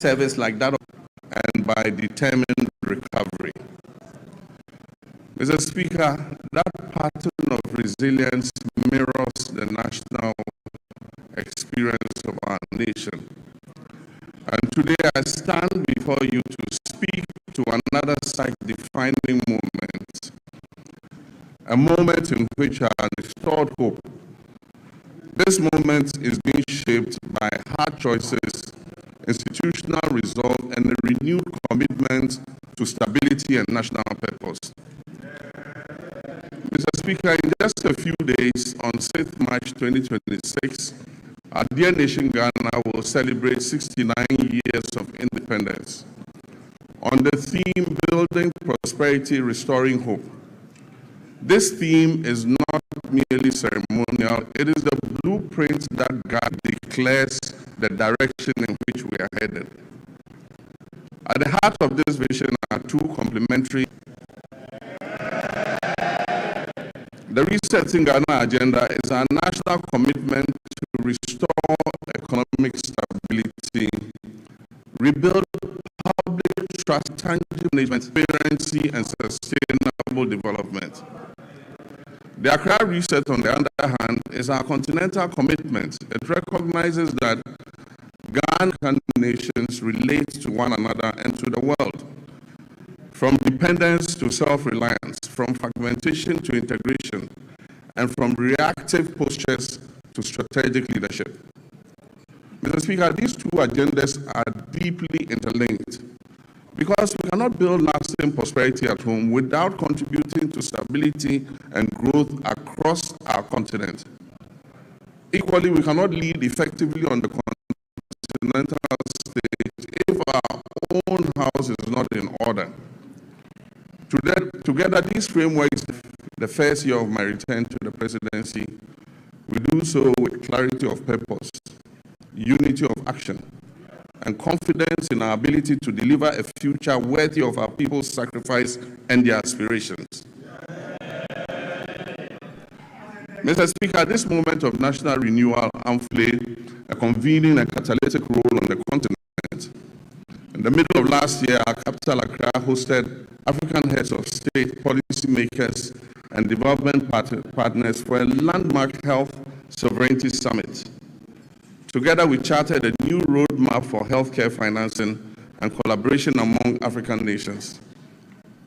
service like that and by determined recovery. Mr. Speaker, that pattern of resilience mirrors the national experience of our nation. And today I stand before you to speak to another site-defining moment, a moment in which our restored hope. This moment is being shaped by hard choices, institutional resolve, and a renewed commitment to stability and national purpose. Mr. Speaker, in just a few days, on 6th March 2026, our dear nation Ghana will celebrate 69 years of independence. On the theme, Building Prosperity, Restoring Hope. This theme is not merely ceremonial, it is the blueprint that God declares the direction in which we are headed. At the heart of this vision are two complementary. The Resetting Ghana agenda is our national commitment to restore economic stability, rebuild public trust, tangible management, transparency, and sustainable development. The Accra Reset, on the other hand, is our continental commitment. It recognizes that Ghanaian nations relate to one another and to the world. From dependence to self-reliance, from fragmentation to integration, and from reactive postures to strategic leadership. Mr. Speaker, these two agendas are deeply interlinked because we cannot build lasting prosperity at home without contributing to stability and growth across our continent. Equally, we cannot lead effectively on the continental stage if our own house is not in order. Together, these frameworks, the first year of my return to the presidency, we do so with clarity of purpose, unity of action, and confidence in our ability to deliver a future worthy of our people's sacrifice and their aspirations. Mr. Speaker, at this moment of national renewal, I'm played a convening and catalytic role on the continent. In the middle of last year, our capital, Accra, hosted African heads of state, policymakers, and development partners for a landmark health sovereignty summit. Together, we charted a new roadmap for healthcare financing and collaboration among African nations.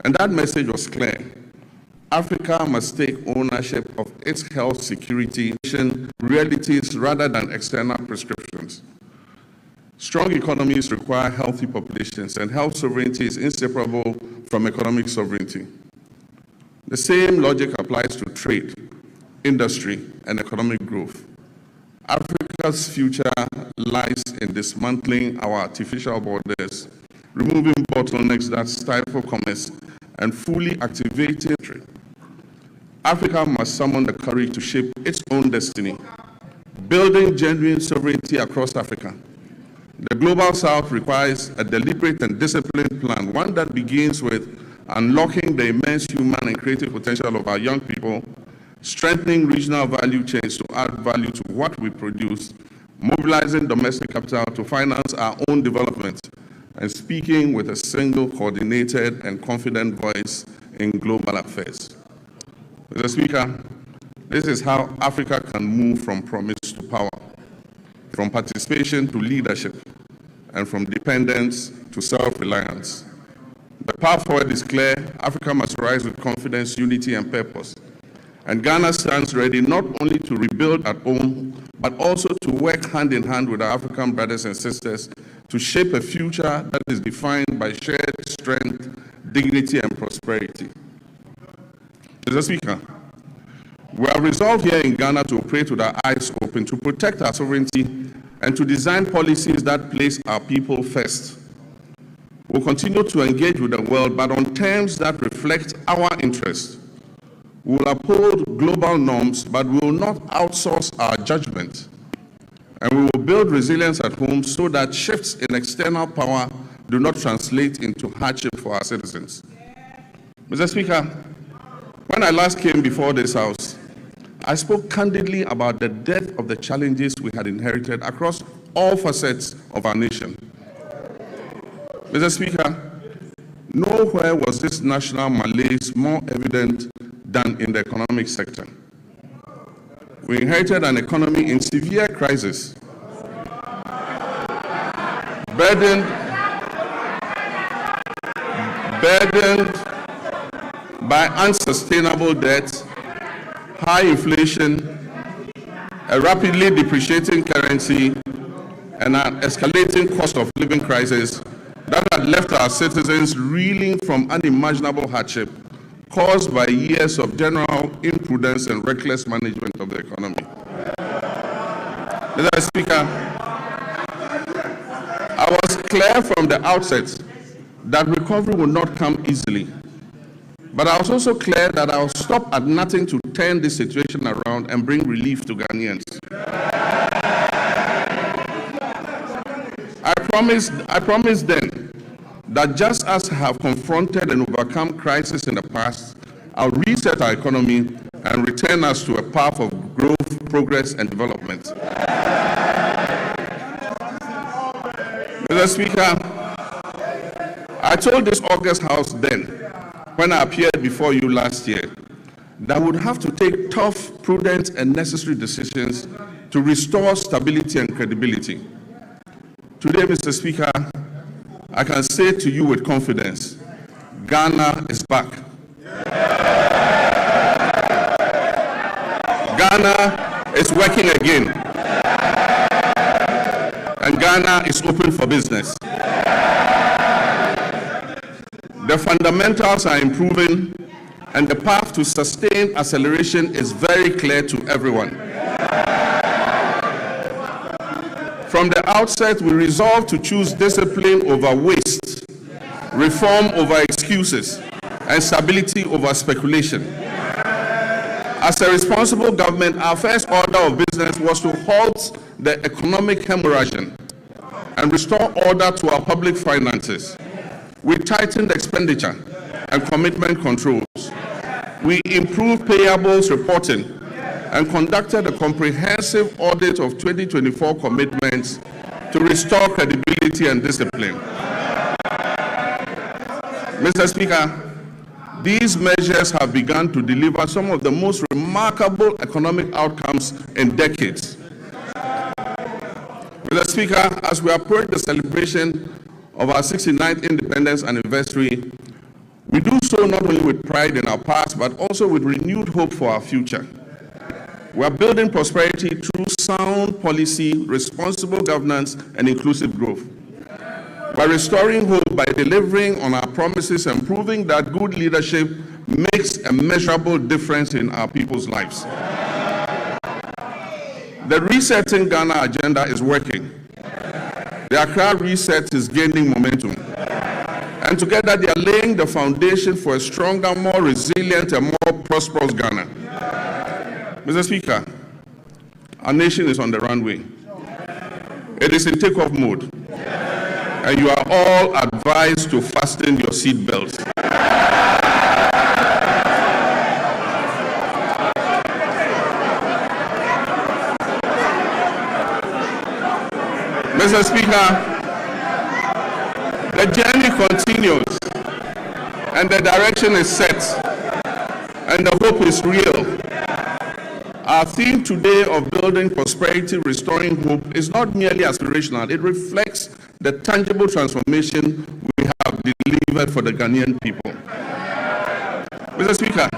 And that message was clear. Africa must take ownership of its health security realities rather than external prescriptions. Strong economies require healthy populations, and health sovereignty is inseparable from economic sovereignty. The same logic applies to trade, industry, and economic growth. Africa's future lies in dismantling our artificial borders, removing bottlenecks that stifle commerce, and fully activating trade. Africa must summon the courage to shape its own destiny, building genuine sovereignty across Africa. The Global South requires a deliberate and disciplined plan, one that begins with unlocking the immense human and creative potential of our young people, strengthening regional value chains to add value to what we produce, mobilizing domestic capital to finance our own development, and speaking with a single, coordinated, and confident voice in global affairs. Mr. Speaker, this is how Africa can move from promise to power, from participation to leadership, and from dependence to self-reliance. The path forward is clear. Africa must rise with confidence, unity, and purpose. And Ghana stands ready not only to rebuild at home, but also to work hand in hand with our African brothers and sisters to shape a future that is defined by shared strength, dignity, and prosperity. Mr. Speaker, we are resolved here in Ghana to operate with our eyes open, to protect our sovereignty, and to design policies that place our people first. We'll continue to engage with the world, but on terms that reflect our interests. We will uphold global norms, but we will not outsource our judgment. And we will build resilience at home so that shifts in external power do not translate into hardship for our citizens. Mr. Speaker, when I last came before this House, I spoke candidly about the depth of the challenges we had inherited across all facets of our nation. Mr. Speaker, nowhere was this national malaise more evident than in the economic sector. We inherited an economy in severe crisis, burdened by unsustainable debt, high inflation, a rapidly depreciating currency, and an escalating cost of living crisis that had left our citizens reeling from unimaginable hardship caused by years of general imprudence and reckless management of the economy. Mr. Speaker, I was clear from the outset that recovery would not come easily. But I was also clear that I will stop at nothing to turn this situation around and bring relief to Ghanaians. I promised then that just as I have confronted and overcome crisis in the past, I'll reset our economy and return us to a path of growth, progress, and development. Mr. Speaker, I told this August House then, when I appeared before you last year, that would have to take tough, prudent, and necessary decisions to restore stability and credibility. Today, Mr. Speaker, I can say to you with confidence, Ghana is back. Ghana is working again. And Ghana is open for business. The fundamentals are improving, and the path to sustained acceleration is very clear to everyone. From the outset, we resolved to choose discipline over waste, reform over excuses, and stability over speculation. As a responsible government, our first order of business was to halt the economic hemorrhage and restore order to our public finances. We tightened expenditure and commitment controls. We improved payables reporting and conducted a comprehensive audit of 2024 commitments to restore credibility and discipline. Mr. Speaker, these measures have begun to deliver some of the most remarkable economic outcomes in decades. Mr. Speaker, as we approach the celebration of our 69th independence anniversary, we do so not only with pride in our past, but also with renewed hope for our future. We are building prosperity through sound policy, responsible governance, and inclusive growth. We are restoring hope by delivering on our promises and proving that good leadership makes a measurable difference in our people's lives. The Resetting Ghana agenda is working. The Accra Reset is gaining momentum. And together they are laying the foundation for a stronger, more resilient, and more prosperous Ghana. Mr. Speaker, our nation is on the runway. It is in takeoff mode. And you are all advised to fasten your seat belts. Mr. Speaker, the journey continues, and the direction is set, and the hope is real. Our theme today of building prosperity, restoring hope is not merely aspirational. It reflects the tangible transformation we have delivered for the Ghanaian people. Mr. Speaker,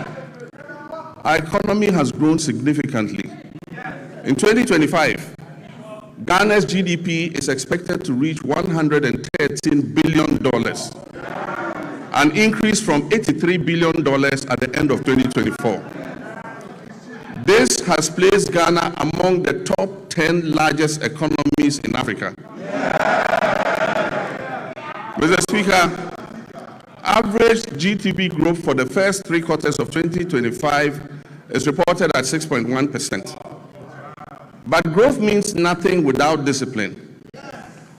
our economy has grown significantly. In 2025, Ghana's GDP is expected to reach $113 billion, an increase from $83 billion at the end of 2024. This has placed Ghana among the top 10 largest economies in Africa. Mr. Speaker, average GDP growth for the first 3 quarters of 2025 is reported at 6.1%. But growth means nothing without discipline.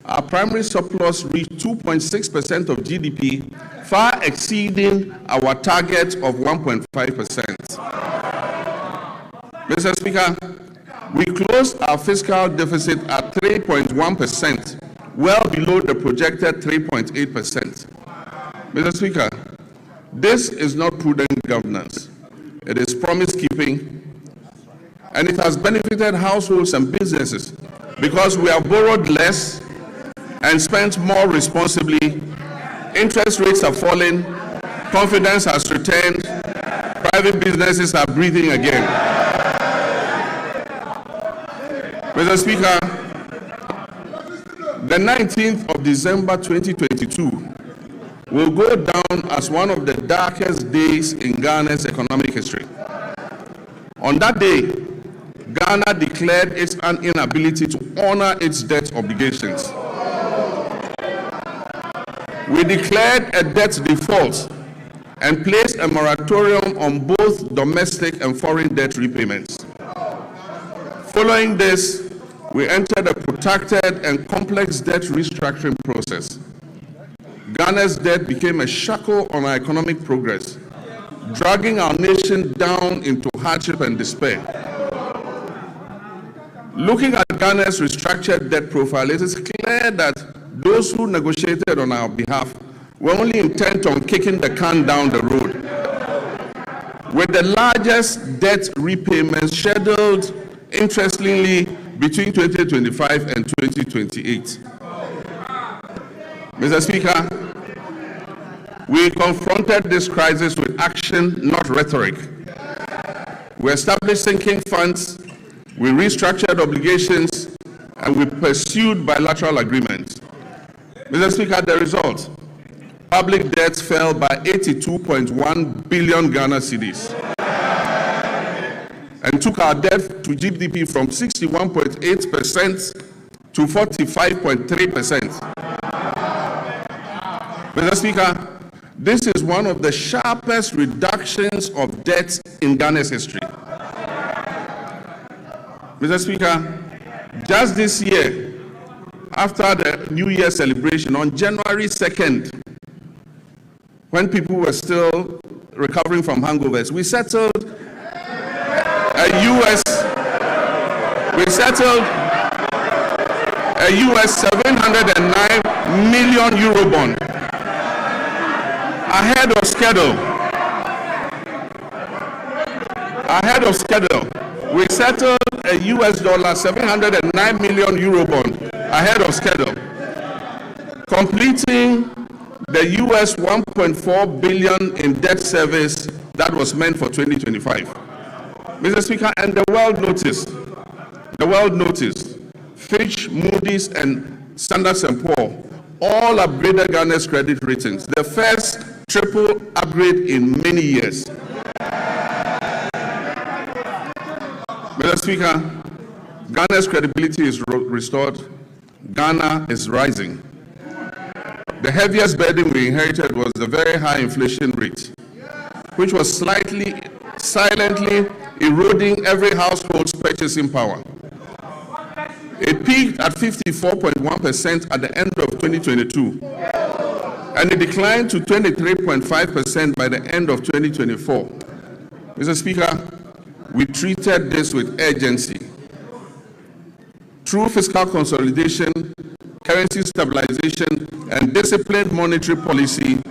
Our primary surplus reached 2.6% of GDP, far exceeding our target of 1.5%. Mr. Speaker, we closed our fiscal deficit at 3.1%, well below the projected 3.8%. Mr. Speaker, this is not prudent governance. It is promise-keeping, and it has benefited households and businesses because we have borrowed less and spent more responsibly. Interest rates have fallen, confidence has returned, private businesses are breathing again. Mr. Speaker, the 19th of December 2022 will go down as one of the darkest days in Ghana's economic history. On that day, Ghana declared its inability to honor its debt obligations. We declared a debt default and placed a moratorium on both domestic and foreign debt repayments. Following this, we entered a protracted and complex debt restructuring process. Ghana's debt became a shackle on our economic progress, dragging our nation down into hardship and despair. Looking at Ghana's restructured debt profile, it is clear that those who negotiated on our behalf were only intent on kicking the can down the road. With the largest debt repayments scheduled, interestingly, between 2025 and 2028. Mr. Speaker, we confronted this crisis with action, not rhetoric. We established sinking funds, we restructured obligations, and we pursued bilateral agreements. Mr. Speaker, the result, public debt fell by 82.1 billion Ghana cedis and took our debt to GDP from 61.8% to 45.3%. Mr. Speaker, this is one of the sharpest reductions of debt in Ghana's history. Mr. Speaker, just this year, after the New Year celebration on January 2nd, when people were still recovering from hangovers, we settled a US 709 million euro bond ahead of schedule. We settled a US dollar 709 million euro bond ahead of schedule, completing the US 1.4 billion in debt service that was meant for 2025. Mr. Speaker, and the world noticed, Fitch, Moody's, and Standard & Poor's all upgraded Ghana's credit ratings, the first triple upgrade in many years. Mr. Speaker, Ghana's credibility is restored. Ghana is rising. The heaviest burden we inherited was the very high inflation rate, which was silently eroding every household's purchasing power. It peaked at 54.1% at the end of 2022, and it declined to 23.5% by the end of 2024. Mr. Speaker, we treated this with urgency. Through fiscal consolidation, currency stabilization, and disciplined monetary policy,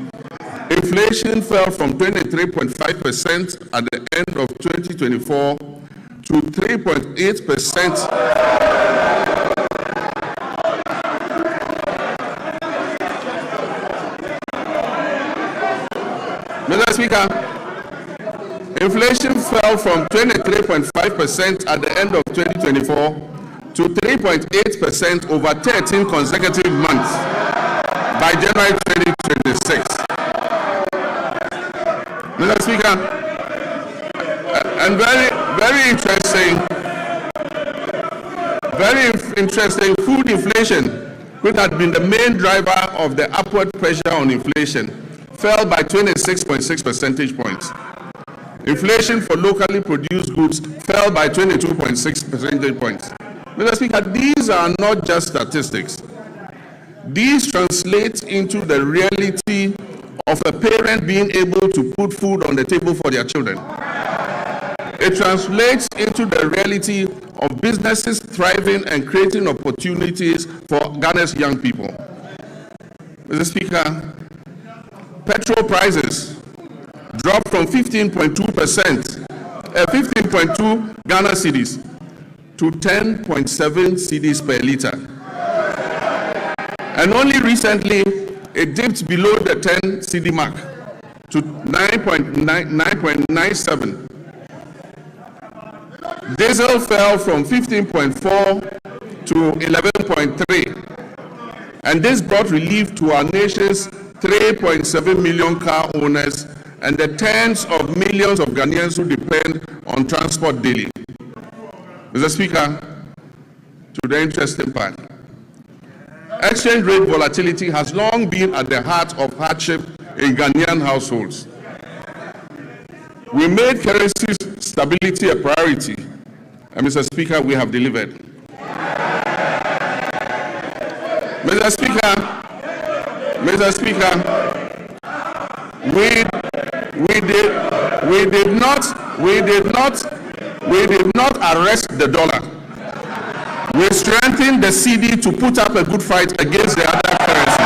inflation fell from 23.5% at the end of 2024 to 3.8%. Mr. Speaker, inflation fell from 23.5% at the end of 2024 to 3.8% over 13 consecutive months by January 2026. Mr. Speaker, and very interesting, food inflation, which had been the main driver of the upward pressure on inflation, fell by 26.6 percentage points. Inflation for locally produced goods fell by 22.6 percentage points. Mr. Speaker, these are not just statistics. These translate into the reality of a parent being able to put food on the table for their children. It translates into the reality of businesses thriving and creating opportunities for Ghana's young people. Mr. Speaker, petrol prices dropped from 15.2%, 15.2 Ghana cedis to 10.7 cedis per litre. And only recently, it dipped below the 10 cedi mark to 9.97. Diesel fell from 15.4 to 11.3, and this brought relief to our nation's 3.7 million car owners and the tens of millions of Ghanaians who depend on transport daily. Mr. Speaker, to the interesting part, exchange rate volatility has long been at the heart of hardship in Ghanaian households. We made currency stability a priority, and Mr. Speaker, we have delivered. Mr. Speaker, we did not arrest the dollar. We strengthened the cedi to put up a good fight against the other currencies.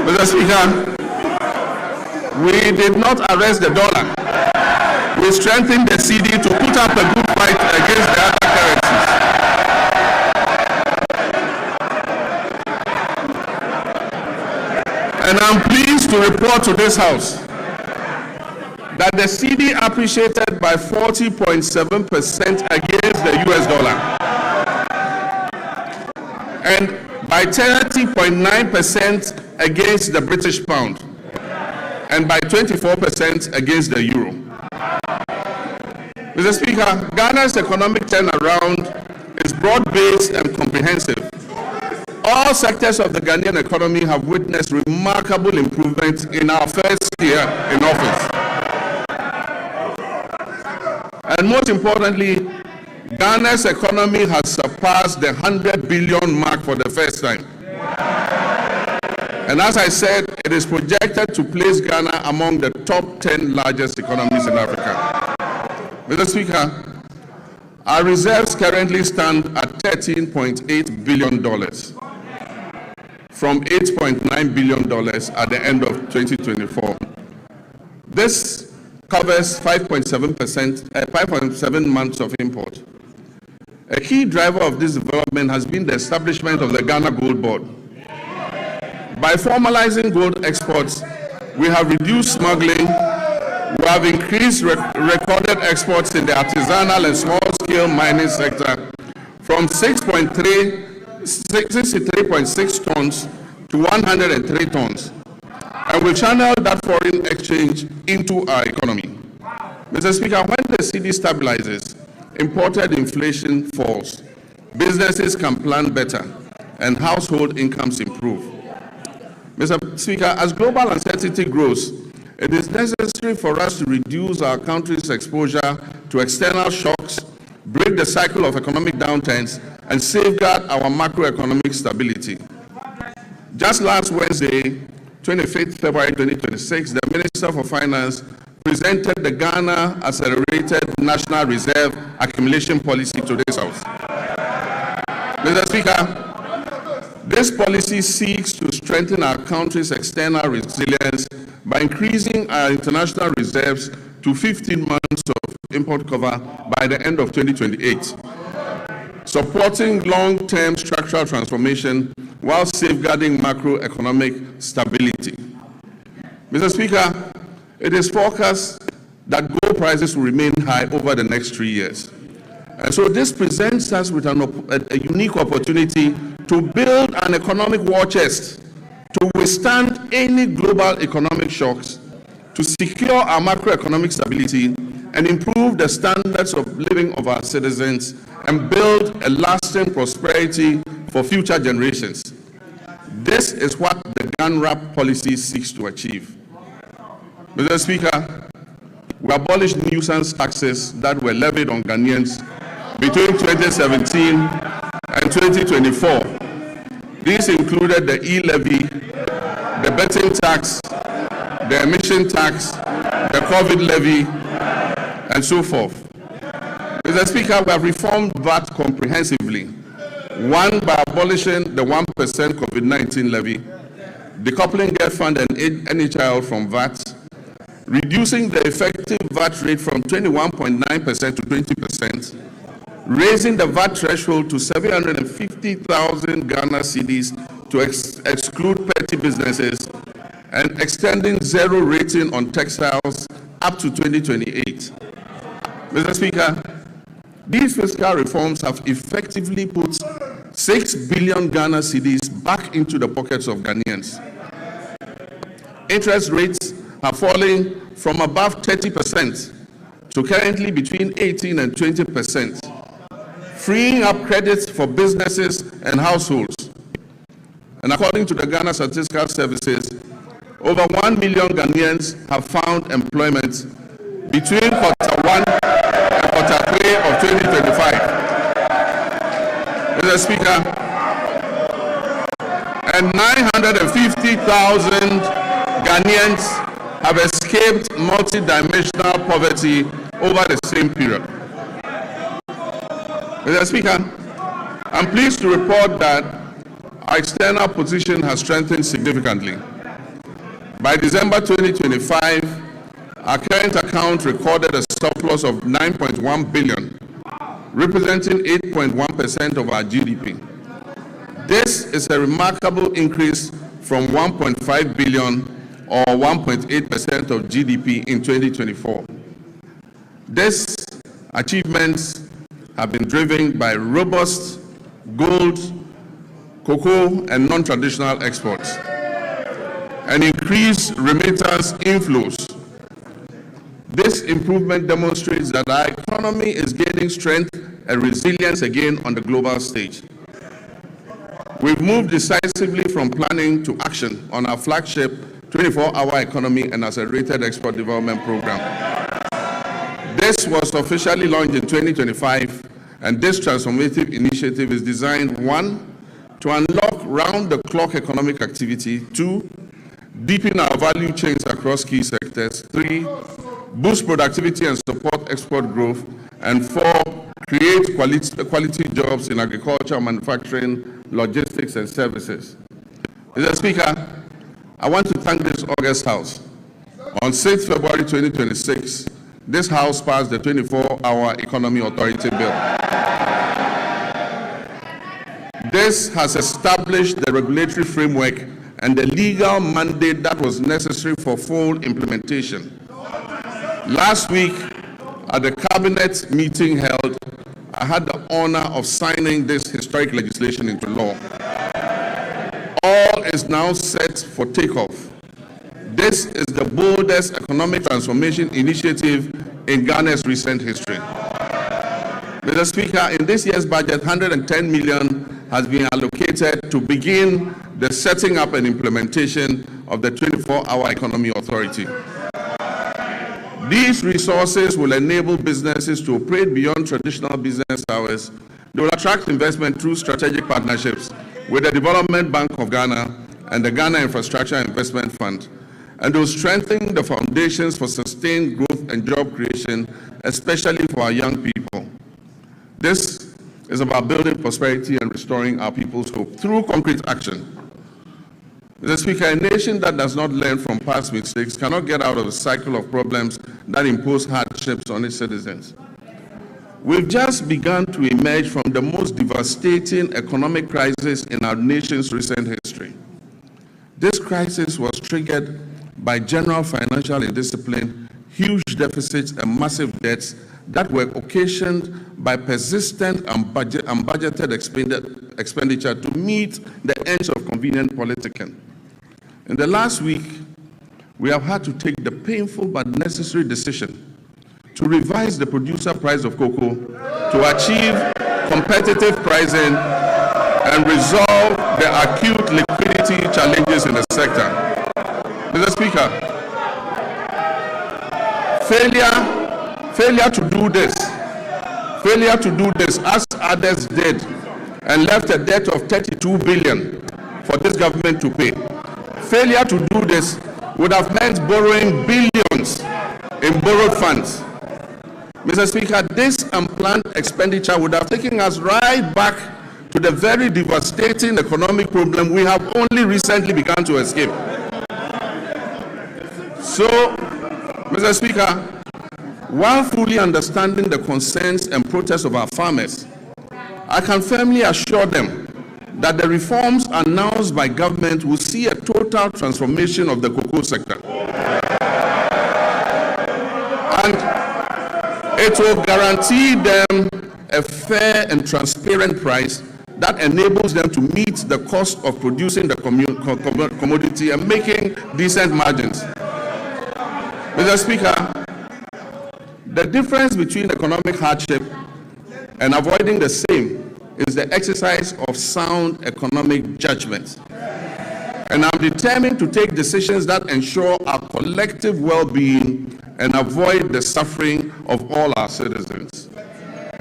Mr. Speaker, we did not arrest the dollar. We strengthened the cedi to put up a good fight against the other currencies. And I'm pleased to report to this House that the cedi appreciated by 40.7% against the US dollar and by 30.9% against the British pound and by 24% against the euro. Mr. Speaker, Ghana's economic turnaround is broad-based and comprehensive. All sectors of the Ghanaian economy have witnessed remarkable improvements in our first year in office. And most importantly, Ghana's economy has surpassed the 100 billion mark for the first time. And as I said, it is projected to place Ghana among the top 10 largest economies in Africa. Mr. Speaker, our reserves currently stand at $13.8 billion from $8.9 billion at the end of 2024. This covers 5.7 months of import. A key driver of this development has been the establishment of the Ghana Gold Board. By formalizing gold exports, we have reduced smuggling, we have increased recorded exports in the artisanal and small-scale mining sector from 63.6 tons to 103 tons, and we channel that foreign exchange into our economy. Mr. Speaker, when the cedi stabilizes, imported inflation falls, businesses can plan better, and household incomes improve. Mr. Speaker, as global uncertainty grows, it is necessary for us to reduce our country's exposure to external shocks, break the cycle of economic downturns, and safeguard our macroeconomic stability. Just last Wednesday, 25th February 2026, the Minister for Finance presented the Ghana Accelerated National Reserve Accumulation Policy to this House. Mr. Speaker, this policy seeks to strengthen our country's external resilience by increasing our international reserves to 15 months of import cover by the end of 2028, supporting long-term structural transformation while safeguarding macroeconomic stability. Mr. Speaker, it is forecast that gold prices will remain high over the next 3 years. And so this presents us with a unique opportunity to build an economic war chest to withstand any global economic shocks, to secure our macroeconomic stability, and improve the standards of living of our citizens, and build a lasting prosperity for future generations. This is what the GANRAP policy seeks to achieve. Mr. Speaker, we abolished nuisance taxes that were levied on Ghanaians between 2017 and 2024. These included the e-levy, the betting tax, the emission tax, the COVID levy, and so forth. Mr. Speaker, we have reformed VAT comprehensively. One, by abolishing the 1% COVID-19 levy, decoupling GEFund and NHIL from VAT, reducing the effective VAT rate from 21.9% to 20%, raising the VAT threshold to 750,000 Ghana cedis to exclude petty businesses, and extending zero rating on textiles up to 2028. Mr. Speaker, these fiscal reforms have effectively put 6 billion Ghana cedis back into the pockets of Ghanaians. Interest rates are falling from above 30% to currently between 18 and 20%, freeing up credits for businesses and households. And according to the Ghana Statistical Services, over 1 million Ghanaians have found employment between Q1 and Q3 of 2025. Mr. Speaker, and 950,000 Ghanaians have escaped multi-dimensional poverty over the same period. Mr. Speaker, I'm pleased to report that our external position has strengthened significantly. By December 2025, our current account recorded a surplus of 9.1 billion, representing 8.1% of our GDP. This is a remarkable increase from 1.5 billion or 1.8% of GDP in 2024. These achievements have been driven by robust gold, cocoa, and non-traditional exports, and increased remittance inflows. This improvement demonstrates that our economy is gaining strength and resilience again on the global stage. We've moved decisively from planning to action on our flagship 24-hour economy and accelerated export development program. This was officially launched in 2025, and this transformative initiative is designed, 1, to unlock round-the-clock economic activity, 2, deepen our value chains across key sectors, 3, boost productivity and support export growth, and 4, create quality jobs in agriculture, manufacturing, logistics, and services. Mr. Speaker, I want to thank this August House. On 6 February 2026, this House passed the 24-hour Economy Authority Bill. This has established the regulatory framework and the legal mandate that was necessary for full implementation. Last week, at the cabinet meeting held, I had the honor of signing this historic legislation into law. All is now set for takeoff. This is the boldest economic transformation initiative in Ghana's recent history. Mr. Speaker, in this year's budget, 110 million has been allocated to begin the setting up and implementation of the 24-hour Economy Authority. These resources will enable businesses to operate beyond traditional business hours. They will attract investment through strategic partnerships with the Development Bank of Ghana and the Ghana Infrastructure Investment Fund, and will strengthen the foundations for sustained growth and job creation, especially for our young people. This is about building prosperity and restoring our people's hope through concrete action. Mr. Speaker, a nation that does not learn from past mistakes cannot get out of the cycle of problems that impose hardships on its citizens. We've just begun to emerge from the most devastating economic crisis in our nation's recent history. This crisis was triggered by general financial indiscipline, huge deficits, and massive debts that were occasioned by persistent and unbudgeted expenditure to meet the ends of convenient politicking. In the last week, we have had to take the painful but necessary decision to revise the producer price of cocoa to achieve competitive pricing and resolve the acute liquidity challenges in the sector. Mr. Speaker, failure to do this as others did and left a debt of 32 billion for this government to pay. Failure to do this would have meant borrowing billions in borrowed funds. Mr. Speaker, this unplanned expenditure would have taken us right back to the very devastating economic problem we have only recently begun to escape. So, Mr. Speaker, while fully understanding the concerns and protests of our farmers, I can firmly assure them that the reforms announced by government will see a total transformation of the cocoa sector. And it will guarantee them a fair and transparent price that enables them to meet the cost of producing the commodity and making decent margins. Mr. Speaker, the difference between economic hardship and avoiding the same is the exercise of sound economic judgment. And I'm determined to take decisions that ensure our collective well-being and avoid the suffering of all our citizens.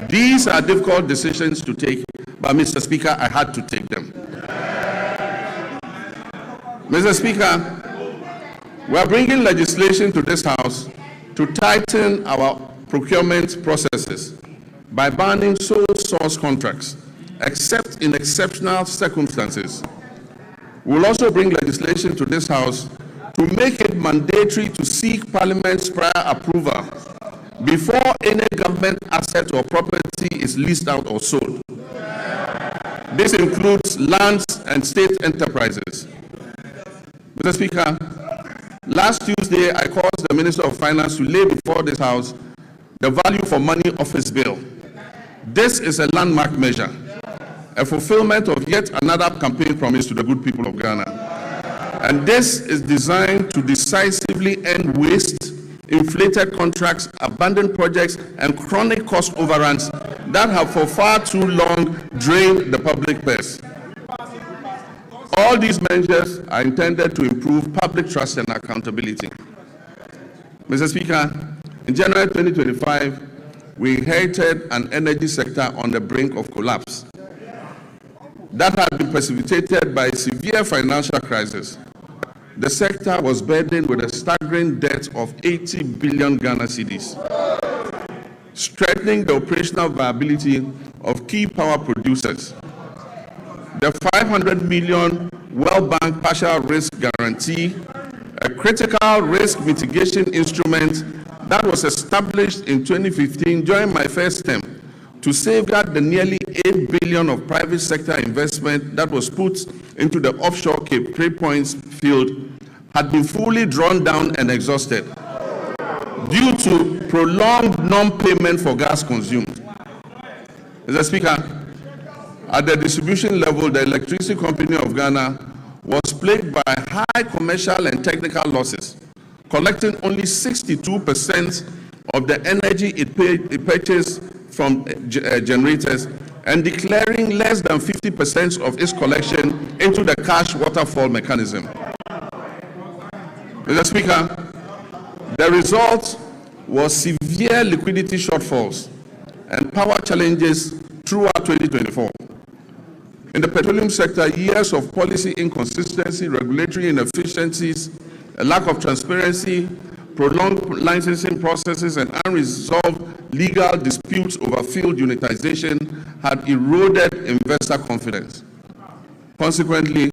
These are difficult decisions to take, but Mr. Speaker, I had to take them. Mr. Speaker, we are bringing legislation to this House to tighten our procurement processes by banning sole source contracts, except in exceptional circumstances. We will also bring legislation to this House to make it mandatory to seek Parliament's prior approval before any government asset or property is leased out or sold. This includes lands and state enterprises. Mr. Speaker, last Tuesday, I caused the Minister of Finance to lay before this House the value for money office bill. This is a landmark measure, a fulfillment of yet another campaign promise to the good people of Ghana. And this is designed to decisively end waste, inflated contracts, abandoned projects, and chronic cost overruns that have for far too long drained the public purse. All these measures are intended to improve public trust and accountability. Mr. Speaker, in January 2025, we inherited an energy sector on the brink of collapse that had been precipitated by a severe financial crisis. The sector was burdened with a staggering debt of 80 billion Ghana cedis, strengthening the operational viability of key power producers. The 500 million World Bank partial risk guarantee, a critical risk mitigation instrument that was established in 2015 during my first term to safeguard the nearly 8 billion of private sector investment that was put into the offshore Cape Trade Points field, had been fully drawn down and exhausted due to prolonged non-payment for gas consumed. Mr. Speaker, at the distribution level, the Electricity Company of Ghana was plagued by high commercial and technical losses, collecting only 62% of the energy it purchased from generators and declaring less than 50% of its collection into the cash waterfall mechanism. Mr. Speaker, the result was severe liquidity shortfalls and power challenges throughout 2024. In the petroleum sector, years of policy inconsistency, regulatory inefficiencies, a lack of transparency, prolonged licensing processes, and unresolved legal disputes over field unitization had eroded investor confidence. Consequently,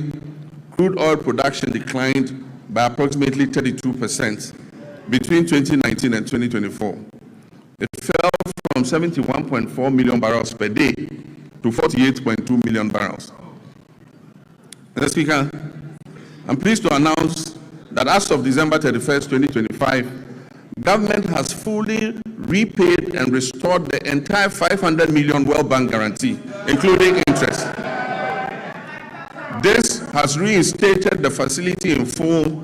crude oil production declined by approximately 32% between 2019 and 2024. It fell from 71.4 million barrels per day to 48.2 million barrels. Mr. Speaker, I'm pleased to announce that as of December 31st, 2025, government has fully repaid and restored the entire 500 million World Bank guarantee, including interest. This has reinstated the facility in full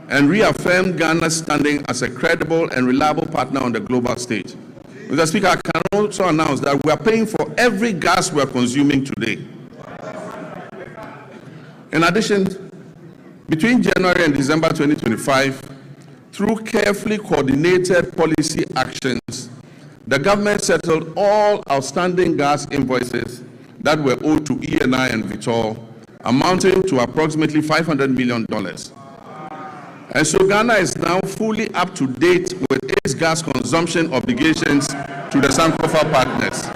and reaffirmed Ghana's standing as a credible and reliable partner on the global stage. Mr. Speaker, I can also announce that we are paying for every gas we are consuming today. In addition, between January and December 2025, through carefully coordinated policy actions, the government settled all outstanding gas invoices, that were owed to ENI and Vitol, amounting to approximately $500 million. And so Ghana is now fully up to date with its gas consumption obligations to the Sankofa partners.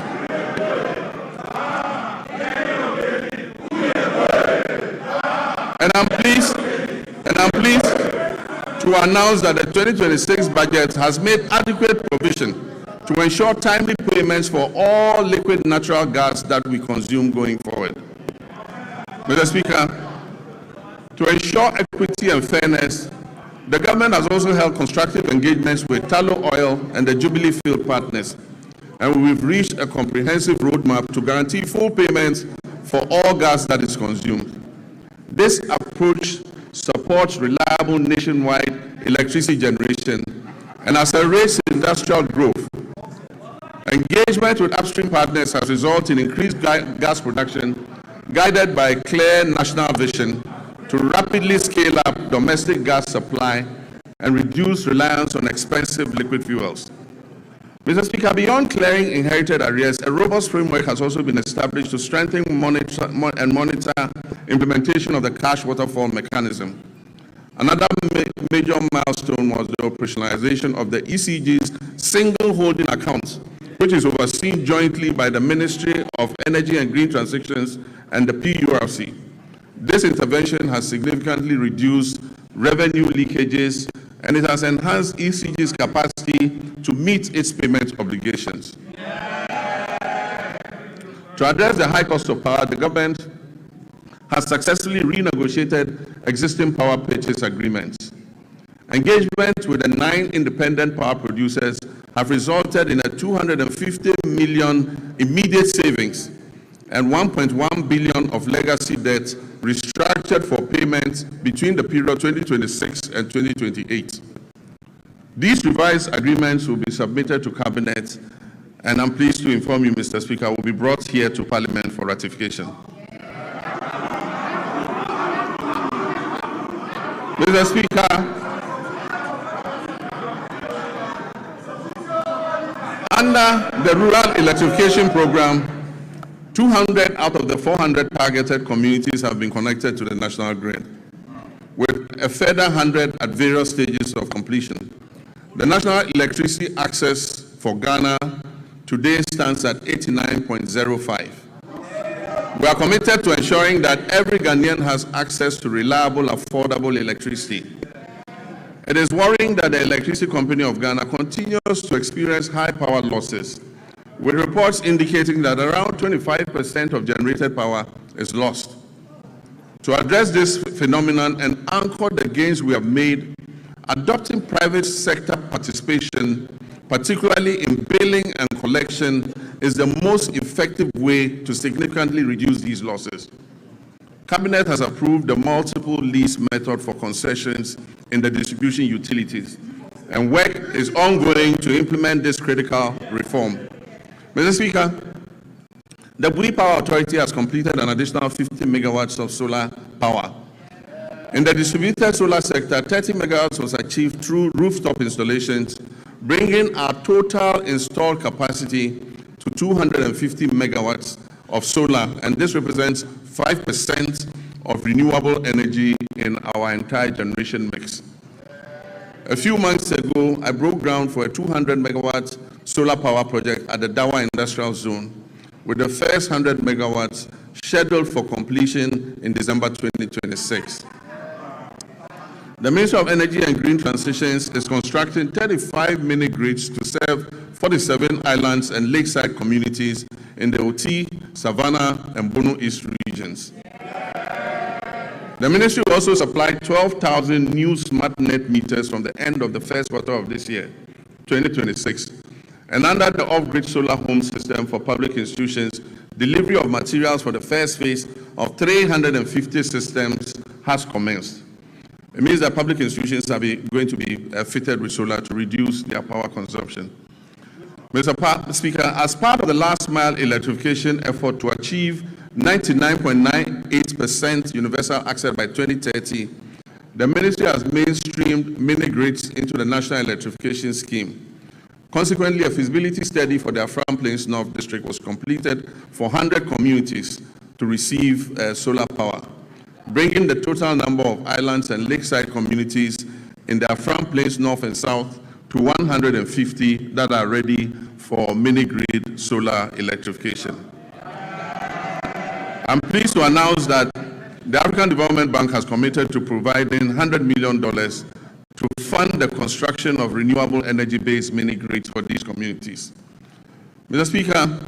And I'm pleased to announce that the 2026 budget has made adequate provision to ensure timely payments for all liquid natural gas that we consume going forward. Mr. Speaker, to ensure equity and fairness, the government has also held constructive engagements with Tullow Oil and the Jubilee Field partners, and we've reached a comprehensive roadmap to guarantee full payments for all gas that is consumed. This approach supports reliable nationwide electricity generation and accelerates industrial growth. Engagement with upstream partners has resulted in increased gas production, guided by a clear national vision to rapidly scale up domestic gas supply and reduce reliance on expensive liquid fuels. Mr. Speaker, beyond clearing inherited arrears, a robust framework has also been established to strengthen and monitor implementation of the cash waterfall mechanism. Another major milestone was the operationalization of the ECG's single holding account, which is overseen jointly by the Ministry of Energy and Green Transitions and the PURC. This intervention has significantly reduced revenue leakages, and it has enhanced ECG's capacity to meet its payment obligations. To address the high cost of power, the government has successfully renegotiated existing power purchase agreements. Engagement with the 9 independent power producers have resulted in a 250 million immediate savings and 1.1 billion of legacy debt restructured for payments between the period 2026 and 2028. These revised agreements will be submitted to Cabinet, and I'm pleased to inform you, Mr. Speaker, will be brought here to Parliament for ratification. Mr. Speaker, under the Rural Electrification Program, 200 out of the 400 targeted communities have been connected to the national grid, with a further 100 at various stages of completion. The national electricity access for Ghana today stands at 89.05. We are committed to ensuring that every Ghanaian has access to reliable, affordable electricity. It is worrying that the Electricity Company of Ghana continues to experience high power losses, with reports indicating that around 25% of generated power is lost. To address this phenomenon and anchor the gains we have made, adopting private sector participation, particularly in billing and collection, is the most effective way to significantly reduce these losses. Cabinet has approved the multiple lease method for concessions in the distribution utilities, and work is ongoing to implement this critical reform. Mr. Speaker, the Bui Power Authority has completed an additional 50 megawatts of solar power. In the distributed solar sector, 30 megawatts was achieved through rooftop installations, bringing our total installed capacity to 250 megawatts of solar, and this represents 5% of renewable energy in our entire generation mix. A few months ago, I broke ground for a 200 megawatt solar power project at the Dawa Industrial Zone, with the first 100 megawatts scheduled for completion in December 2026. The Ministry of Energy and Green Transitions is constructing 35 mini-grids to serve 47 islands and lakeside communities in the Oti, Savannah, and Bono East regions. The ministry will also supply 12,000 new smart net meters from the end of the first quarter of this year, 2026. And under the off-grid solar home system for public institutions, delivery of materials for the first phase of 350 systems has commenced. It means that public institutions are going to be fitted with solar to reduce their power consumption. Mr. Speaker, as part of the last mile electrification effort to achieve 99.98% universal access by 2030, the ministry has mainstreamed mini-grids into the National Electrification Scheme. Consequently, a feasibility study for the Afram Plains North District was completed for 100 communities to receive solar power, bringing the total number of islands and lakeside communities in the Afram Plains North and South to 150 that are ready for mini-grid solar electrification. I'm pleased to announce that the African Development Bank has committed to providing $100 million to fund the construction of renewable energy-based mini-grids for these communities. Mr. Speaker,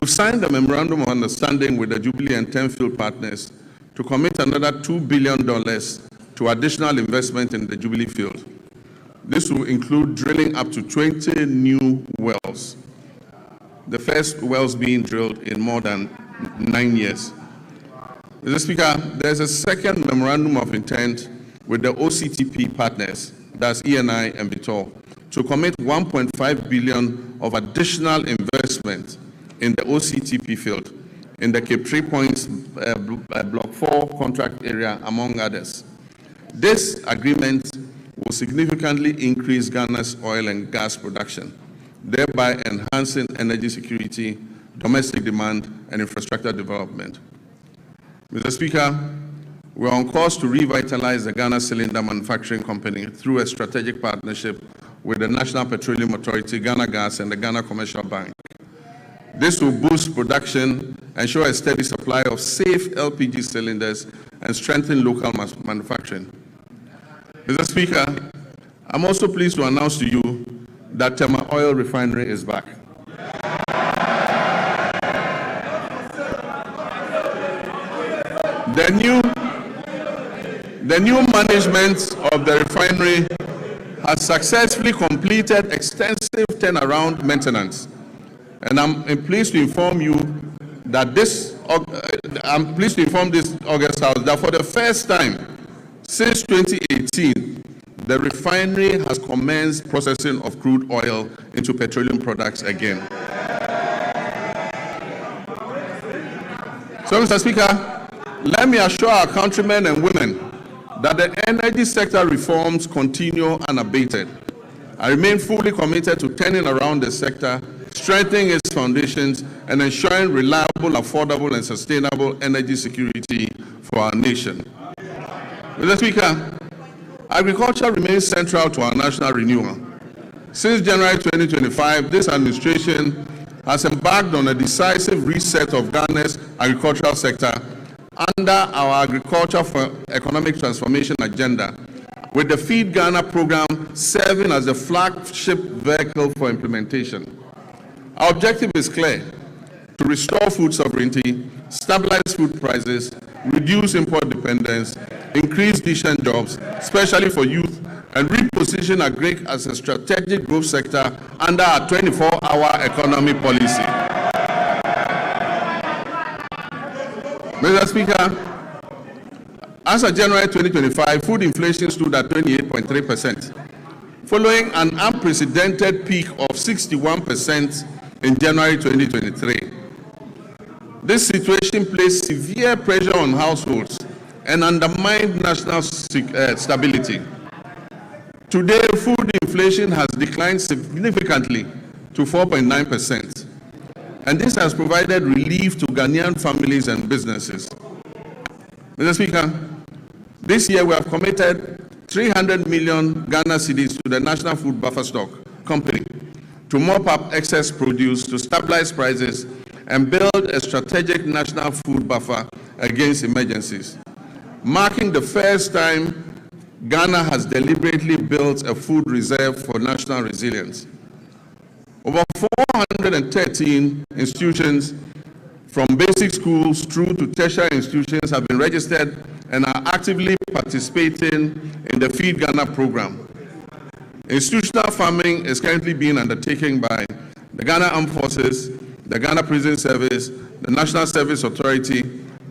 we've signed a memorandum of understanding with the Jubilee and Tenfield partners to commit another $2 billion to additional investment in the Jubilee field. This will include drilling up to 20 new wells, the first wells being drilled in more than 9 years. Mr. Speaker, there's a second memorandum of intent with the OCTP partners, that's ENI and Vitol, to commit $1.5 billion of additional investment in the OCTP field in the Cape Tree Points Block 4 contract area, among others. This agreement will significantly increase Ghana's oil and gas production, thereby enhancing energy security, domestic demand, and infrastructure development. Mr. Speaker, we are on course to revitalize the Ghana Cylinder Manufacturing Company through a strategic partnership with the National Petroleum Authority, Ghana Gas, and the Ghana Commercial Bank. This will boost production, ensure a steady supply of safe LPG cylinders, and strengthen local manufacturing. Mr. Speaker, I'm also pleased to announce to you that Tema Oil Refinery is back. The new management of the refinery has successfully completed extensive turnaround maintenance. And I'm pleased to inform you that this August House that for the first time since 2018, the refinery has commenced processing of crude oil into petroleum products again. So, Mr. Speaker, let me assure our countrymen and women that the energy sector reforms continue unabated. I remain fully committed to turning around the sector, strengthening its foundations, and ensuring reliable, affordable, and sustainable energy security for our nation. Mr. Speaker, agriculture remains central to our national renewal. Since January 2025, this administration has embarked on a decisive reset of Ghana's agricultural sector under our Agriculture for Economic Transformation agenda, with the Feed Ghana program serving as the flagship vehicle for implementation. Our objective is clear: to restore food sovereignty, stabilize food prices, reduce import dependence, increase decent jobs, especially for youth, and reposition agri as a strategic growth sector under our 24-hour economy policy. Mr. Speaker, as of January 2025, food inflation stood at 28.3%, following an unprecedented peak of 61% in January 2023. This situation placed severe pressure on households and undermined national stability. Today, food inflation has declined significantly to 4.9%, and this has provided relief to Ghanaian families and businesses. Mr. Speaker, this year we have committed 300 million Ghana cedis to the National Food Buffer Stock Company to mop up excess produce, to stabilize prices, and build a strategic national food buffer against emergencies, marking the first time Ghana has deliberately built a food reserve for national resilience. Over 413 institutions, from basic schools through to tertiary institutions, have been registered and are actively participating in the Feed Ghana program. Institutional farming is currently being undertaken by the Ghana Armed Forces, the Ghana Prison Service, the National Service Authority,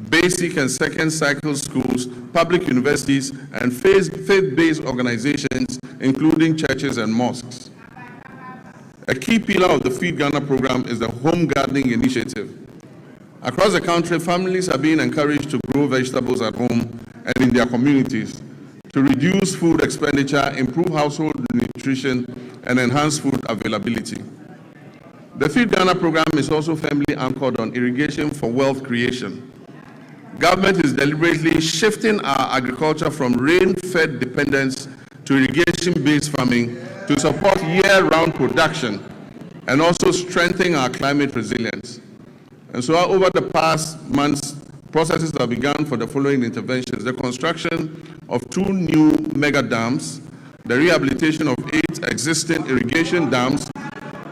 basic and second cycle schools, public universities, and faith-based organizations, including churches and mosques. A key pillar of the Feed Ghana program is the home gardening initiative. Across the country, families are being encouraged to grow vegetables at home and in their communities to reduce food expenditure, improve household nutrition, and enhance food availability. The Feed Ghana program is also firmly anchored on irrigation for wealth creation. Government is deliberately shifting our agriculture from rain-fed dependence to irrigation-based farming to support year-round production and also strengthen our climate resilience. And so over the past months, processes have begun for the following interventions: the construction of 2 new mega dams, the rehabilitation of 8 existing irrigation dams,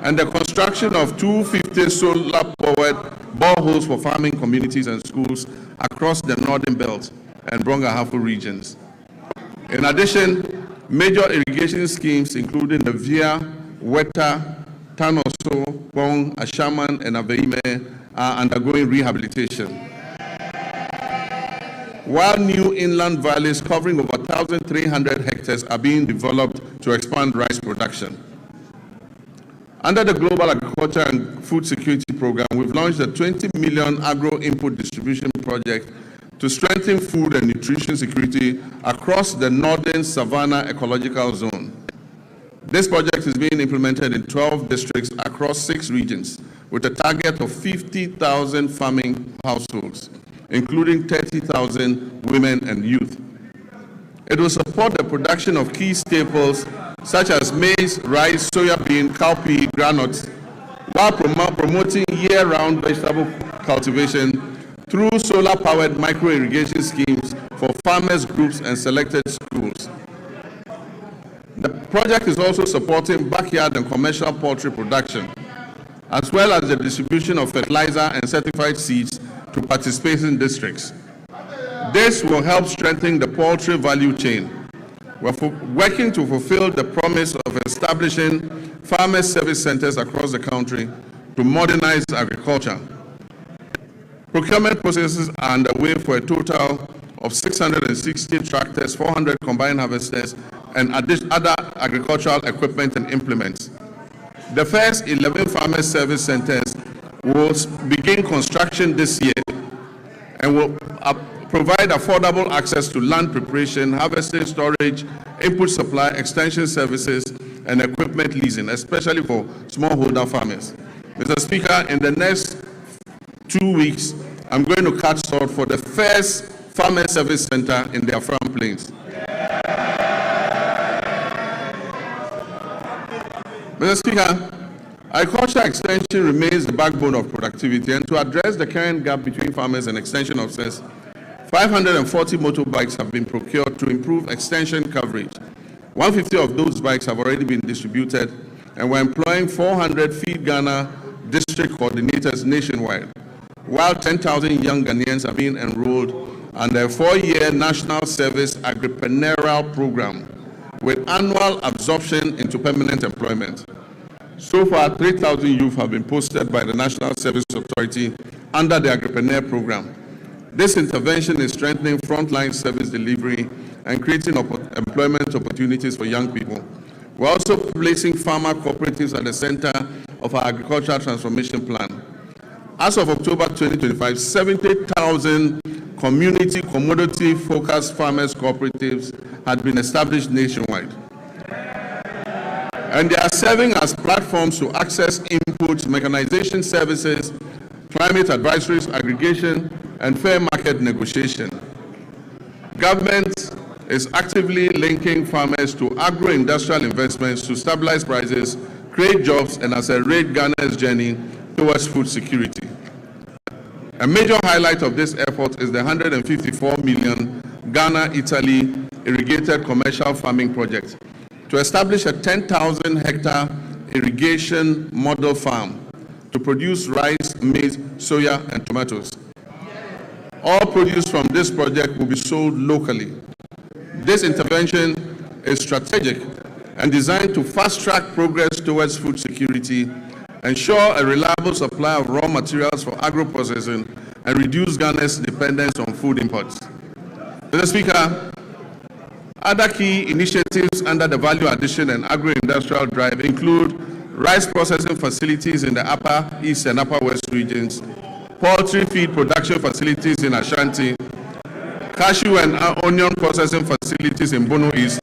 and the construction of 250 solar-powered boreholes for farming communities and schools across the Northern Belt and Brong-Ahafo regions. In addition, major irrigation schemes, including the Via, Weta, Tanoso, Bong, Ashaman, and Aveime, are undergoing rehabilitation. While new inland valleys covering over 1,300 hectares are being developed to expand rice production. Under the Global Agriculture and Food Security Program, we've launched a 20 million agro-input distribution project to strengthen food and nutrition security across the Northern Savannah Ecological Zone. This project is being implemented in 12 districts across 6 regions, with a target of 50,000 farming households, including 30,000 women and youth. It will support the production of key staples such as maize, rice, soybean, cowpea, groundnuts, while promoting year-round vegetable cultivation through solar-powered micro-irrigation schemes for farmers groups and selected schools. The project is also supporting backyard and commercial poultry production, as well as the distribution of fertilizer and certified seeds to participating districts. This will help strengthen the poultry value chain. We're working to fulfill the promise of establishing farmer service centers across the country to modernize agriculture. Procurement processes are underway for a total of 660 tractors, 400 combined harvesters, and other agricultural equipment and implements. The first 11 farmer service centers will begin construction this year and will provide affordable access to land preparation, harvesting, storage, input supply, extension services, and equipment leasing, especially for smallholder farmers. Mr. Speaker, in the next 2 weeks, I'm going to cut short for the first farmer service center in the Afram Plains. Mr. Speaker, agriculture extension remains the backbone of productivity, and to address the current gap between farmers and extension officers, 540 motorbikes have been procured to improve extension coverage. 150 of those bikes have already been distributed, and we're employing 400 Feed Ghana district coordinators nationwide, while 10,000 young Ghanaians are being enrolled under a 4-year national service agripreneurial program with annual absorption into permanent employment. So far, 3,000 youth have been posted by the National Service Authority under the Agripreneur program. This intervention is strengthening frontline service delivery and creating employment opportunities for young people. We're also placing farmer cooperatives at the center of our agricultural transformation plan. As of October 2025, 70,000 community commodity-focused farmers cooperatives had been established nationwide. And they are serving as platforms to access inputs, mechanization services, climate advisories, aggregation, and fair market negotiation. Government is actively linking farmers to agro-industrial investments to stabilize prices, create jobs, and accelerate Ghana's journey towards food security. A major highlight of this effort is the 154 million Ghana-Italy irrigated commercial farming project to establish a 10,000-hectare irrigation model farm to produce rice, maize, soya, and tomatoes. All produce from this project will be sold locally. This intervention is strategic and designed to fast-track progress towards food security, ensure a reliable supply of raw materials for agro-processing, and reduce Ghana's dependence on food imports. Mr. Speaker, other key initiatives under the Value Addition and Agro-Industrial Drive include rice processing facilities in the Upper East and Upper West regions, poultry feed production facilities in Ashanti, cashew and onion processing facilities in Bono East,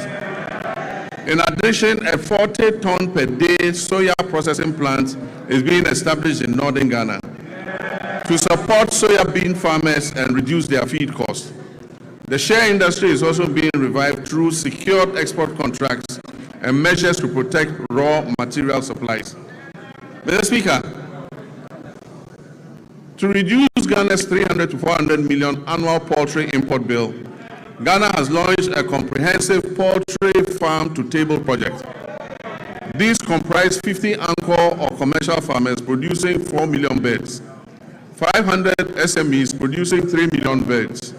In addition, a 40-ton per day soya processing plant is being established in northern Ghana to support soya bean farmers and reduce their feed costs. The shea industry is also being revived through secured export contracts and measures to protect raw material supplies. Mr. Speaker, to reduce Ghana's 300 to 400 million annual poultry import bill, Ghana has launched a comprehensive poultry farm-to-table project. These comprise 50 anchor or commercial farmers producing 4 million birds, 500 SMEs producing 3 million birds,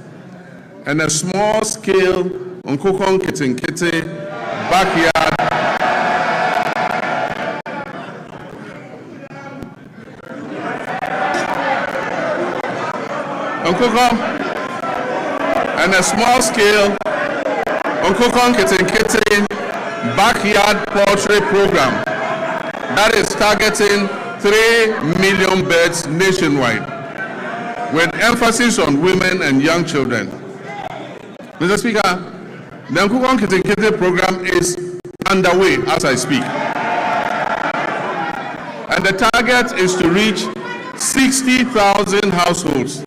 and a small-scale Nkokon Kitinkiti backyard and a small-scale Nkokon Kitinkiti backyard poultry program that is targeting 3 million birds nationwide, with emphasis on women and young children. Mr. Speaker, the Nkokon Kitinkiti program is underway as I speak, and the target is to reach 60,000 households.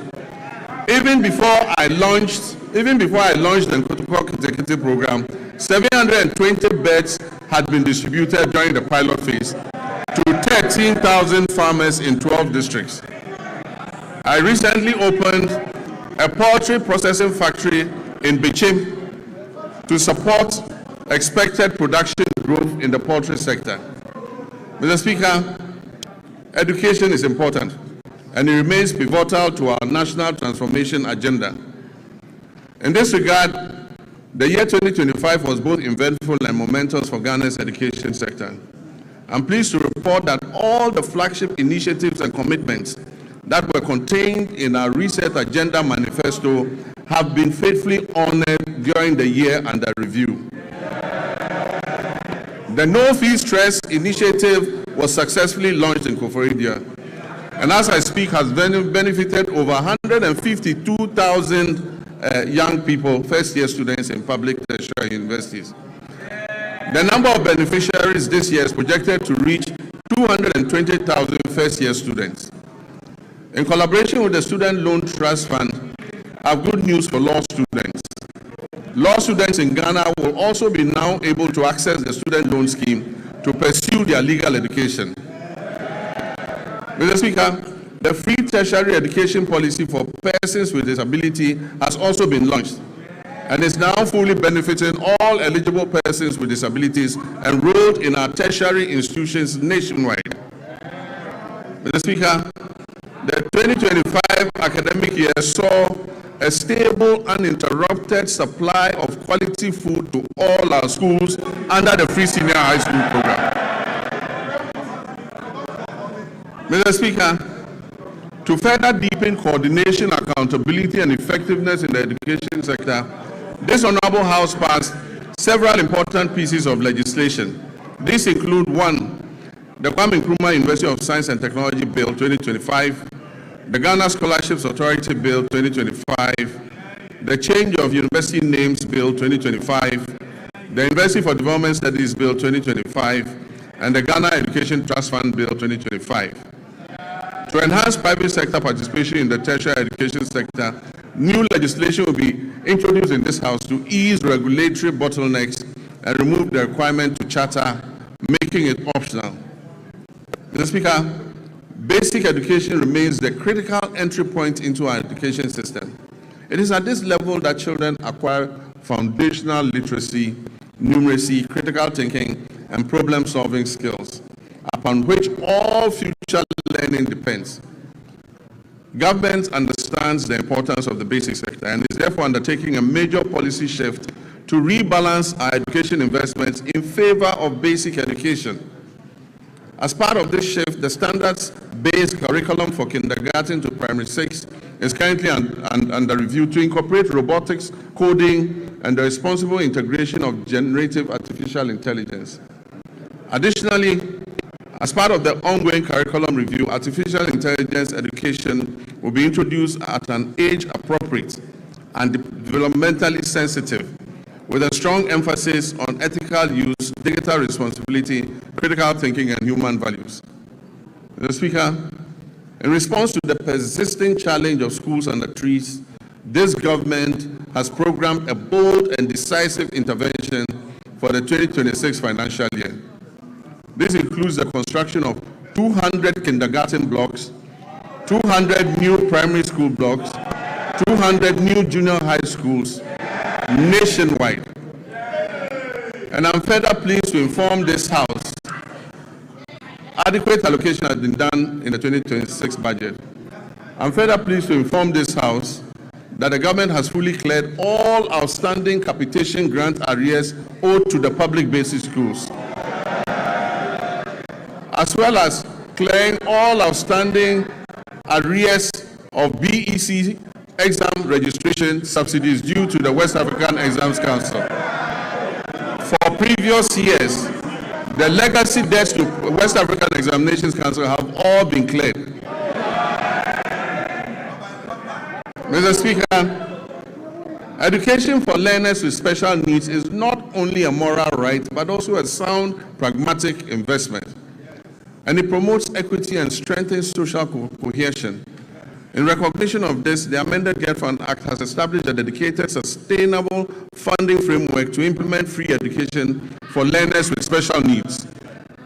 Even before I launched the Nkokon Kitinkiti program, 720 beds had been distributed during the pilot phase to 13,000 farmers in 12 districts. I recently opened a poultry processing factory in Bichim to support expected production growth in the poultry sector. Mr. Speaker, education is important, and it remains pivotal to our national transformation agenda. In this regard, the year 2025 was both eventful and momentous for Ghana's education sector. I'm pleased to report that all the flagship initiatives and commitments that were contained in our Reset Agenda Manifesto have been faithfully honored during the year under review. The No Fee Stress initiative was successfully launched in Koforidua, and as I speak has benefited over 152,000 young people, first-year students in public tertiary universities. The number of beneficiaries this year is projected to reach 220,000 first-year students. In collaboration with the Student Loan Trust Fund, I have good news for law students. Law students in Ghana will also be now able to access the student loan scheme to pursue their legal education. Mr. Speaker, the free tertiary education policy for persons with disability has also been launched and is now fully benefiting all eligible persons with disabilities enrolled in our tertiary institutions nationwide. Mr. Speaker, the 2025 academic year saw a stable, uninterrupted supply of quality food to all our schools under the Free Senior High School program. Mr. Speaker, to further deepen coordination, accountability, and effectiveness in the education sector, this Honorable House passed several important pieces of legislation. These include: 1, the Kwame Nkrumah University of Science and Technology Bill 2025, the Ghana Scholarships Authority Bill 2025, the Change of University Names Bill 2025, the University for Development Studies Bill 2025, and the Ghana Education Trust Fund Bill 2025. To enhance private sector participation in the tertiary education sector, new legislation will be introduced in this House to ease regulatory bottlenecks and remove the requirement to charter, making it optional. Mr. Speaker, basic education remains the critical entry point into our education system. It is at this level that children acquire foundational literacy, numeracy, critical thinking, and problem-solving skills, upon which all future learning depends. Government understands the importance of the basic sector and is therefore undertaking a major policy shift to rebalance our education investments in favor of basic education. As part of this shift, the standards-based curriculum for kindergarten to primary 6 is currently under review to incorporate robotics, coding, and the responsible integration of generative artificial intelligence. Additionally, as part of the ongoing curriculum review, artificial intelligence education will be introduced at an age-appropriate and developmentally sensitive, with a strong emphasis on ethical use, digital responsibility, critical thinking, and human values. Mr. Speaker, in response to the persisting challenge of schools under trees, this government has programmed a bold and decisive intervention for the 2026 financial year. This includes the construction of 200 kindergarten blocks, 200 new primary school blocks, 200 new junior high schools nationwide. And I'm further pleased to inform this House adequate allocation has been done in the 2026 budget. I'm further pleased to inform this House that the government has fully cleared all outstanding capitation grant arrears owed to the public basic schools, as well as clearing all outstanding arrears of BEC exam registration subsidies due to the West African Exams Council. For previous years, the legacy debts to West African Examinations Council have all been cleared. Mr. Speaker, education for learners with special needs is not only a moral right, but also a sound, pragmatic investment. And it promotes equity and strengthens social cohesion. In recognition of this, the amended GET Fund Act has established a dedicated, sustainable funding framework to implement free education for learners with special needs,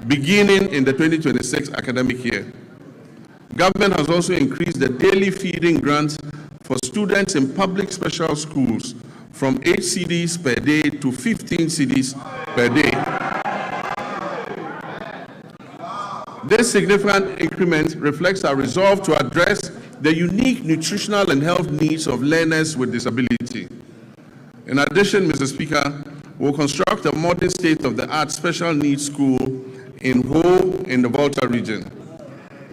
beginning in the 2026 academic year. Government has also increased the daily feeding grant for students in public special schools from 8 cedis per day to 15 cedis per day. This significant increment reflects our resolve to address the unique nutritional and health needs of learners with disability. In addition, Mr. Speaker, we'll construct a modern state-of-the-art special needs school in Ho in the Volta region,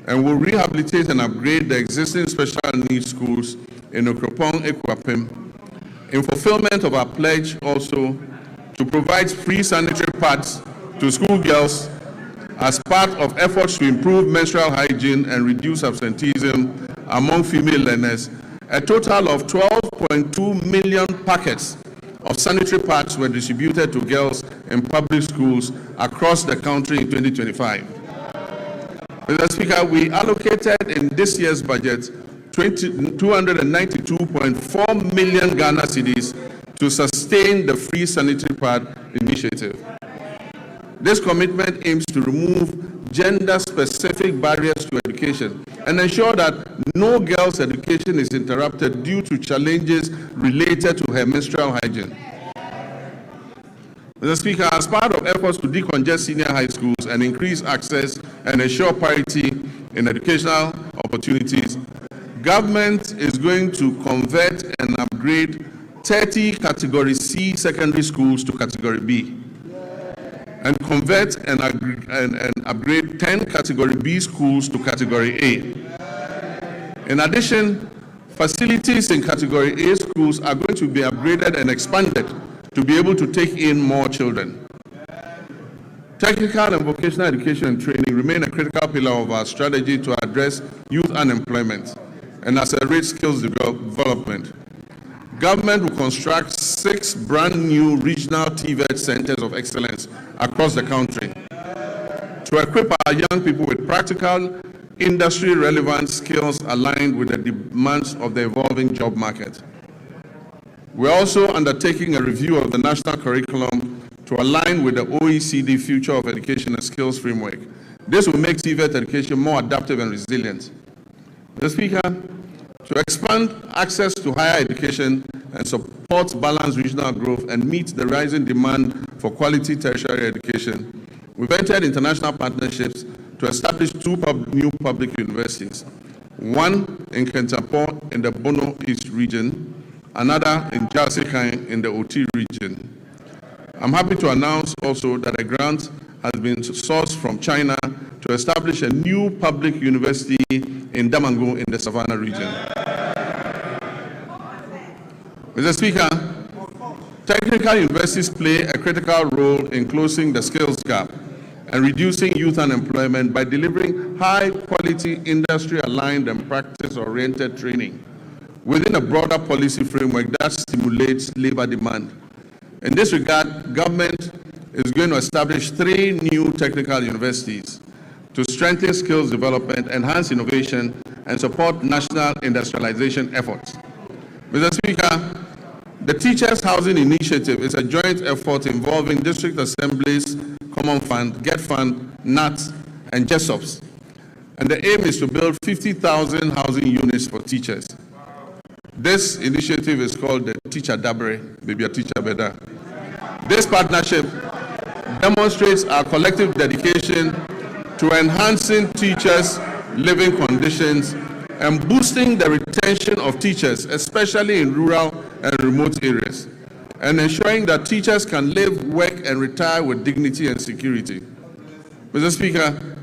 and we'll rehabilitate and upgrade the existing special needs schools in Okropong, Ekwapim, in fulfillment of our pledge also to provide free sanitary pads to schoolgirls as part of efforts to improve menstrual hygiene and reduce absenteeism among female learners. A total of 12.2 million packets of sanitary pads were distributed to girls in public schools across the country in 2025. Mr. Speaker, we allocated in this year's budget 292.4 million Ghana cedis to sustain the free sanitary pad initiative. This commitment aims to remove gender-specific barriers to education and ensure that no girl's education is interrupted due to challenges related to her menstrual hygiene. Mr. Speaker, as part of efforts to decongest senior high schools and increase access and ensure parity in educational opportunities, government is going to convert and upgrade 30 Category C secondary schools to Category B, and convert and upgrade 10 Category B schools to Category A. In addition, facilities in Category A schools are going to be upgraded and expanded to be able to take in more children. Technical and vocational education and training remain a critical pillar of our strategy to address youth unemployment and accelerate skills development. Government will construct 6 brand new regional TVET centers of excellence across the country to equip our young people with practical, industry-relevant skills aligned with the demands of the evolving job market. We're also undertaking a review of the national curriculum to align with the OECD Future of Education and Skills Framework. This will make TVET education more adaptive and resilient. Mr. Speaker, to expand access to higher education and support balanced regional growth and meet the rising demand for quality tertiary education, we've entered international partnerships to establish 2 new public universities, one in Kentapo in the Bono East region, another in Jasikai in the Oti region. I'm happy to announce also that a grant has been sourced from China to establish a new public university in Damango in the Savannah region. Mr. Speaker, technical universities play a critical role in closing the skills gap and reducing youth unemployment by delivering high-quality, industry-aligned and practice-oriented training within a broader policy framework that stimulates labor demand. In this regard, government is going to establish 3 new technical universities to strengthen skills development, enhance innovation, and support national industrialization efforts. Mr. Speaker, the Teachers Housing Initiative is a joint effort involving district assemblies, Common Fund, Get Fund, NATS, and JESOPs. And the aim is to build 50,000 housing units for teachers. This initiative is called the Teacher Dabre, maybe a teacher better. This partnership demonstrates our collective dedication to enhancing teachers' living conditions and boosting the retention of teachers, especially in rural and remote areas, and ensuring that teachers can live, work, and retire with dignity and security. Mr. Speaker,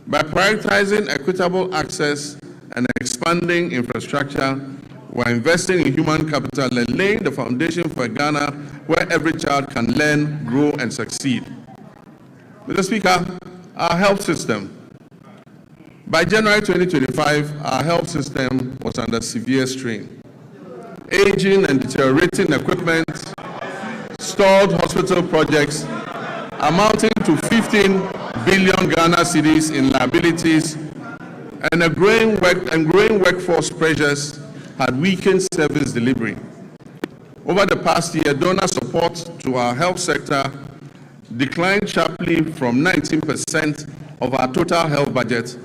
by prioritizing equitable access and expanding infrastructure, we're investing in human capital and laying the foundation for a Ghana where every child can learn, grow, and succeed. Mr. Speaker, our health system. By January 2025, our health system was under severe strain. Aging and deteriorating equipment, stalled hospital projects amounting to 15 billion Ghana cedis in liabilities, and growing workforce pressures had weakened service delivery. Over the past year, donor support to our health sector declined sharply from 19% of our total health budget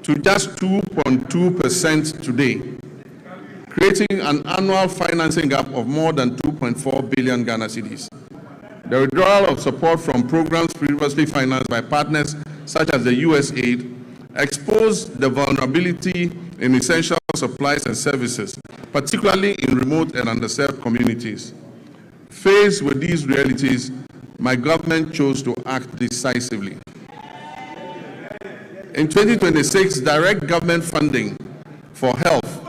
to just 2.2% today, creating an annual financing gap of more than 2.4 billion Ghana cedis. The withdrawal of support from programs previously financed by partners such as the USAID exposed the vulnerability in essential supplies and services, particularly in remote and underserved communities. Faced with these realities, my government chose to act decisively. In 2026, direct government funding for health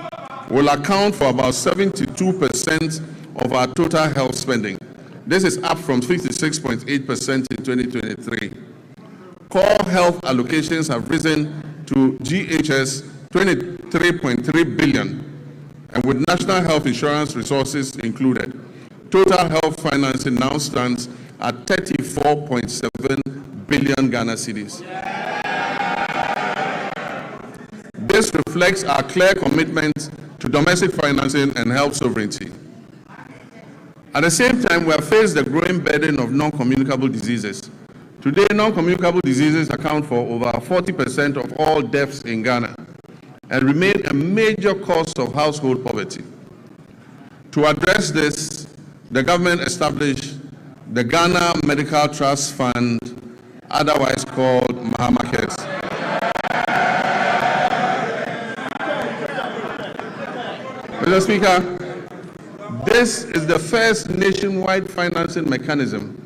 will account for about 72% of our total health spending. This is up from 56.8% in 2023. Core health allocations have risen to GHS 23.3 billion, and with national health insurance resources included, total health financing now stands at 34.7 billion Ghana cedis. This reflects our clear commitment to domestic financing and health sovereignty. At the same time, we have faced the growing burden of non-communicable diseases. Today, non-communicable diseases account for over 40% of all deaths in Ghana and remain a major cause of household poverty. To address this, the government established the Ghana Medical Trust Fund, otherwise called Mahama Cares. Mr. Speaker, this is the first nationwide financing mechanism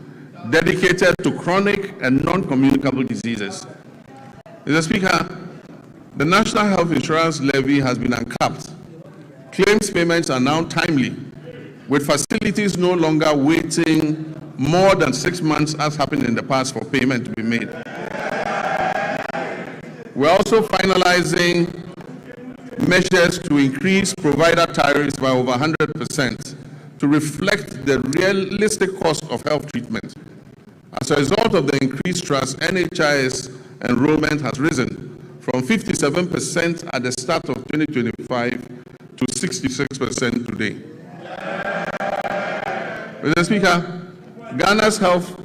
dedicated to chronic and non-communicable diseases. Mr. Speaker, the National Health Insurance Levy has been uncapped. Claims payments are now timely, with facilities no longer waiting more than 6 months as happened in the past for payment to be made. We're also finalizing measures to increase provider tariffs by over 100% to reflect the realistic cost of health treatment. As a result of the increased trust, NHIS enrollment has risen from 57% at the start of 2025 to 66% today. Mr. Speaker, Ghana's health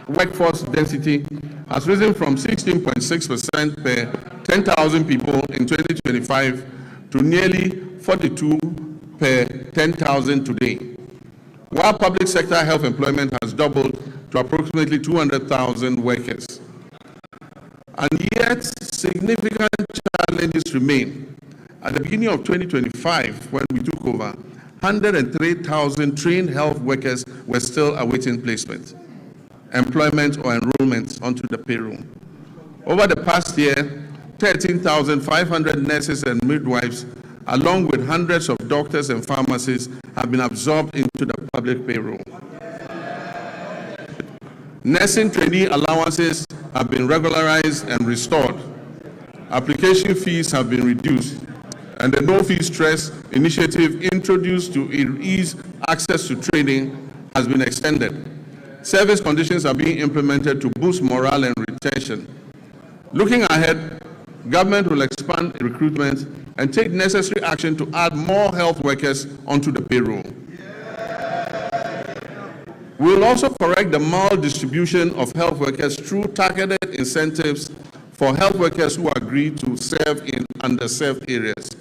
workforce density has risen from 16.6% per 10,000 people in 2025 to nearly 42 per 10,000 today, while public sector health employment has doubled to approximately 200,000 workers. And yet, significant challenges remain. At the beginning of 2025, when we took over, 103,000 trained health workers were still awaiting placement, employment, or enrollment onto the payroll. Over the past year, 13,500 nurses and midwives, along with hundreds of doctors and pharmacists, have been absorbed into the public payroll. Nursing trainee allowances have been regularized and restored. Application fees have been reduced, and the No Fee Stress initiative introduced to ease access to training has been extended. Service conditions are being implemented to boost morale and retention. Looking ahead, government will expand recruitment and take necessary action to add more health workers onto the payroll. We will also correct the maldistribution of health workers through targeted incentives for health workers who agree to serve in underserved areas.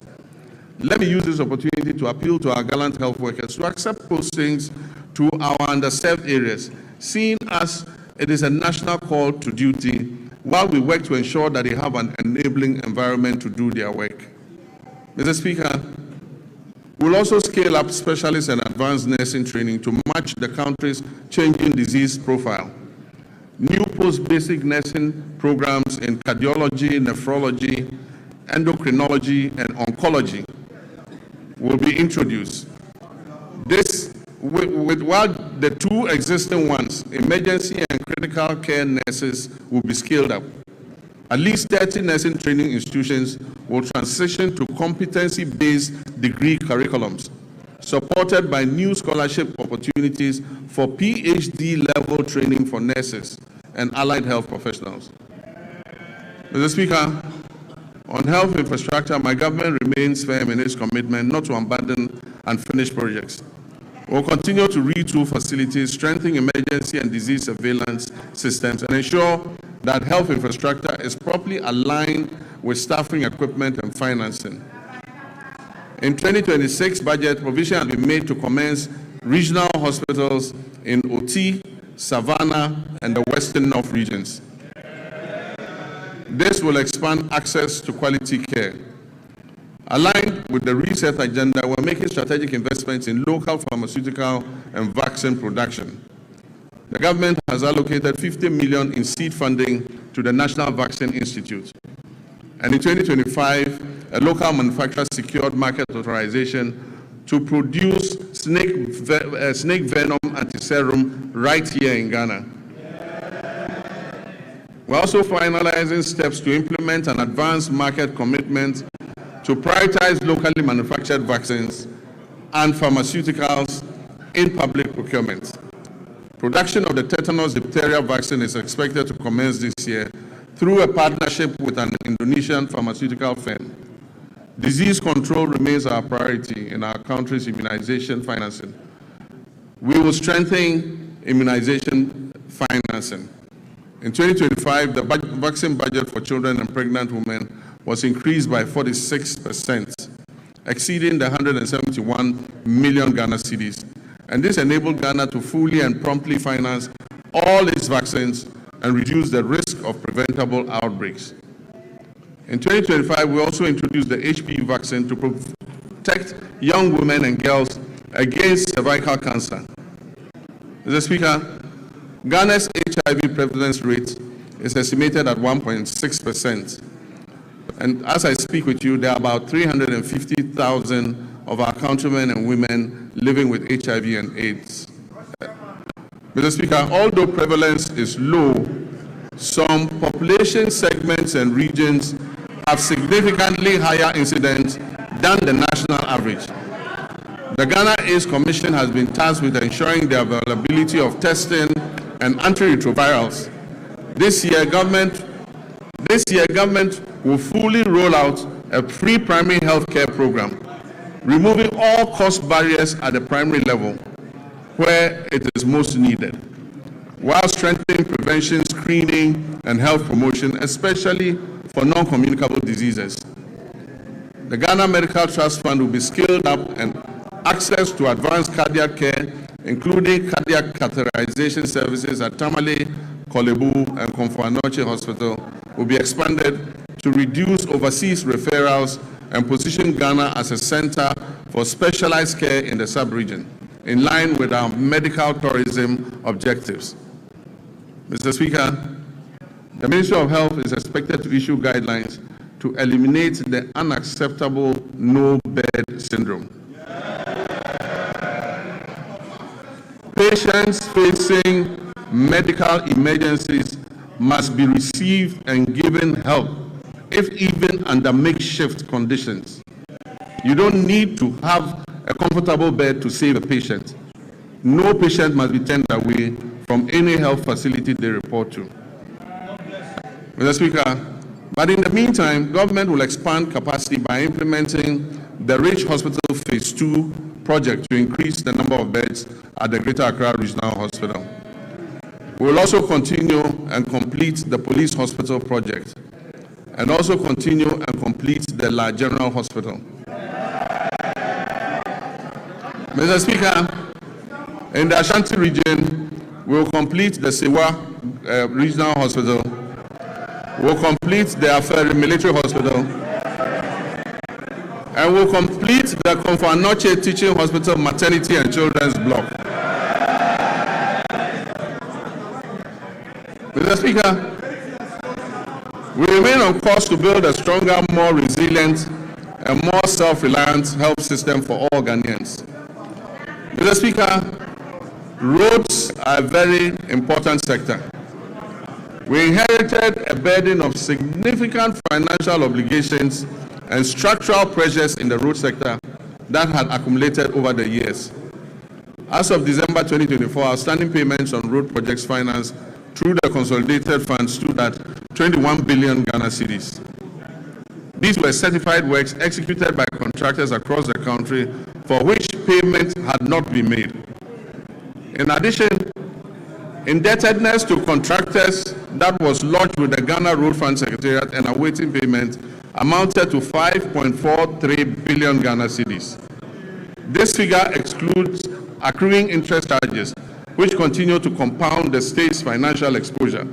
Let me use this opportunity to appeal to our gallant health workers to accept postings to our underserved areas, seeing as it is a national call to duty, while we work to ensure that they have an enabling environment to do their work. Mr. Speaker, we'll also scale up specialist and advanced nursing training to match the country's changing disease profile. New post-basic nursing programs in cardiology, nephrology, endocrinology, and oncology will be introduced. This, while the two existing ones, emergency and critical care nurses, will be scaled up. At least 30 nursing training institutions will transition to competency-based degree curriculums, supported by new scholarship opportunities for PhD-level training for nurses and allied health professionals. Mr. Speaker, on health infrastructure, my government remains firm in its commitment not to abandon unfinished projects. We will continue to retool facilities, strengthen emergency and disease surveillance systems, and ensure that health infrastructure is properly aligned with staffing, equipment, and financing. In 2026 budget, provision has been made to commence regional hospitals in Oti, Savannah, and the Western North regions. This will expand access to quality care. Aligned with the reset agenda, we're making strategic investments in local pharmaceutical and vaccine production. The government has allocated 50 million in seed funding to the National Vaccine Institute. And in 2025, a local manufacturer secured market authorization to produce snake venom antiserum right here in Ghana. We're also finalizing steps to implement an advanced market commitment to prioritize locally manufactured vaccines and pharmaceuticals in public procurement. Production of the tetanus diphtheria vaccine is expected to commence this year through a partnership with an Indonesian pharmaceutical firm. Disease control remains our priority in our country's immunization financing. We will strengthen immunization financing. In 2025, the vaccine budget for children and pregnant women was increased by 46%, exceeding the 171 million Ghana cedis. And this enabled Ghana to fully and promptly finance all its vaccines and reduce the risk of preventable outbreaks. In 2025, we also introduced the HPV vaccine to protect young women and girls against cervical cancer. Mr. Speaker, Ghana's HIV prevalence rate is estimated at 1.6%. And as I speak with you, there are about 350,000 of our countrymen and women living with HIV and AIDS. Mr. Speaker, although prevalence is low, some population segments and regions have significantly higher incidence than the national average. The Ghana AIDS Commission has been tasked with ensuring the availability of testing and antiretrovirals. This year, government will fully roll out a free primary health care program, removing all cost barriers at the primary level where it is most needed, while strengthening prevention, screening, and health promotion, especially for non-communicable diseases. The Ghana Medical Trust Fund will be scaled up, and access to advanced cardiac care, including cardiac catheterization services at Tamale, Kolebu, and Komfo-Anokye Hospital, will be expanded to reduce overseas referrals and position Ghana as a center for specialized care in the sub-region, in line with our medical tourism objectives. Mr. Speaker, the Ministry of Health is expected to issue guidelines to eliminate the unacceptable no-bed syndrome. Patients facing medical emergencies must be received and given help, if even under makeshift conditions. You don't need to have a comfortable bed to save a patient. No patient must be turned away from any health facility they report to. Mr. Speaker, but in the meantime, government will expand capacity by implementing the Rich Hospital Phase 2 project to increase the number of beds at the Greater Accra Regional Hospital. We will also continue and complete the Police Hospital project, and also continue and complete the La General Hospital. Mr. Speaker, in the Ashanti region, we will complete the Sewa Regional Hospital. We will complete the Aferi Military Hospital, and we will complete the Konfanoche Teaching Hospital Maternity and Children's Block. Mr. Speaker, we remain on course to build a stronger, more resilient, and more self-reliant health system for all Ghanaians. Mr. Speaker, roads are a very important sector. We inherited a burden of significant financial obligations and structural pressures in the road sector that had accumulated over the years. As of December 2024, outstanding payments on road projects financed through the consolidated funds stood at 21 billion Ghana cedis. These were certified works executed by contractors across the country for which payment had not been made. In addition, indebtedness to contractors that was lodged with the Ghana Road Fund Secretariat and awaiting payment amounted to 5.43 billion Ghana cedis. This figure excludes accruing interest charges, which continue to compound the state's financial exposure.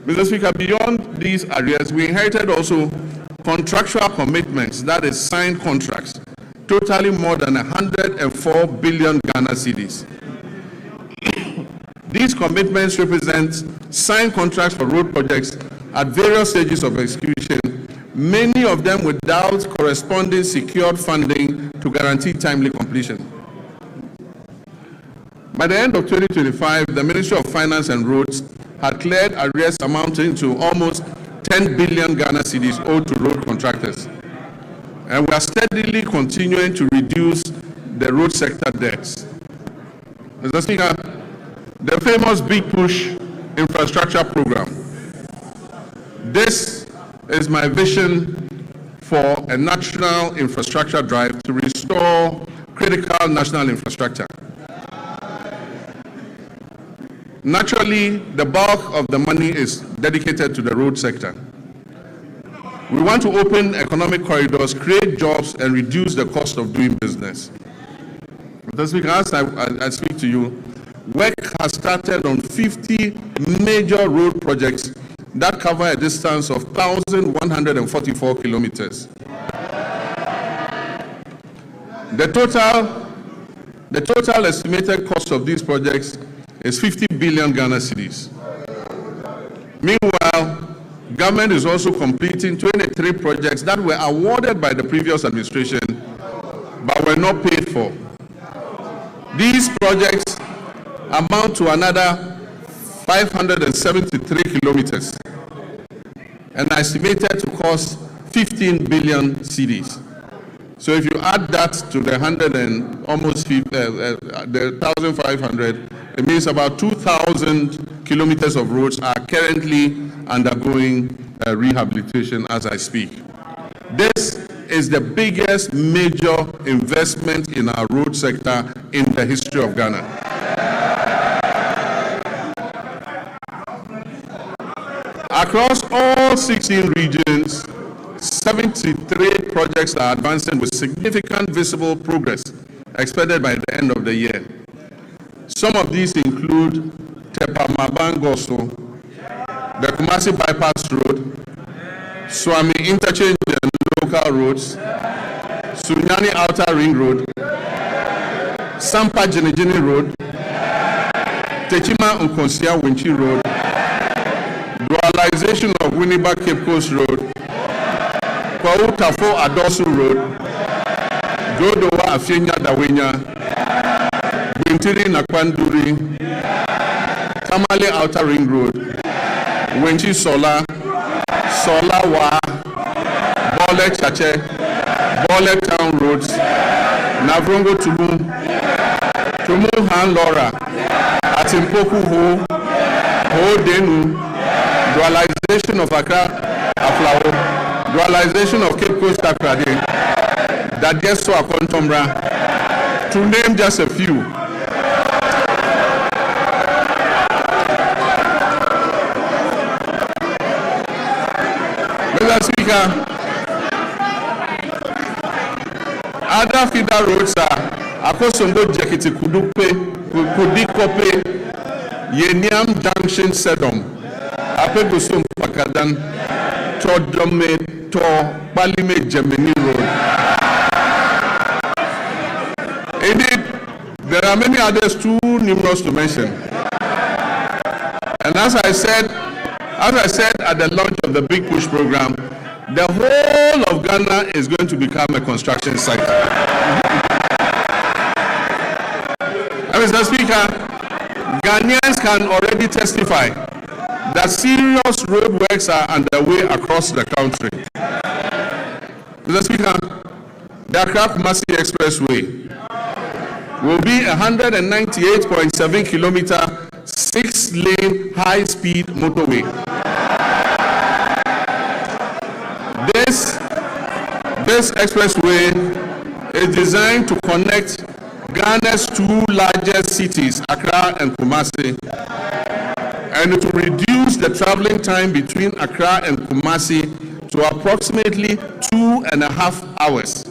Mr. Speaker, beyond these areas, we inherited also contractual commitments, that is signed contracts, totaling more than 104 billion Ghana cedis. These commitments represent signed contracts for road projects at various stages of execution, many of them without corresponding secured funding to guarantee timely completion. By the end of 2025, the Ministry of Finance and Roads had cleared arrears amounting to almost 10 billion Ghana cedis owed to road contractors. And we are steadily continuing to reduce the road sector debts. Mr. Speaker, the famous Big Push infrastructure program. This is my vision for a national infrastructure drive to restore critical national infrastructure. Naturally, the bulk of the money is dedicated to the road sector. We want to open economic corridors, create jobs, and reduce the cost of doing business. Mr. Speaker, as I speak to you, work has started on 50 major road projects that cover a distance of 1,144 kilometers. The total estimated cost of these projects is 50 billion Ghana cedis. Meanwhile, government is also completing 23 projects that were awarded by the previous administration but were not paid for. These projects amount to another 573 kilometers and are estimated to cost 15 billion cedis. So if you add that to the 1,500, it means about 2,000 kilometers of roads are currently undergoing rehabilitation as I speak. This is the biggest major investment in our road sector in the history of Ghana. Across all 16 regions, 73 projects are advancing with significant visible progress expected by the end of the year. Some of these include Tepa Mabangoso, the Kumasi Bypass Road, Swami Interchange and Local Roads, Sunyani Outer Ring Road, Sampa Jinijini Road, Techima Nkonsia Winchi Road, dualization of Winneba Cape Coast Road, Kwau Tafo Adosu Road, Dodowa Afienya Dawenya, Gwintiri Nakwanduri, Tamale Outer Ring Road, Wenchi Sola, Sola Wa, Bole Chache, Bole Town Roads, Navrongo Tubu, Tumuhan Laura, Atimpoku Ho, Ho Denu, dualization of Accra Aflao, dualization of Cape Coast Akrade, Dadyeso Akontomra, to name just a few. Mr. Speaker, other feeder roads are Akosondo Jekiti Kudikope, Yeniam Junction Sedom, Apegosum Pakadan, Todome to Balime Gemini Road. Indeed, there are many others too numerous to mention. And as I said at the launch of the Big Push program, the whole of Ghana is going to become a construction site. Mr. Speaker, Ghanaians can already testify that serious road works are underway across the country. Mr. Speaker, the Accra-Kumasi Expressway will be a 198.7 kilometer, 6-lane high-speed motorway. This expressway is designed to connect Ghana's two largest cities, Accra and Kumasi, and to reduce the traveling time between Accra and Kumasi to approximately 2.5 hours.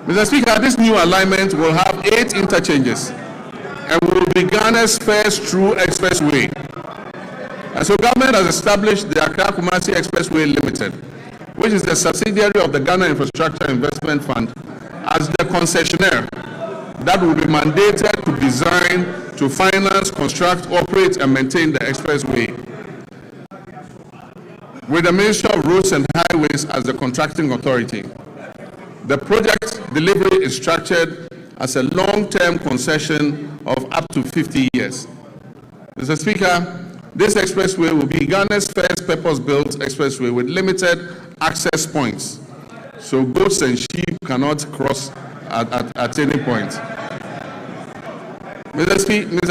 Mr. Speaker, this new alignment will have 8 interchanges and will be Ghana's first true expressway. And so government has established the Accra-Kumasi Expressway Limited, which is the subsidiary of the Ghana Infrastructure Investment Fund, as the concessionaire that will be mandated to design, to finance, construct, operate, and maintain the expressway, with the Ministry of Roads and Highways as the contracting authority. The project delivery is structured as a long-term concession of up to 50 years. Mr. Speaker, this expressway will be Ghana's first purpose-built expressway with limited access points, so goats and sheep cannot cross at any point. Mr.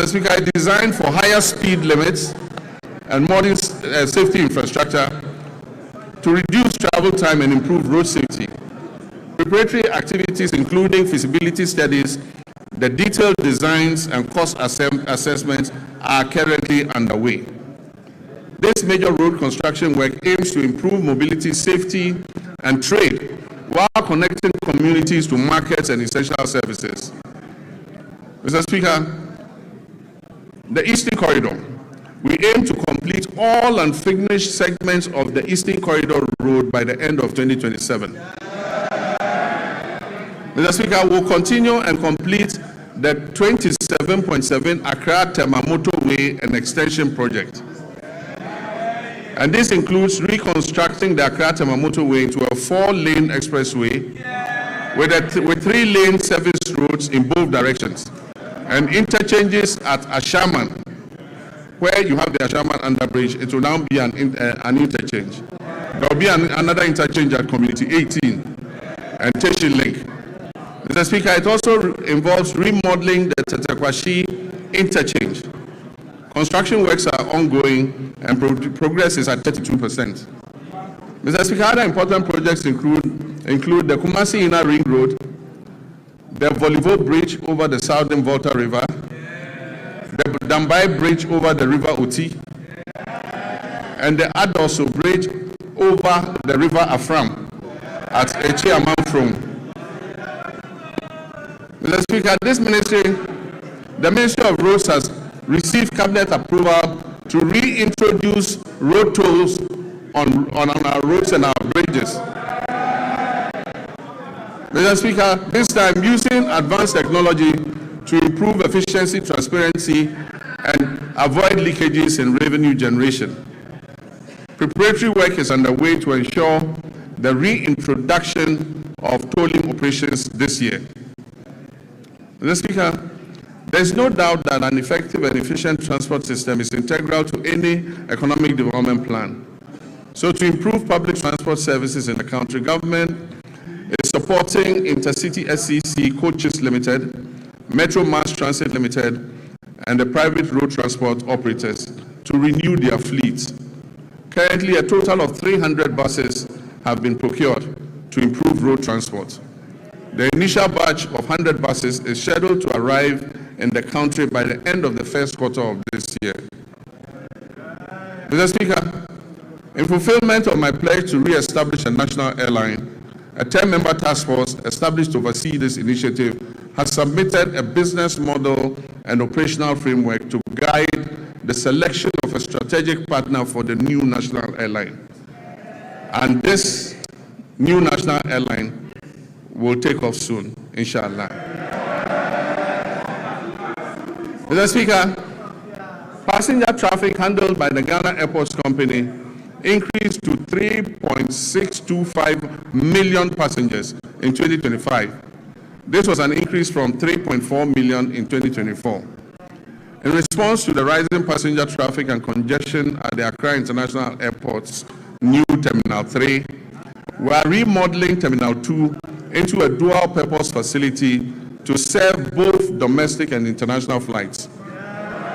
Speaker, it's designed for higher speed limits and modern safety infrastructure to reduce travel time and improve road safety. Preparatory activities, including feasibility studies, the detailed designs and cost assessments are currently underway. This major road construction work aims to improve mobility, safety, and trade while connecting communities to markets and essential services. Mr. Speaker, the Eastern Corridor. We aim to complete all unfinished segments of the Eastern Corridor Road by the end of 2027. Mr. Speaker, we'll continue and complete the 27.7 Accra-Temamoto Way and Extension Project. And this includes reconstructing the Accra-Temamoto Way into a 4-lane expressway with 3-lane service roads in both directions, and interchanges at Ashaman. Where you have the Ashaman underbridge, it will now be an interchange. There will be another interchange at Community 18 and Teshin Link. Mr. Speaker, it also involves remodeling the Tetekwashi interchange. Construction works are ongoing and progress is at 32%. Mr. Speaker, other important projects include the Kumasi Inner Ring Road, the Volivo Bridge over the Southern Volta River, the Dambai Bridge over the River Oti, and the Adoso Bridge over the River Afram at Echiamamfrom. Mr. Speaker, the Ministry of Roads has received cabinet approval to reintroduce road tolls on our roads and our bridges. Mr. Speaker, this time using advanced technology to improve efficiency, transparency, and avoid leakages in revenue generation. Preparatory work is underway to ensure the reintroduction of tolling operations this year. Mr. Speaker, there is no doubt that an effective and efficient transport system is integral to any economic development plan. So to improve public transport services in the country, government is supporting Intercity SCC Coaches Limited, Metro Mass Transit Limited, and the private road transport operators to renew their fleets. Currently, a total of 300 buses have been procured to improve road transport. The initial batch of 100 buses is scheduled to arrive in the country by the end of the first quarter of this year. Mr. Speaker, in fulfillment of my pledge to re-establish a national airline, a 10-member task force established to oversee this initiative has submitted a business model and operational framework to guide the selection of a strategic partner for the new national airline. And this new national airline will take off soon, inshallah. Mr. Speaker, passenger traffic handled by the Ghana Airports Company increased to 3.625 million passengers in 2025. This was an increase from 3.4 million in 2024. In response to the rising passenger traffic and congestion at the Accra International Airport's new Terminal 3, we are remodeling Terminal 2 into a dual-purpose facility to serve both domestic and international flights.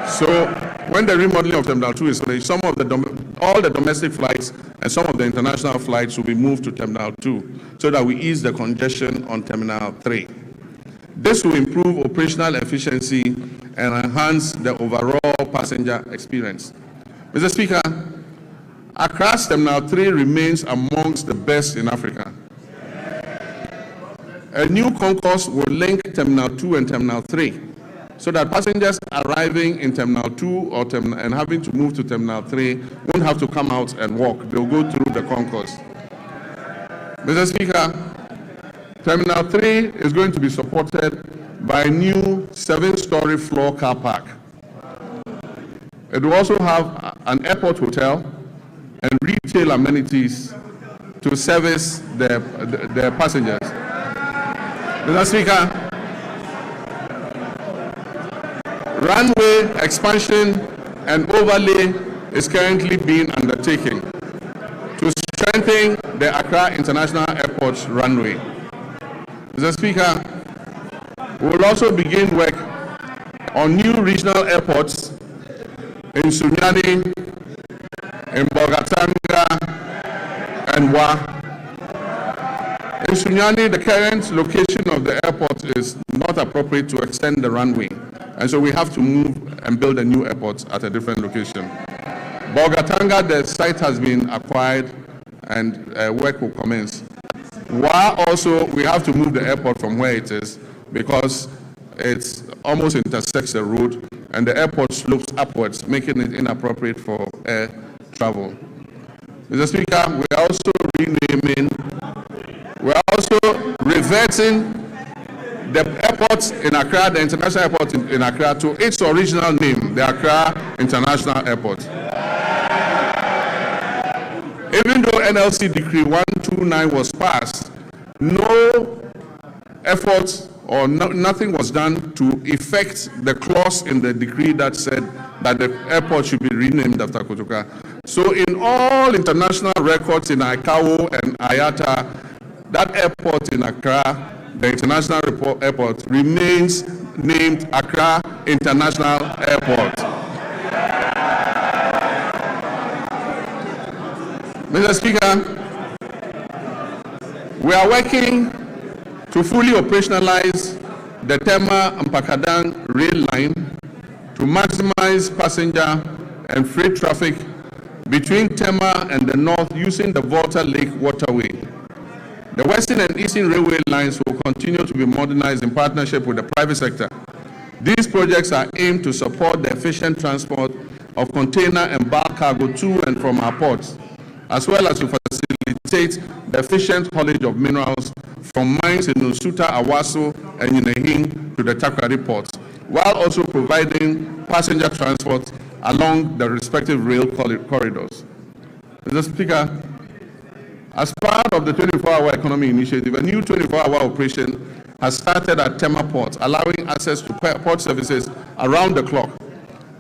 So, when the remodeling of Terminal 2 is finished, all the domestic flights and some of the international flights will be moved to Terminal 2 so that we ease the congestion on Terminal 3. This will improve operational efficiency and enhance the overall passenger experience. Mr. Speaker, Accra's Terminal 3 remains amongst the best in Africa. A new concourse will link Terminal 2 and Terminal 3 so that passengers arriving in Terminal 2 and having to move to Terminal 3 won't have to come out and walk. They'll go through the concourse. Mr. Speaker, Terminal 3 is going to be supported by a new 7-story floor car park. It will also have an airport hotel and retail amenities to service the passengers. Mr. Speaker, runway expansion and overlay is currently being undertaken to strengthen the Accra International Airport's runway. Mr. Speaker, we will also begin work on new regional airports in Sunyani, in Bolgatanga, and Wa. In Sunyani, the current location of the airport is not appropriate to extend the runway, and so we have to move and build a new airport at a different location. Bolgatanga, the site has been acquired and work will commence. Wa also, we have to move the airport from where it is because it almost intersects the road and the airport slopes upwards, making it inappropriate for air travel. Mr. Speaker, we are also reverting the airport in Accra, the international airport in Accra, to its original name, the Accra International Airport. Even though NLC Decree 129 was passed, no effort or nothing was done to effect the clause in the decree that said that the airport should be renamed after Kotoka. So in all international records in ICAO and IATA, that airport in Accra, the international airport, remains named Accra International Airport. Mr. Speaker, we are working to fully operationalize the Tema-Mpakadang rail line to maximize passenger and freight traffic between Tema and the north using the Volta Lake waterway. The Western and Eastern Railway lines will continue to be modernized in partnership with the private sector. These projects are aimed to support the efficient transport of container and bulk cargo to and from our ports, as well as to facilitate the efficient haulage of minerals from mines in Nsuta, Awaso, and Yinehing to the Takoradi ports, while also providing passenger transport along the respective rail corridors. Mr. Speaker, as part of the 24-hour economy initiative, a new 24-hour operation has started at Tema Port, allowing access to port services around the clock.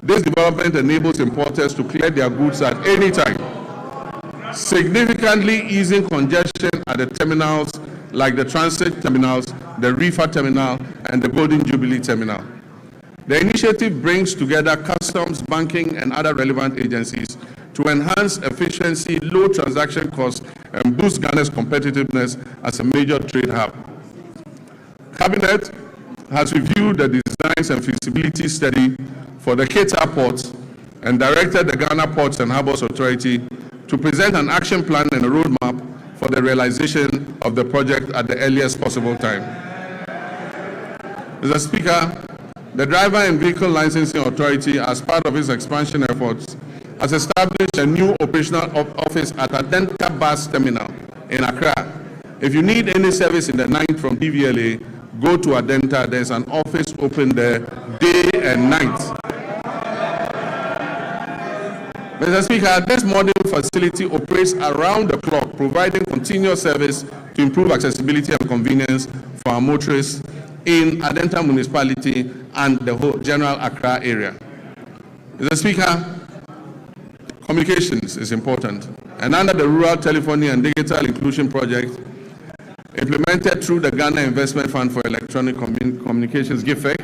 This development enables importers to clear their goods at any time, significantly easing congestion at the terminals like the transit terminals, the reefer terminal, and the Golden Jubilee terminal. The initiative brings together customs, banking, and other relevant agencies to enhance efficiency, low transaction costs, and boost Ghana's competitiveness as a major trade hub. Cabinet has reviewed the designs and feasibility study for the Keita Port and directed the Ghana Ports and Harbours Authority to present an action plan and a roadmap for the realization of the project at the earliest possible time. Mr. Speaker, the Driver and Vehicle Licensing Authority, as part of its expansion efforts, has established a new operational office at Adenta Bus Terminal in Accra. If you need any service in the night from DVLA, go to Adenta. There's an office open there day and night. Mr. Speaker, this modern facility operates around the clock, providing continuous service to improve accessibility and convenience for our motorists in Adenta municipality and the whole general Accra area. Mr. Speaker, communications is important. And under the Rural Telephony and Digital Inclusion Project, implemented through the Ghana Investment Fund for Electronic Communications, GIFEC,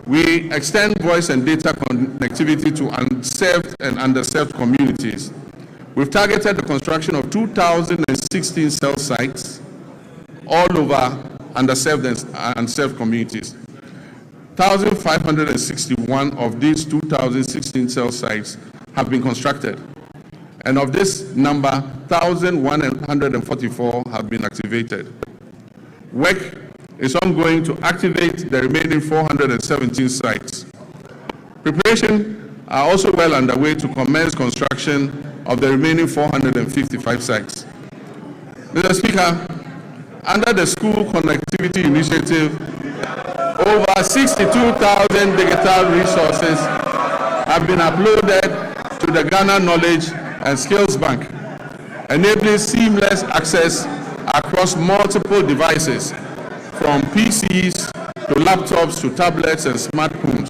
we extend voice and data connectivity to unserved and underserved communities. We've targeted the construction of 2,016 cell sites all over underserved and unserved communities. 1,561 of these 2,016 cell sites have been constructed. And of this number, 1,144 have been activated. Work is ongoing to activate the remaining 417 sites. Preparations are also well underway to commence construction of the remaining 455 sites. Mr. Speaker, under the School Connectivity Initiative, over 62,000 digital resources have been uploaded to the Ghana Knowledge and Skills Bank, enabling seamless access across multiple devices, from PCs to laptops to tablets and smartphones,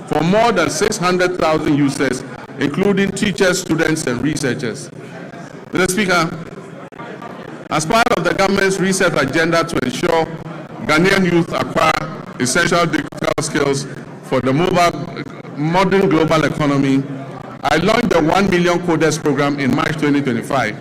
for more than 600,000 users, including teachers, students, and researchers. Mr. Speaker, as part of the government's research agenda to ensure Ghanaian youth acquire essential digital skills for the modern global economy, I launched the 1 Million Coders program in March 2025.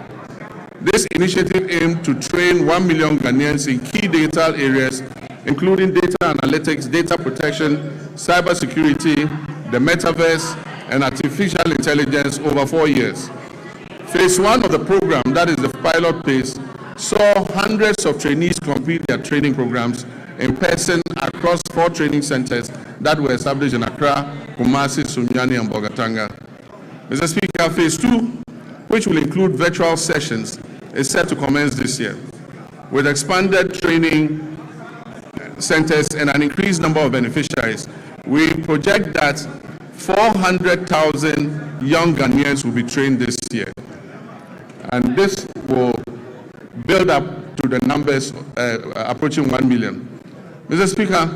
This initiative aimed to train 1 million Ghanaians in key digital areas, including data analytics, data protection, cybersecurity, the metaverse, and artificial intelligence over 4 years. Phase 1 of the program, that is the pilot phase, saw hundreds of trainees complete their training programs in person across 4 training centers that were established in Accra, Kumasi, Sunyani, and Bogatanga. Mr. Speaker, Phase 2, which will include virtual sessions, is set to commence this year. With expanded training centers and an increased number of beneficiaries, we project that 400,000 young Ghanaians will be trained this year. And this will build up to the numbers approaching 1 million. Mr. Speaker,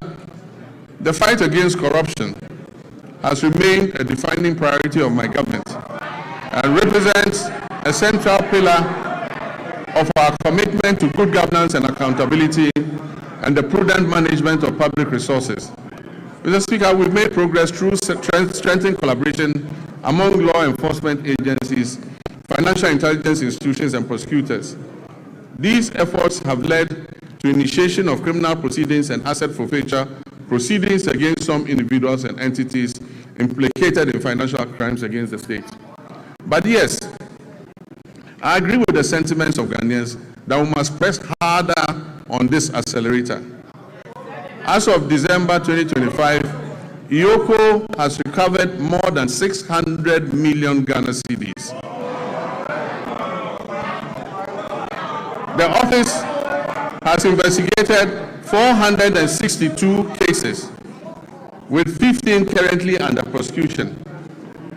the fight against corruption has remained a defining priority of my government and represents a central pillar of our commitment to good governance and accountability and the prudent management of public resources. Mr. Speaker, we've made progress through strengthened collaboration among law enforcement agencies, financial intelligence institutions, and prosecutors. These efforts have led to initiation of criminal proceedings and asset forfeiture proceedings against some individuals and entities implicated in financial crimes against the state. But yes, I agree with the sentiments of Ghanaians that we must press harder on this accelerator. As of December 2025, EOCO has recovered more than 600 million Ghana cedis. The office has investigated 462 cases, with 15 currently under prosecution.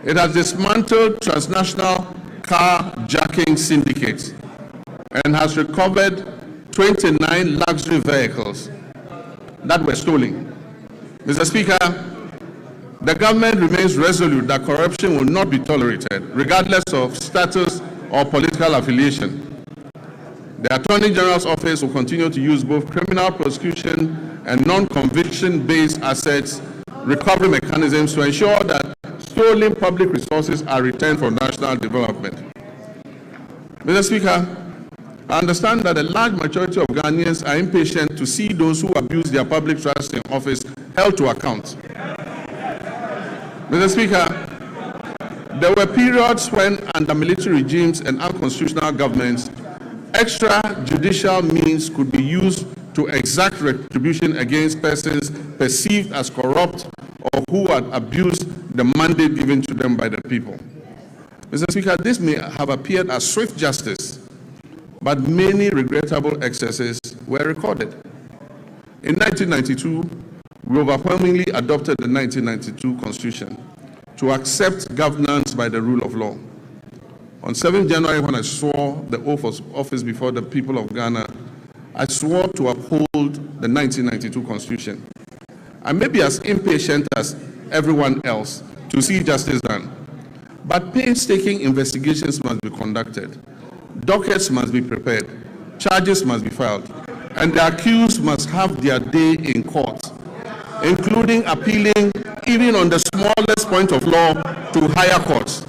It has dismantled transnational carjacking syndicates and has recovered 29 luxury vehicles that were stolen. Mr. Speaker, the government remains resolute that corruption will not be tolerated, regardless of status or political affiliation. The Attorney General's office will continue to use both criminal prosecution and non-conviction-based assets recovery mechanisms to ensure that stolen public resources are returned for national development. Mr. Speaker, I understand that a large majority of Ghanaians are impatient to see those who abuse their public trust in office held to account. Mr. Speaker, there were periods when, under military regimes and unconstitutional governments, extrajudicial means could be used to exact retribution against persons perceived as corrupt or who had abused the mandate given to them by the people. Mr. Speaker, this may have appeared as swift justice, but many regrettable excesses were recorded. In 1992, we overwhelmingly adopted the 1992 Constitution to accept governance by the rule of law. On 7th January, when I swore the oath of office before the people of Ghana, I swore to uphold the 1992 Constitution. I may be as impatient as everyone else to see justice done, but painstaking investigations must be conducted. Dockets must be prepared, charges must be filed, and the accused must have their day in court, including appealing even on the smallest point of law to higher courts.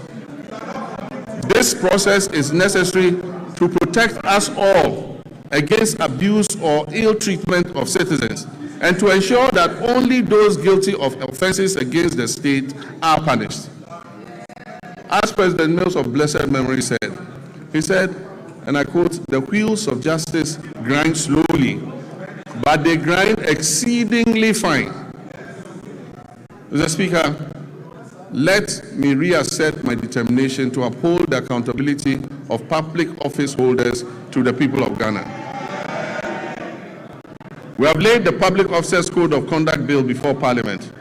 This process is necessary to protect us all against abuse or ill treatment of citizens and to ensure that only those guilty of offenses against the state are punished. As President Mills of blessed memory said, he said, and I quote, "The wheels of justice grind slowly, but they grind exceedingly fine." Mr. Speaker, let me reassert my determination to uphold the accountability of public office holders to the people of Ghana. We have laid the Public Officers Code of Conduct Bill before Parliament.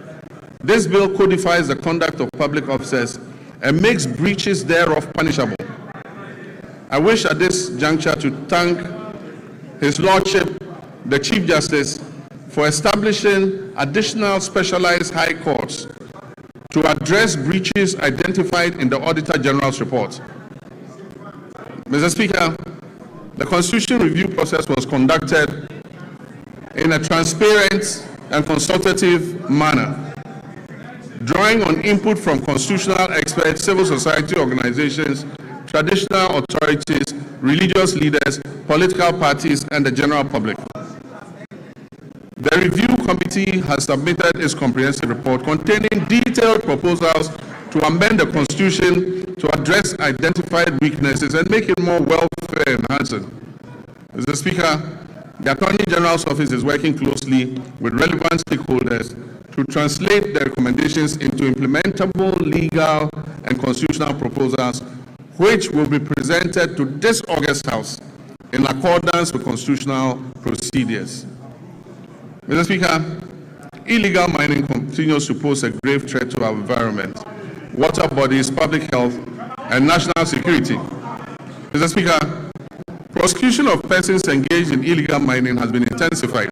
This bill codifies the conduct of public officers and makes breaches thereof punishable. I wish at this juncture to thank His Lordship, the Chief Justice, for establishing additional specialized high courts to address breaches identified in the Auditor General's report. Mr. Speaker, the Constitution review process was conducted in a transparent and consultative manner, drawing on input from constitutional experts, civil society organizations, traditional authorities, religious leaders, political parties, and the general public. The review committee has submitted its comprehensive report containing detailed proposals to amend the Constitution to address identified weaknesses and make it more welfare enhancing. Mr. Speaker, the Attorney General's office is working closely with relevant stakeholders to translate the recommendations into implementable legal and constitutional proposals, which will be presented to this August House in accordance with constitutional procedures. Mr. Speaker, illegal mining continues to pose a grave threat to our environment, water bodies, public health, and national security. Mr. Speaker, prosecution of persons engaged in illegal mining has been intensified,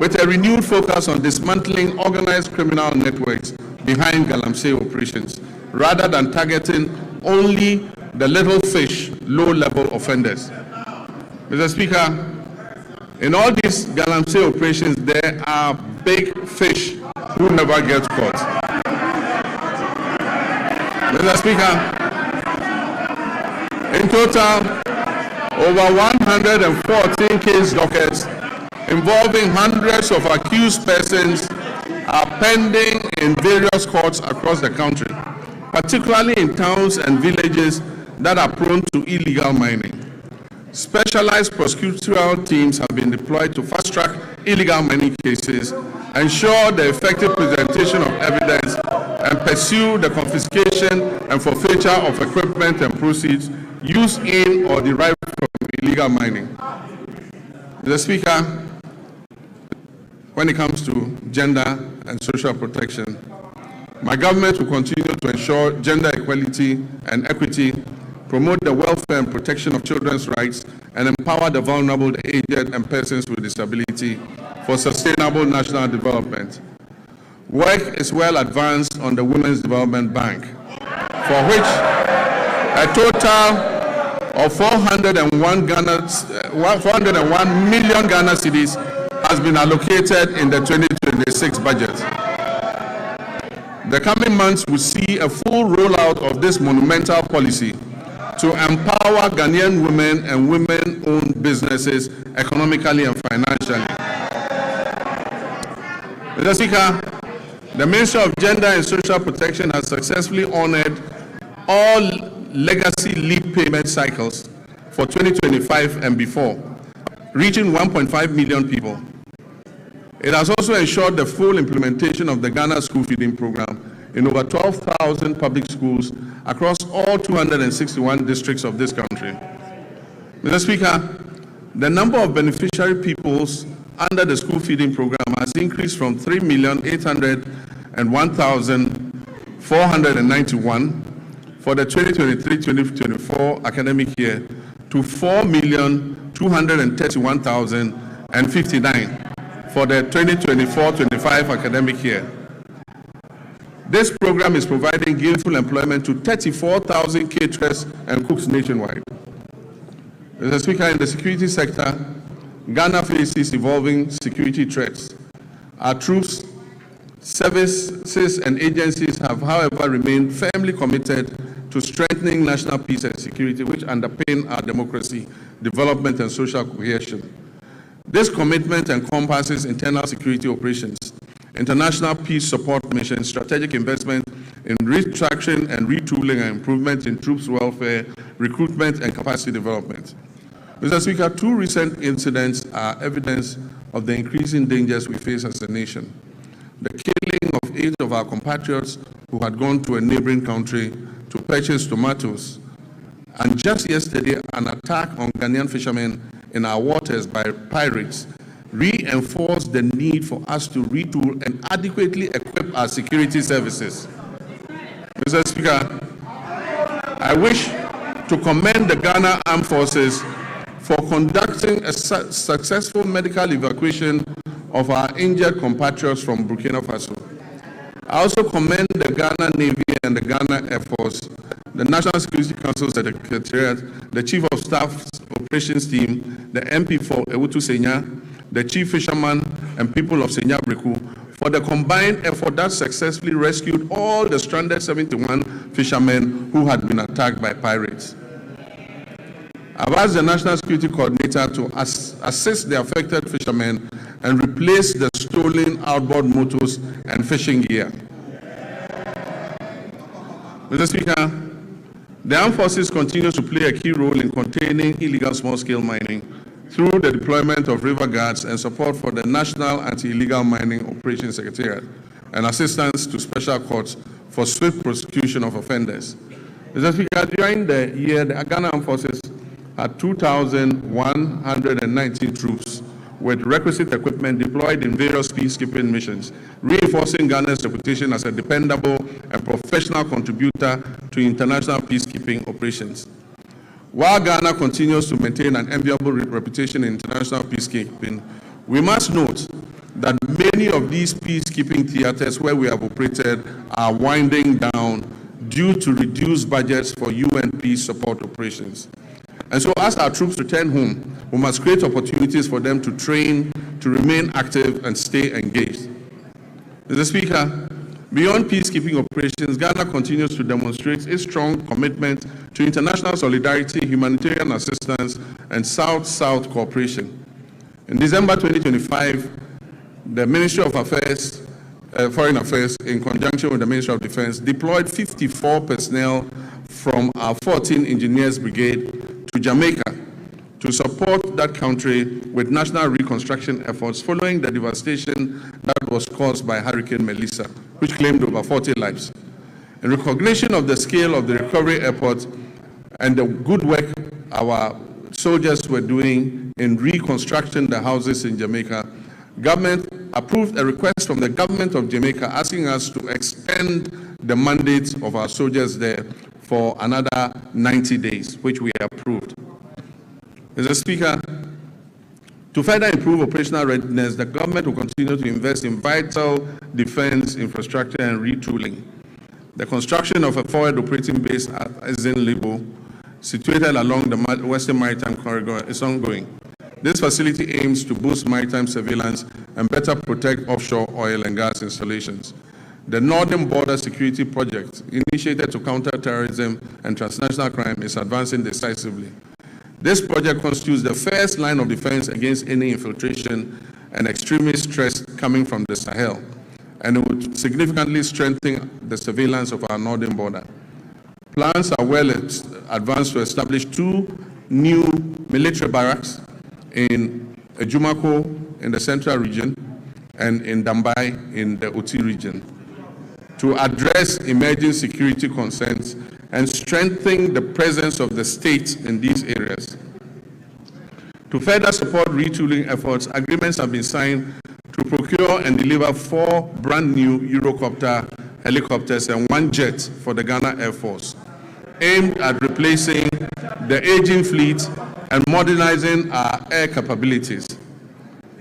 with a renewed focus on dismantling organized criminal networks behind Galamsey operations, rather than targeting only the little fish, low-level offenders. Mr. Speaker, in all these Galamsey operations, there are big fish who never get caught. Mr. Speaker, in total, over 114 case dockets involving hundreds of accused persons are pending in various courts across the country, particularly in towns and villages that are prone to illegal mining. Specialized prosecutorial teams have been deployed to fast-track illegal mining cases, ensure the effective presentation of evidence, and pursue the confiscation and forfeiture of equipment and proceeds used in or derived from illegal mining. Mr. Speaker, when it comes to gender and social protection, my government will continue to ensure gender equality and equity, promote the welfare and protection of children's rights, and empower the vulnerable, the aged, and persons with disability for sustainable national development. Work is well advanced on the Women's Development Bank, for which a total of 401 million Ghana cedis has been allocated in the 2026 budget. The coming months will see a full rollout of this monumental policy to empower Ghanaian women and women-owned businesses economically and financially. Mr. Speaker, the Ministry of Gender and Social Protection has successfully honored all legacy leave payment cycles for 2025 and before, reaching 1.5 million people. It has also ensured the full implementation of the Ghana School Feeding Program in over 12,000 public schools across all 261 districts of this country. Mr. Speaker, the number of beneficiary peoples under the school feeding program has increased from 3,801,491 for the 2023-2024 academic year to 4,231,059 for the 2024-25 academic year. This program is providing gainful employment to 34,000 caterers and cooks nationwide. Mr. Speaker, in the security sector, Ghana faces evolving security threats. Our troops, services, and agencies have, however, remained firmly committed to strengthening national peace and security, which underpin our democracy, development, and social cohesion. This commitment encompasses internal security operations, international peace support missions, strategic investment in retraction and retooling and improvement in troops' welfare, recruitment, and capacity development. Mr. Speaker, two recent incidents are evidence of the increasing dangers we face as a nation. The killing of 8 of our compatriots who had gone to a neighboring country to purchase tomatoes, and just yesterday, an attack on Ghanaian fishermen in our waters by pirates reinforced the need for us to retool and adequately equip our security services. Mr. Speaker, I wish to commend the Ghana Armed Forces for conducting a successful medical evacuation of our injured compatriots from Burkina Faso. I also commend the Ghana Navy and the Ghana Air Force, the National Security Council Secretariat, the Chief of Staff's Operations Team, the MP for Ewutu Senya, the Chief Fisherman and people of Senya Breku for the combined effort that successfully rescued all the stranded 71 fishermen who had been attacked by pirates. I've asked the National Security Coordinator to assist the affected fishermen and replace the stolen outboard motors and fishing gear. Mr. Speaker, the Armed Forces continue to play a key role in containing illegal small-scale mining through the deployment of river guards and support for the National Anti-Illegal Mining Operations Secretariat and assistance to special courts for swift prosecution of offenders. Mr. Speaker, during the year, the Ghana Armed Forces had 2,119 troops with requisite equipment deployed in various peacekeeping missions, reinforcing Ghana's reputation as a dependable and professional contributor to international peacekeeping operations. While Ghana continues to maintain an enviable reputation in international peacekeeping, we must note that many of these peacekeeping theaters where we have operated are winding down due to reduced budgets for UN peace support operations. And so as our troops return home, we must create opportunities for them to train, to remain active, and stay engaged. Mr. Speaker, beyond peacekeeping operations, Ghana continues to demonstrate its strong commitment to international solidarity, humanitarian assistance, and South-South cooperation. In December 2025, the Ministry of Foreign Affairs, in conjunction with the Ministry of Defense, deployed 54 personnel from our 14 Engineers Brigade to Jamaica to support that country with national reconstruction efforts following the devastation that was caused by Hurricane Melissa, which claimed over 40 lives. In recognition of the scale of the recovery effort and the good work our soldiers were doing in reconstructing the houses in Jamaica, government approved a request from the government of Jamaica asking us to extend the mandate of our soldiers there for another 90 days, which we approved. Mr. Speaker, to further improve operational readiness, the government will continue to invest in vital defense infrastructure and retooling. The construction of a forward operating base at Ezen Libo, situated along the Western Maritime Corridor, is ongoing. This facility aims to boost maritime surveillance and better protect offshore oil and gas installations. The Northern Border Security Project, initiated to counter terrorism and transnational crime, is advancing decisively. This project constitutes the first line of defense against any infiltration and extremist threats coming from the Sahel, and it would significantly strengthen the surveillance of our northern border. Plans are well advanced to establish 2 new military barracks in Ejumako in the central region and in Dambai in the Oti region to address emerging security concerns and strengthen the presence of the state in these areas. To further support retooling efforts, agreements have been signed to procure and deliver 4 brand new Eurocopter helicopters and 1 jet for the Ghana Air Force, aimed at replacing the aging fleet and modernizing our air capabilities.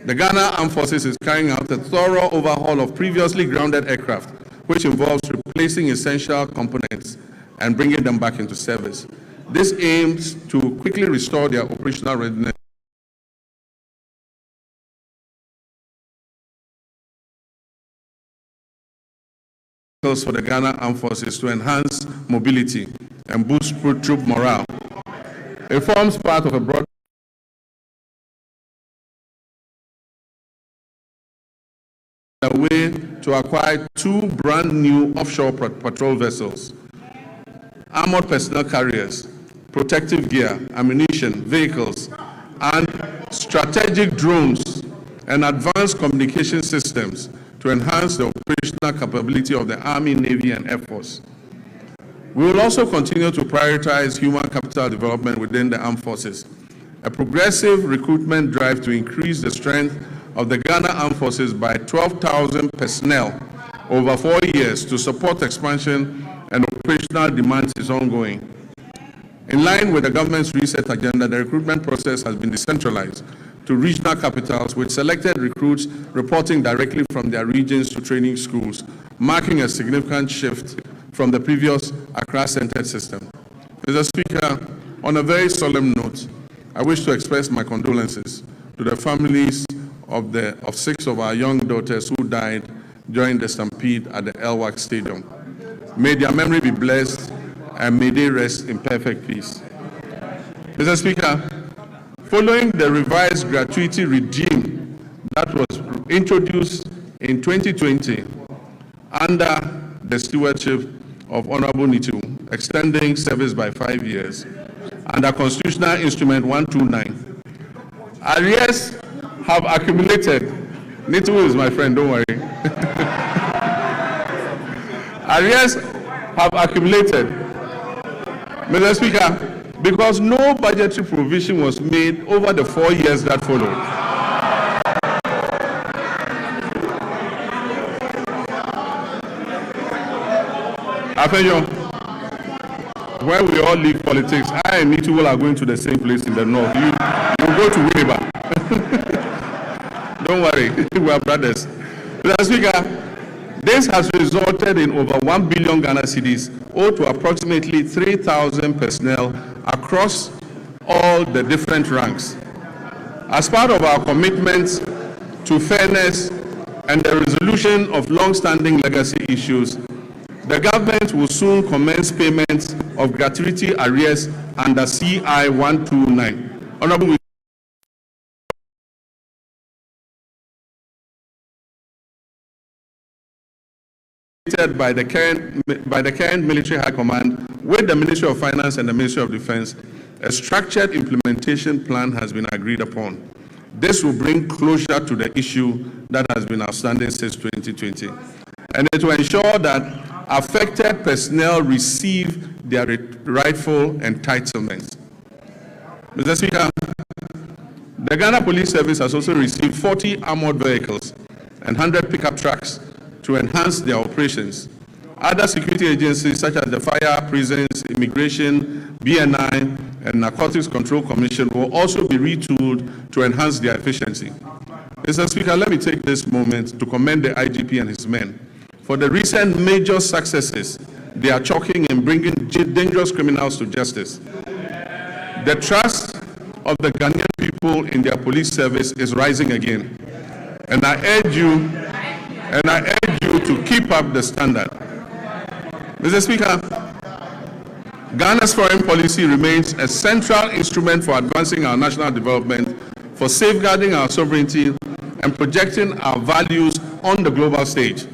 The Ghana Armed Forces is carrying out a thorough overhaul of previously grounded aircraft, which involves replacing essential components and bringing them back into service. This aims to quickly restore their operational readiness for the Ghana Armed Forces to enhance mobility and boost troop morale. It forms part of a broad way to acquire 2 brand new offshore patrol vessels, armored personnel carriers, protective gear, ammunition, vehicles, and strategic drones and advanced communication systems to enhance the operational capability of the Army, Navy, and Air Force. We will also continue to prioritize human capital development within the armed forces, a progressive recruitment drive to increase the strength of the Ghana Armed Forces by 12,000 personnel over 4 years to support expansion and operational demands is ongoing. In line with the government's reset agenda, the recruitment process has been decentralized to regional capitals, with selected recruits reporting directly from their regions to training schools, marking a significant shift from the previous Accra-centered system. Mr. Speaker, on a very solemn note, I wish to express my condolences to the families of 6 of our young daughters who died during the stampede at the Elwak Stadium. May their memory be blessed and may they rest in perfect peace. Mr. Speaker, following the revised gratuity regime that was introduced in 2020 under the stewardship of Honorable Nitu, extending service by 5 years, under Constitutional Instrument 129, arrears have accumulated. Nitu is my friend, don't worry. Arrears have accumulated, Mr. Speaker, because no budgetary provision was made over the 4 years that followed. Afenyo, when we all leave politics, I and Nitu are going to the same place in the north. You go to Weba. Don't worry, we are brothers. Mr. Speaker, this has resulted in over 1 billion Ghana cedis owed to approximately 3,000 personnel across all the different ranks. As part of our commitment to fairness and the resolution of long-standing legacy issues, the government will soon commence payments of gratuity arrears under CI 129. Honorable by the current military high command with the Ministry of Finance and the Ministry of Defense, a structured implementation plan has been agreed upon. This will bring closure to the issue that has been outstanding since 2020, and it will ensure that affected personnel receive their rightful entitlements. Mr. Speaker, the Ghana Police Service has also received 40 armored vehicles and 100 pickup trucks to enhance their operations. Other security agencies such as the Fire, Prisons, Immigration, BNI, and Narcotics Control Commission will also be retooled to enhance their efficiency. Mr. Speaker, let me take this moment to commend the IGP and his men for the recent major successes they are chalking in bringing dangerous criminals to justice. The trust of the Ghanaian people in their police service is rising again. And I urge you to keep up the standard. Mr. Speaker, Ghana's foreign policy remains a central instrument for advancing our national development, for safeguarding our sovereignty, and projecting our values on the global stage.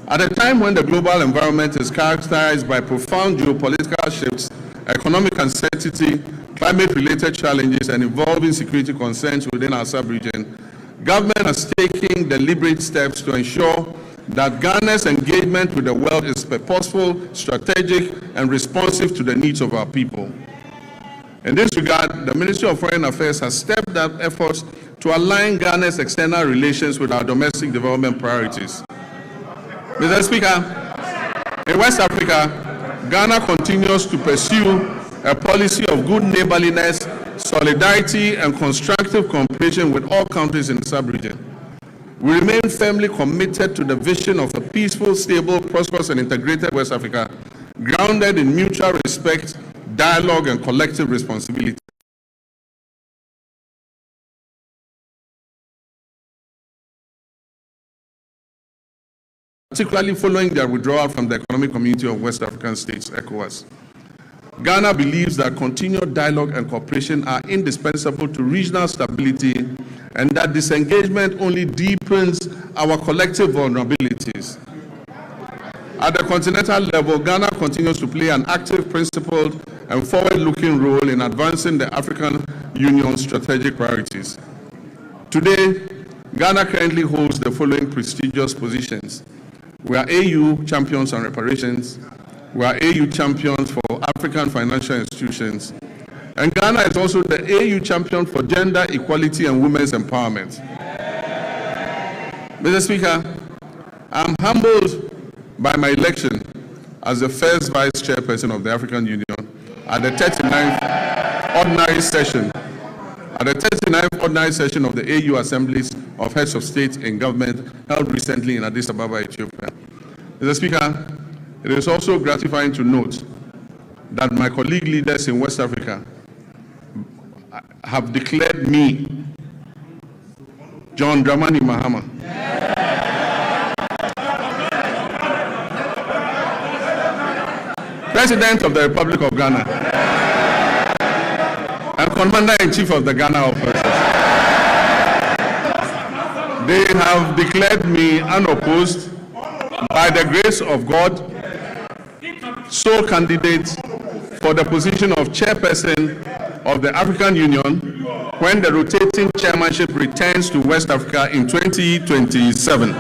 At a time when the global environment is characterized by profound geopolitical shifts, economic uncertainty, climate-related challenges, and evolving security concerns within our sub-region, government is taking deliberate steps to ensure that Ghana's engagement with the world is purposeful, strategic, and responsive to the needs of our people. In this regard, the Ministry of Foreign Affairs has stepped up efforts to align Ghana's external relations with our domestic development priorities. Mr. Speaker, in West Africa, Ghana continues to pursue a policy of good neighborliness, solidarity, and constructive cooperation with all countries in the sub-region. We remain firmly committed to the vision of a peaceful, stable, prosperous, and integrated West Africa, grounded in mutual respect, dialogue, and collective responsibility. Particularly following their withdrawal from the Economic Community of West African States, ECOWAS. Ghana believes that continued dialogue and cooperation are indispensable to regional stability, and that disengagement only deepens our collective vulnerabilities. At the continental level, Ghana continues to play an active, principled, and forward-looking role in advancing the African Union's strategic priorities. Today, Ghana currently holds the following prestigious positions. We are AU champions on reparations. We are AU champions for African financial institutions. And Ghana is also the AU champion for gender equality and women's empowerment. Mr. Speaker, I'm humbled by my election as the first vice chairperson of the African Union at the 39th ordinary session of the AU Assemblies of Heads of State and Government held recently in Addis Ababa, Ethiopia. Mr. Speaker, it is also gratifying to note that my colleague leaders in West Africa have declared me, John Dramani Mahama, President of the Republic of Ghana and Commander-in-Chief of the Ghana Operations. They have declared me unopposed, by the grace of God, sole candidate for the position of chairperson of the African Union when the rotating chairmanship returns to West Africa in 2027.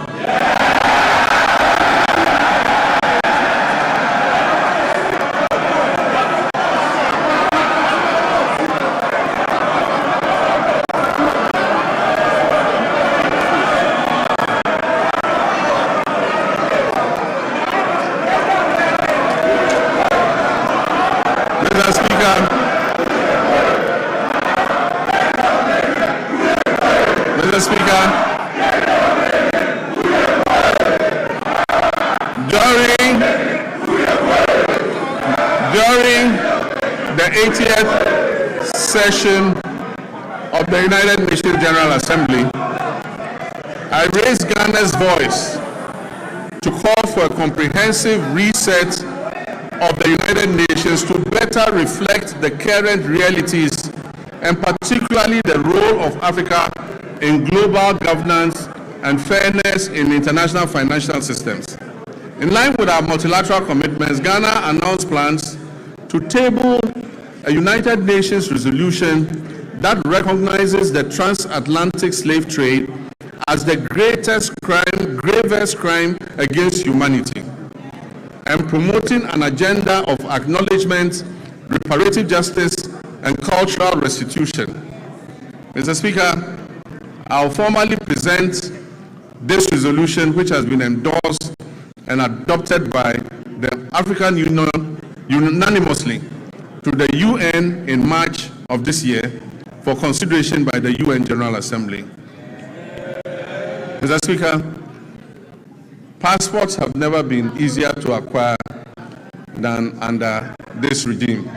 Mr. Speaker, during the 80th session of the United Nations General Assembly, I raised Ghana's voice to call for a comprehensive reset of the United Nations to better reflect the current realities, and particularly the role of Africa in global governance and fairness in international financial systems. In line with our multilateral commitments, Ghana announced plans to table a United Nations resolution that recognizes the transatlantic slave trade as the gravest crime against humanity, and promoting an agenda of acknowledgement, reparative justice, and cultural restitution. Mr. Speaker, I'll formally present this resolution, which has been endorsed and adopted by the African Union unanimously, to the UN in March of this year for consideration by the UN General Assembly. Mr. Speaker, passports have never been easier to acquire than under this regime.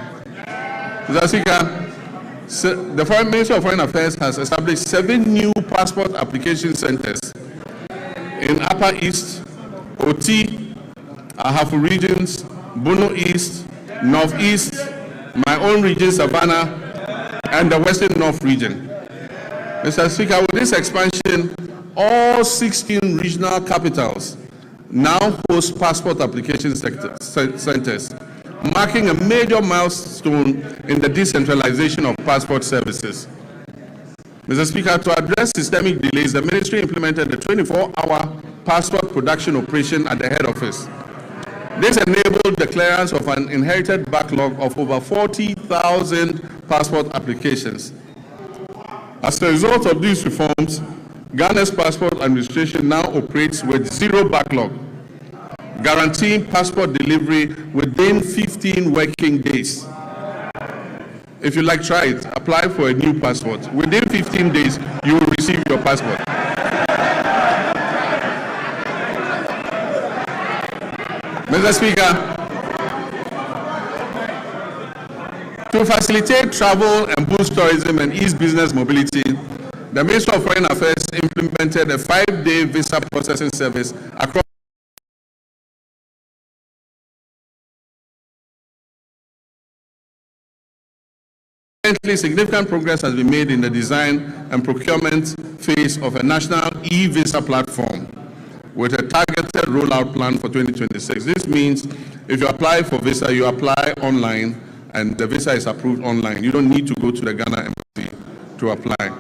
Mr. Speaker, the Ministry of Foreign Affairs has established 7 new passport application centers in Upper East, Oti, Ahafo regions, Bono East, Northeast, my own region, Savannah, and the Western North region. Mr. Speaker, with this expansion, all 16 regional capitals now host passport application centers, marking a major milestone in the decentralization of passport services. Mr. Speaker, to address systemic delays, the ministry implemented the 24-hour passport production operation at the head office. This enabled the clearance of an inherited backlog of over 40,000 passport applications. As a result of these reforms, Ghana's passport administration now operates with 0 backlog, guaranteeing passport delivery within 15 working days. If you like, try it. Apply for a new passport. Within 15 days, you will receive your passport. Mr. Speaker, to facilitate travel and boost tourism and ease business mobility, the Ministry of Foreign Affairs implemented a 5-day visa processing service across significant progress has been made in the design and procurement phase of a national e-visa platform with a targeted rollout plan for 2026. This means if you apply for visa, you apply online and the visa is approved online. You don't need to go to the Ghana embassy to apply.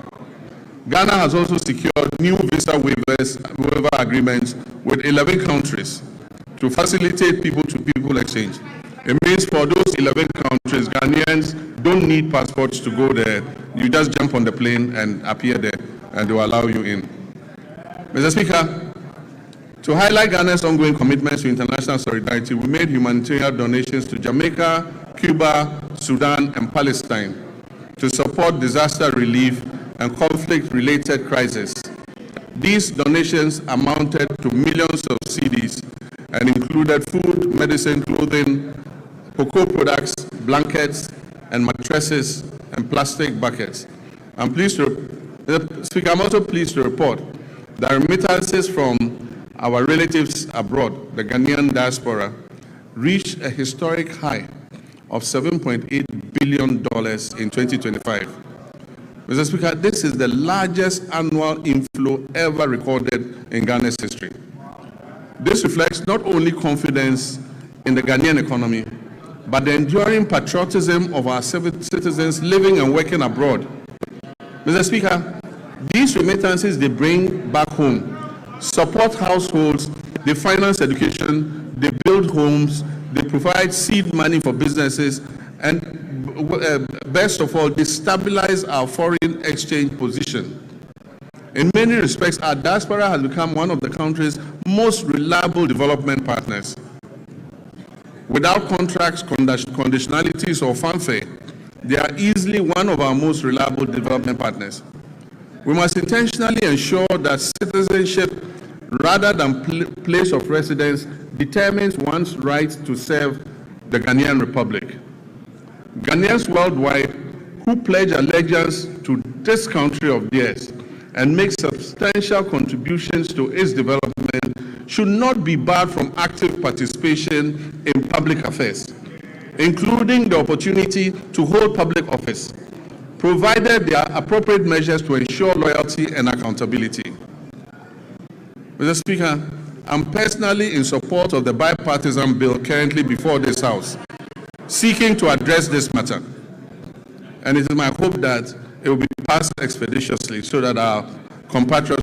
Ghana has also secured new visa waiver agreements with 11 countries to facilitate people-to-people exchange. It means for those 11 countries, Ghanaians don't need passports to go there. You just jump on the plane and appear there, and they will allow you in. Mr. Speaker, to highlight Ghana's ongoing commitments to international solidarity, we made humanitarian donations to Jamaica, Cuba, Sudan, and Palestine to support disaster relief and conflict-related crises. These donations amounted to millions of cedis and included food, medicine, clothing, cocoa products, blankets, and mattresses, and plastic buckets. I'm pleased to, Speaker, I'm also pleased to report that remittances from our relatives abroad, the Ghanaian diaspora, reached a historic high of $7.8 billion in 2025. Mr. Speaker, this is the largest annual inflow ever recorded in Ghana's history. This reflects not only confidence in the Ghanaian economy, but the enduring patriotism of our citizens living and working abroad. Mr. Speaker, these remittances they bring back home support households, they finance education, they build homes, they provide seed money for businesses, and best of all, they stabilize our foreign exchange position. In many respects, our diaspora has become one of the country's most reliable development partners. Without contracts, conditionalities, or fanfare, they are easily one of our most reliable development partners. We must intentionally ensure that citizenship, rather than place of residence, determines one's right to serve the Ghanaian Republic. Ghanaians worldwide who pledge allegiance to this country of theirs and make substantial contributions to its development should not be barred from active participation in public affairs, including the opportunity to hold public office, provided there are appropriate measures to ensure loyalty and accountability. Mr. Speaker, I'm personally in support of the bipartisan bill currently before this House, seeking to address this matter. And it is my hope that it will be passed expeditiously so that our compatriots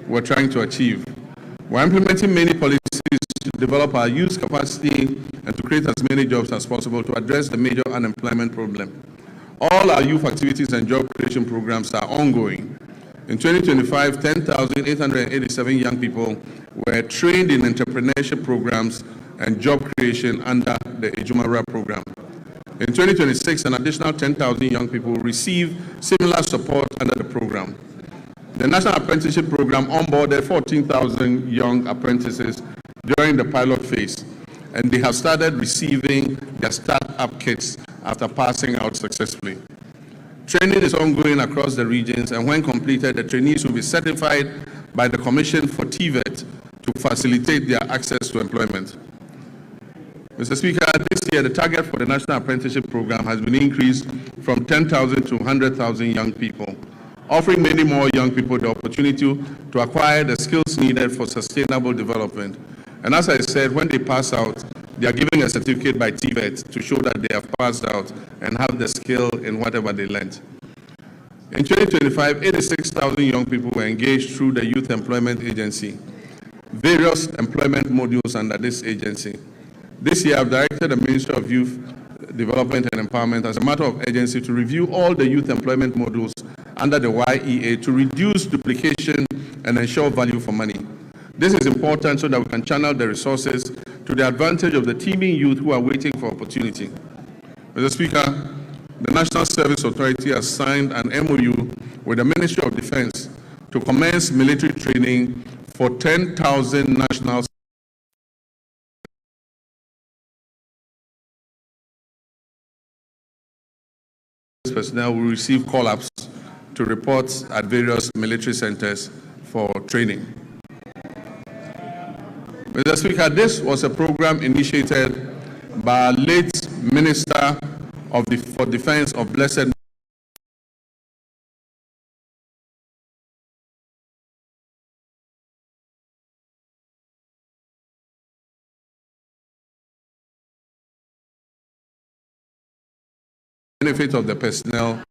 we're trying to achieve. We're implementing many policies to develop our youth capacity and to create as many jobs as possible to address the major unemployment problem. All our youth activities and job creation programs are ongoing. In 2025, 10,887 young people were trained in entrepreneurship programs and job creation under the Ejumara program. In 2026, an additional 10,000 young people will receive similar support under the program. The National Apprenticeship Program onboarded 14,000 young apprentices during the pilot phase, and they have started receiving their start-up kits after passing out successfully. Training is ongoing across the regions, and when completed, the trainees will be certified by the Commission for TVET to facilitate their access to employment. Mr. Speaker, this year the target for the National Apprenticeship Program has been increased from 10,000 to 100,000 young people, offering many more young people the opportunity to acquire the skills needed for sustainable development. And as I said, when they pass out, they are given a certificate by TVET to show that they have passed out and have the skill in whatever they learned. In 2025, 86,000 young people were engaged through the Youth Employment Agency, various employment modules under this agency. This year, I've directed the Ministry of Youth Development and Empowerment as a matter of urgency to review all the youth employment modules under the YEA to reduce duplication and ensure value for money. This is important so that we can channel the resources to the advantage of the teeming youth who are waiting for opportunity. Mr. Speaker, the National Service Authority has signed an MOU with the Ministry of Defense to commence military training for 10,000 national personnel will receive call-ups to report at various military centers for training. Mr. Speaker, this was a program initiated by our late Minister for Defense of Blessed benefit of the personnel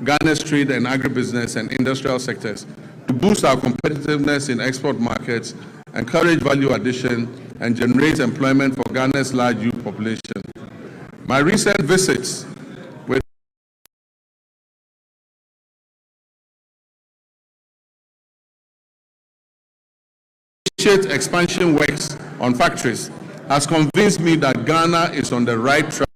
Ghana's trade and agribusiness and industrial sectors to boost our competitiveness in export markets, encourage value addition, and generate employment for Ghana's large youth population. My recent visits with expansion works on factories has convinced me that Ghana is on the right track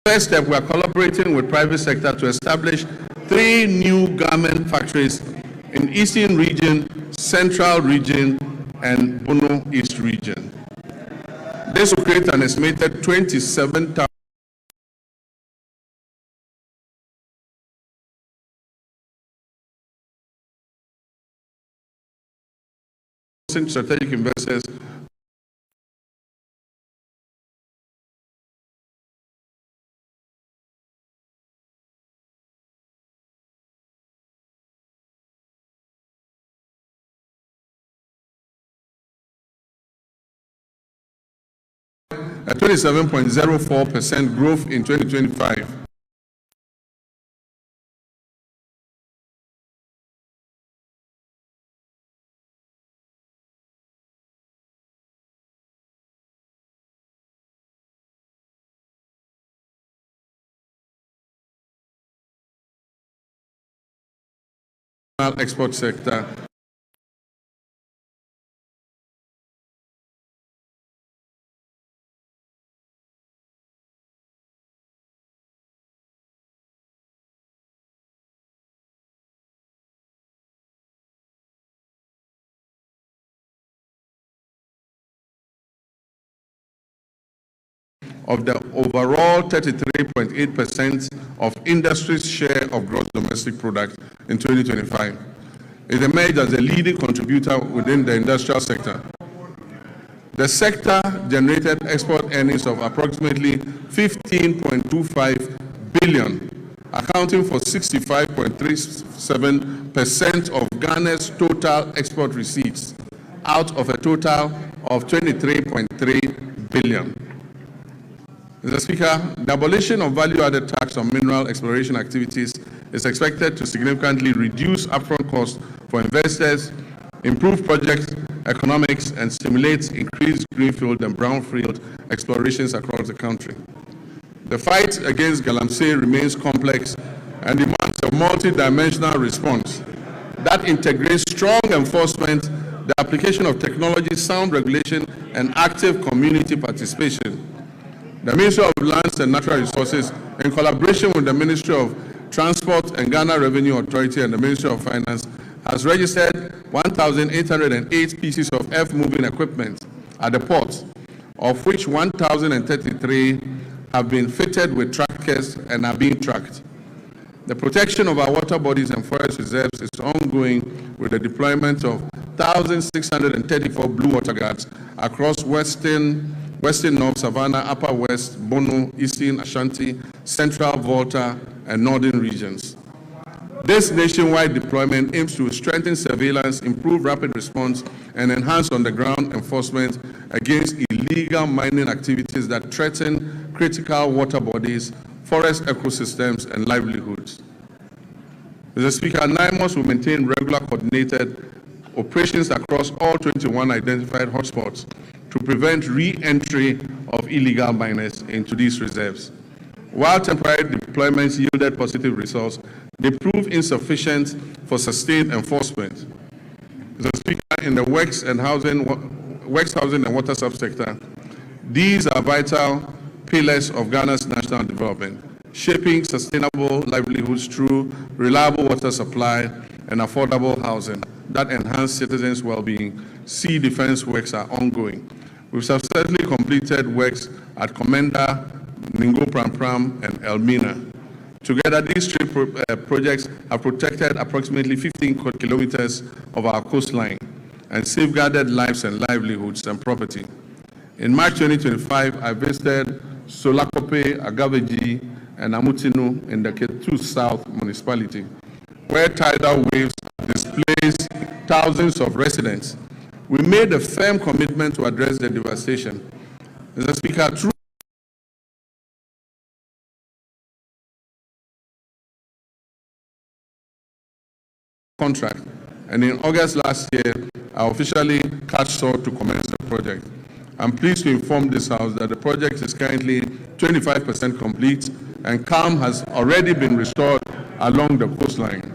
First step, we are collaborating with private sector to establish 3 new garment factories in Eastern Region, Central Region, and Bono East Region. This will create an estimated 27,000 strategic investors a 27.04% growth in 2025. Export sector. Of the overall 33.8% of industry's share of gross domestic product in 2025. It emerged as a leading contributor within the industrial sector. The sector generated export earnings of approximately 15.25 billion, accounting for 65.37% of Ghana's total export receipts, out of a total of 23.3 billion. Mr. Speaker, the abolition of value-added tax on mineral exploration activities is expected to significantly reduce upfront costs for investors, improve project economics, and stimulate increased greenfield and brownfield explorations across the country. The fight against Galamsey remains complex and demands a multi-dimensional response that integrates strong enforcement, the application of technology, sound regulation, and active community participation. The Ministry of Lands and Natural Resources, in collaboration with the Ministry of Transport and Ghana Revenue Authority and the Ministry of Finance, has registered 1,808 pieces of earth-moving equipment at the port, of which 1,033 have been fitted with trackers and are being tracked. The protection of our water bodies and forest reserves is ongoing with the deployment of 1,634 blue water guards across Western North, Savannah, Upper West, Bono, Eastern Ashanti, Central Volta, and Northern regions. This nationwide deployment aims to strengthen surveillance, improve rapid response, and enhance on-the-ground enforcement against illegal mining activities that threaten critical water bodies, forest ecosystems, and livelihoods. Mr. Speaker, NIMOS will maintain regular coordinated operations across all 21 identified hotspots to prevent re-entry of illegal miners into these reserves. While temporary deployments yielded positive results, they proved insufficient for sustained enforcement. Mr. Speaker, in the works housing and water subsector, these are vital pillars of Ghana's national development, shaping sustainable livelihoods through reliable water supply and affordable housing that enhance citizens' well-being. Sea defense works are ongoing. We've successfully completed works at Komenda, Ningo Pram, and Elmina. Together, these three projects have protected approximately 15 kilometers of our coastline and safeguarded lives and livelihoods and property. In March 2025, I visited Solakope, Agaveji, and Amutinu in the Ketu South municipality, where tidal waves displaced thousands of residents. We made a firm commitment to address the devastation. Mr. Speaker, through contract, and in August last year, I officially cut short to commence the project. I'm pleased to inform this House that the project is currently 25% complete, and calm has already been restored along the coastline.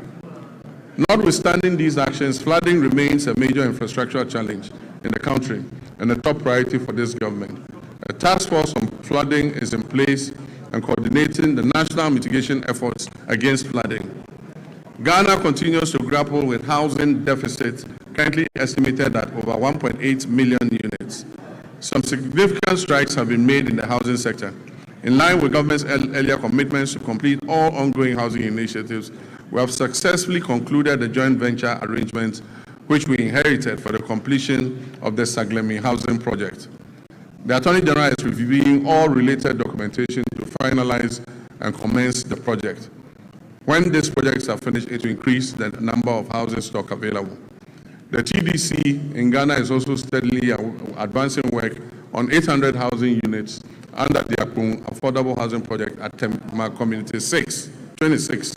Notwithstanding these actions, flooding remains a major infrastructural challenge in the country and a top priority for this government. A task force on flooding is in place and coordinating the national mitigation efforts against flooding. Ghana continues to grapple with housing deficits, currently estimated at over 1.8 million units. Some significant strides have been made in the housing sector. In line with government's earlier commitments to complete all ongoing housing initiatives, we have successfully concluded the joint venture arrangements which we inherited for the completion of the Saglemi housing project. The Attorney General is reviewing all related documentation to finalize and commence the project. When these projects are finished, it will increase the number of housing stock available. The TDC in Ghana is also steadily advancing work on 800 housing units under the Akpung Affordable Housing Project at Tema Community 26.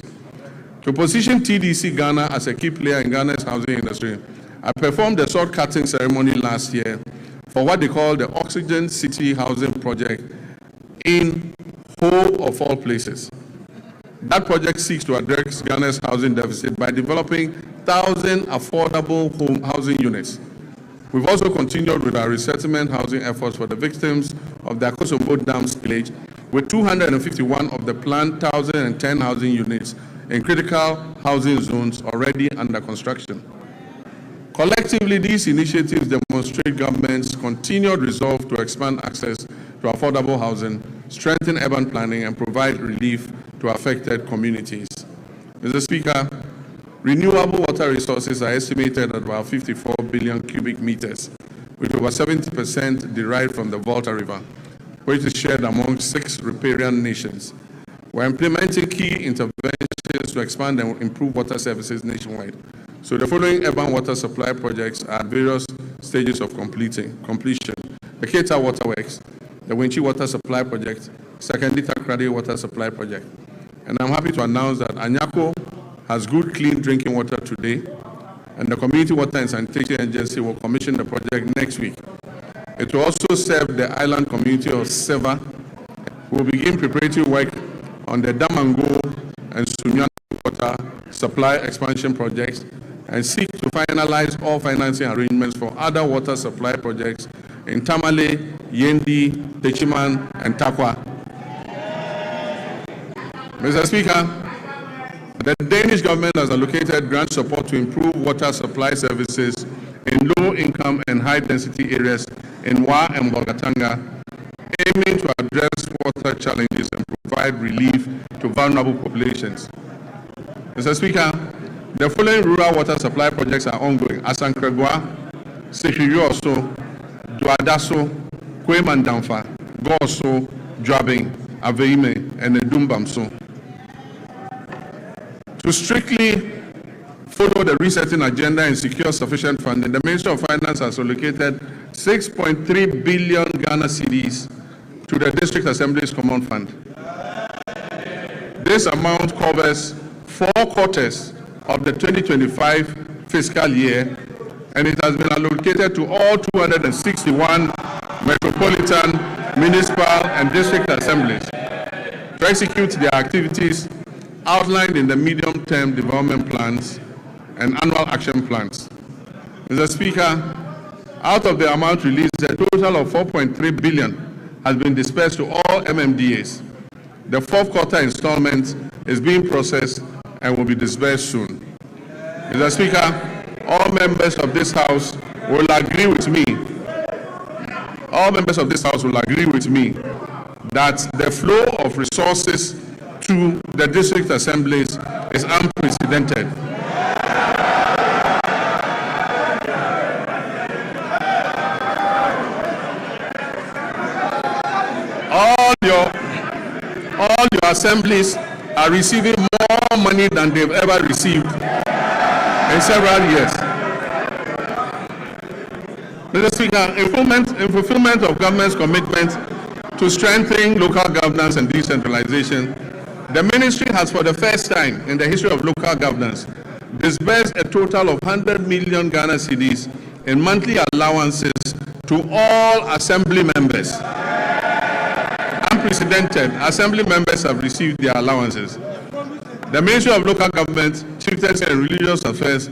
To position TDC Ghana as a key player in Ghana's housing industry, I performed a sword cutting ceremony last year for what they call the Oxygen City Housing Project in Ho of all places. That project seeks to address Ghana's housing deficit by developing 1,000 affordable housing units. We've also continued with our resettlement housing efforts for the victims of the Akosombo Dam spillage, with 251 of the planned 1,010 housing units in critical housing zones already under construction. Collectively, these initiatives demonstrate government's continued resolve to expand access to affordable housing, strengthen urban planning, and provide relief to affected communities. Mr. Speaker, renewable water resources are estimated at about 54 billion cubic meters, with over 70% derived from the Volta River, which is shared among 6 riparian nations. We're implementing key interventions to expand and improve water services nationwide. So the following urban water supply projects are at various stages of completion. The Keita Waterworks, the Winchi Water Supply Project, Sakandita Krade Water Supply Project. And I'm happy to announce that Anyako has good, clean drinking water today, and the Community Water and Sanitation Agency will commission the project next week. It will also serve the island community of Seva. We will begin preparatory work on the Damango and Sunyani water supply expansion projects and seek to finalize all financing arrangements for other water supply projects in Tamale, Yendi, Techiman, and Takwa. Mr. Speaker, the Danish government has allocated grant support to improve water supply services in low-income and high-density areas in Wa and Bolgatanga, aiming to address water challenges and provide relief to vulnerable populations. Mr. Speaker, the following rural water supply projects are ongoing: Asankregwa, Sekirioso, Duadaso, Kwemandamfa, Goso, Dwabing, Aveime, and Edumbamso. To strictly follow the resetting agenda and secure sufficient funding, the Ministry of Finance has allocated 6.3 billion Ghana cedis to the District Assembly's Common Fund. This amount covers 4 quarters of the 2025 fiscal year, and it has been allocated to all 261 metropolitan, municipal, and district assemblies to execute their activities outlined in the medium-term development plans and annual action plans. Mr. Speaker, out of the amount released, a total of 4.3 billion has been dispersed to all MMDAs. The 4th quarter installment is being processed and will be disbursed soon. Mr. Speaker, all members of this House will agree with me. All members of this House will agree with me that the flow of resources to the district assemblies is unprecedented. All your assemblies are receiving more money than they've ever received in several years. Mr. Speaker, in fulfillment of government's commitment to strengthening local governance and decentralization, the ministry has, for the first time in the history of local governance, disbursed a total of 100 million Ghana cedis in monthly allowances to all assembly members. Unprecedented, assembly members have received their allowances. The Ministry of Local Government, Chieftaincy and Religious Affairs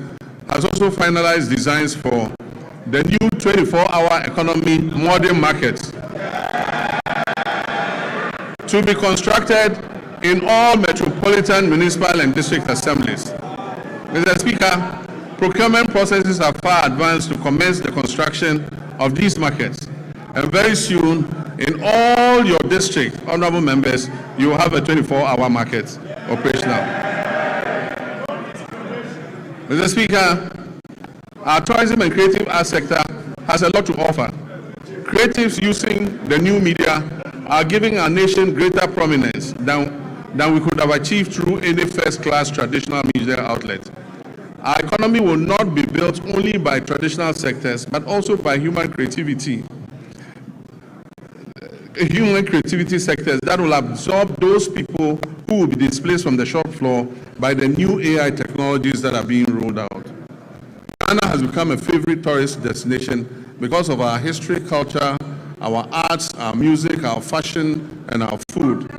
has also finalized designs for the new 24-hour economy modern markets to be constructed in all metropolitan, municipal, and district assemblies. Mr. Speaker, procurement processes are far advanced to commence the construction of these markets. And very soon, in all your district, honorable members, you will have a 24-hour market operational. Mr. Speaker, our tourism and creative arts sector has a lot to offer. Creatives using the new media are giving our nation greater prominence than we could have achieved through any first-class traditional media outlet. Our economy will not be built only by traditional sectors, but also by human creativity sectors that will absorb those people who will be displaced from the shop floor by the new AI technologies that are being rolled out. Ghana has become a favorite tourist destination because of our history, culture, our arts, our music, our fashion, and our food.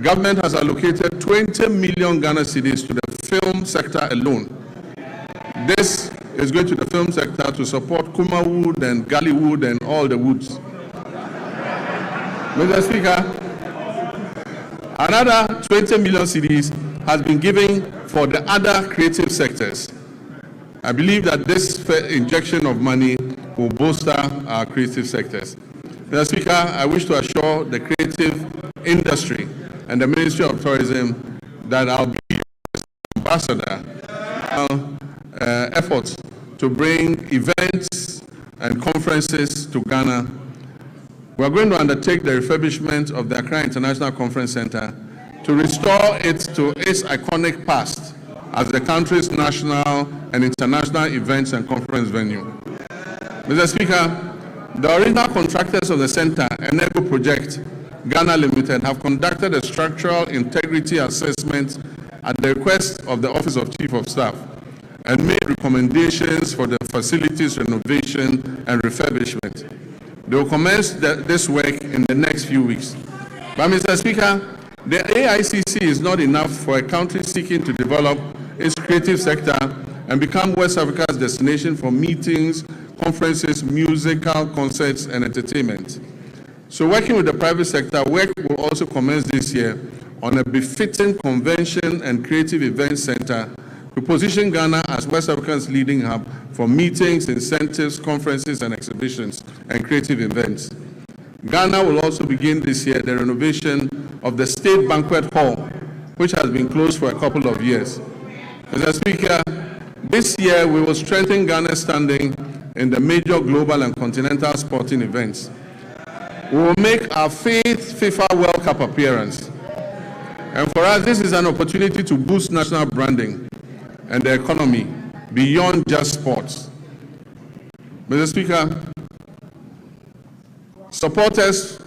Government has allocated 20 million Ghana cedis to the film sector alone. This is going to the film sector to support Kumawood and Gollywood and all the woods. Mr. Speaker, another 20 million cedis has been given for the other creative sectors. I believe that this injection of money will bolster our creative sectors. Mr. Speaker, I wish to assure the creative industry and the Ministry of Tourism that I'll be ambassador efforts to bring events and conferences to Ghana. We are going to undertake the refurbishment of the Accra International Conference Center to restore it to its iconic past as the country's national and international events and conference venue. Mr. Speaker, the original contractors of the center, Enego Project Ghana Limited, have conducted a structural integrity assessment at the request of the Office of Chief of Staff and made recommendations for the facilities renovation and refurbishment. They will commence this work in the next few weeks. But Mr. Speaker, the AICC is not enough for a country seeking to develop its creative sector and become West Africa's destination for meetings, conferences, musical concerts, and entertainment. So working with the private sector, work will also commence this year on a befitting convention and creative event center to position Ghana as West Africa's leading hub for meetings, incentives, conferences, and exhibitions, and creative events. Ghana will also begin this year the renovation of the State Banquet Hall, which has been closed for a couple of years. Mr. Speaker, this year we will strengthen Ghana's standing in the major global and continental sporting events. We will make our 5th FIFA World Cup appearance. And for us, this is an opportunity to boost national branding and the economy beyond just sports. Mr. Speaker, supporters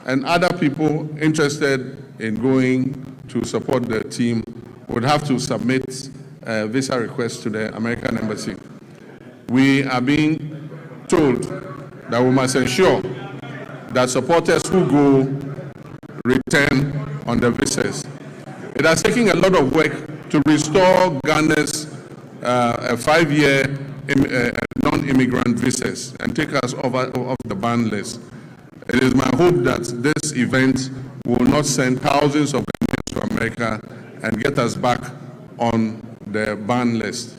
and other people interested in going to support the team would have to submit a visa request to the American Embassy. We are being told that we must ensure that supporters who go return on the visas. It has taken a lot of work to restore Ghana's 5-year non-immigrant visas and take us off the ban list. It is my hope that this event will not send thousands of Ghanaians to America and get us back on the ban list.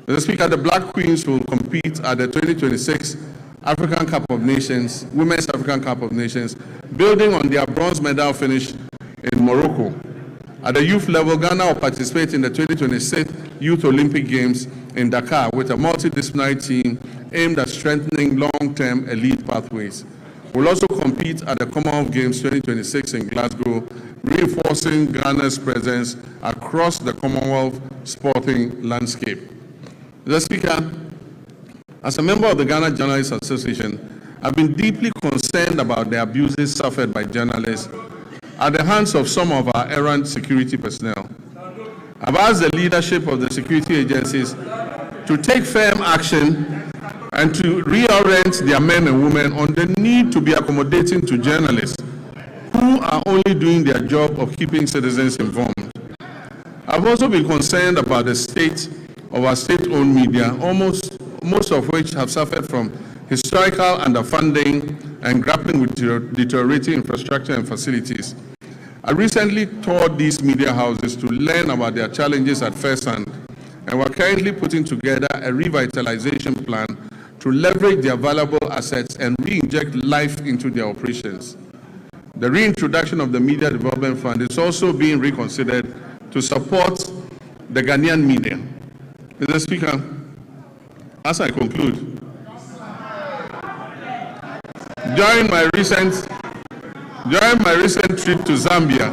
Mr. Speaker, the Black Queens will compete at the 2026 African Cup of Nations, Women's African Cup of Nations, building on their bronze medal finish in Morocco. At the youth level, Ghana will participate in the 2026 Youth Olympic Games in Dakar with a multidisciplinary team aimed at strengthening long-term elite pathways. We'll also compete at the Commonwealth Games 2026 in Glasgow, reinforcing Ghana's presence across the Commonwealth sporting landscape. Mr. Speaker, as a member of the Ghana Journalists Association, I've been deeply concerned about the abuses suffered by journalists at the hands of some of our errant security personnel. I've asked the leadership of the security agencies to take firm action and to reorient their men and women on the need to be accommodating to journalists who are only doing their job of keeping citizens informed. I've also been concerned about the state of our state-owned media, most of which have suffered from historical underfunding and grappling with deteriorating infrastructure and facilities. I recently toured these media houses to learn about their challenges at first hand, and we're currently putting together a revitalization plan to leverage their valuable assets and re-inject life into their operations. The reintroduction of the Media Development Fund is also being reconsidered to support the Ghanaian media. Mr. Speaker, as I conclude, during my recent trip to Zambia,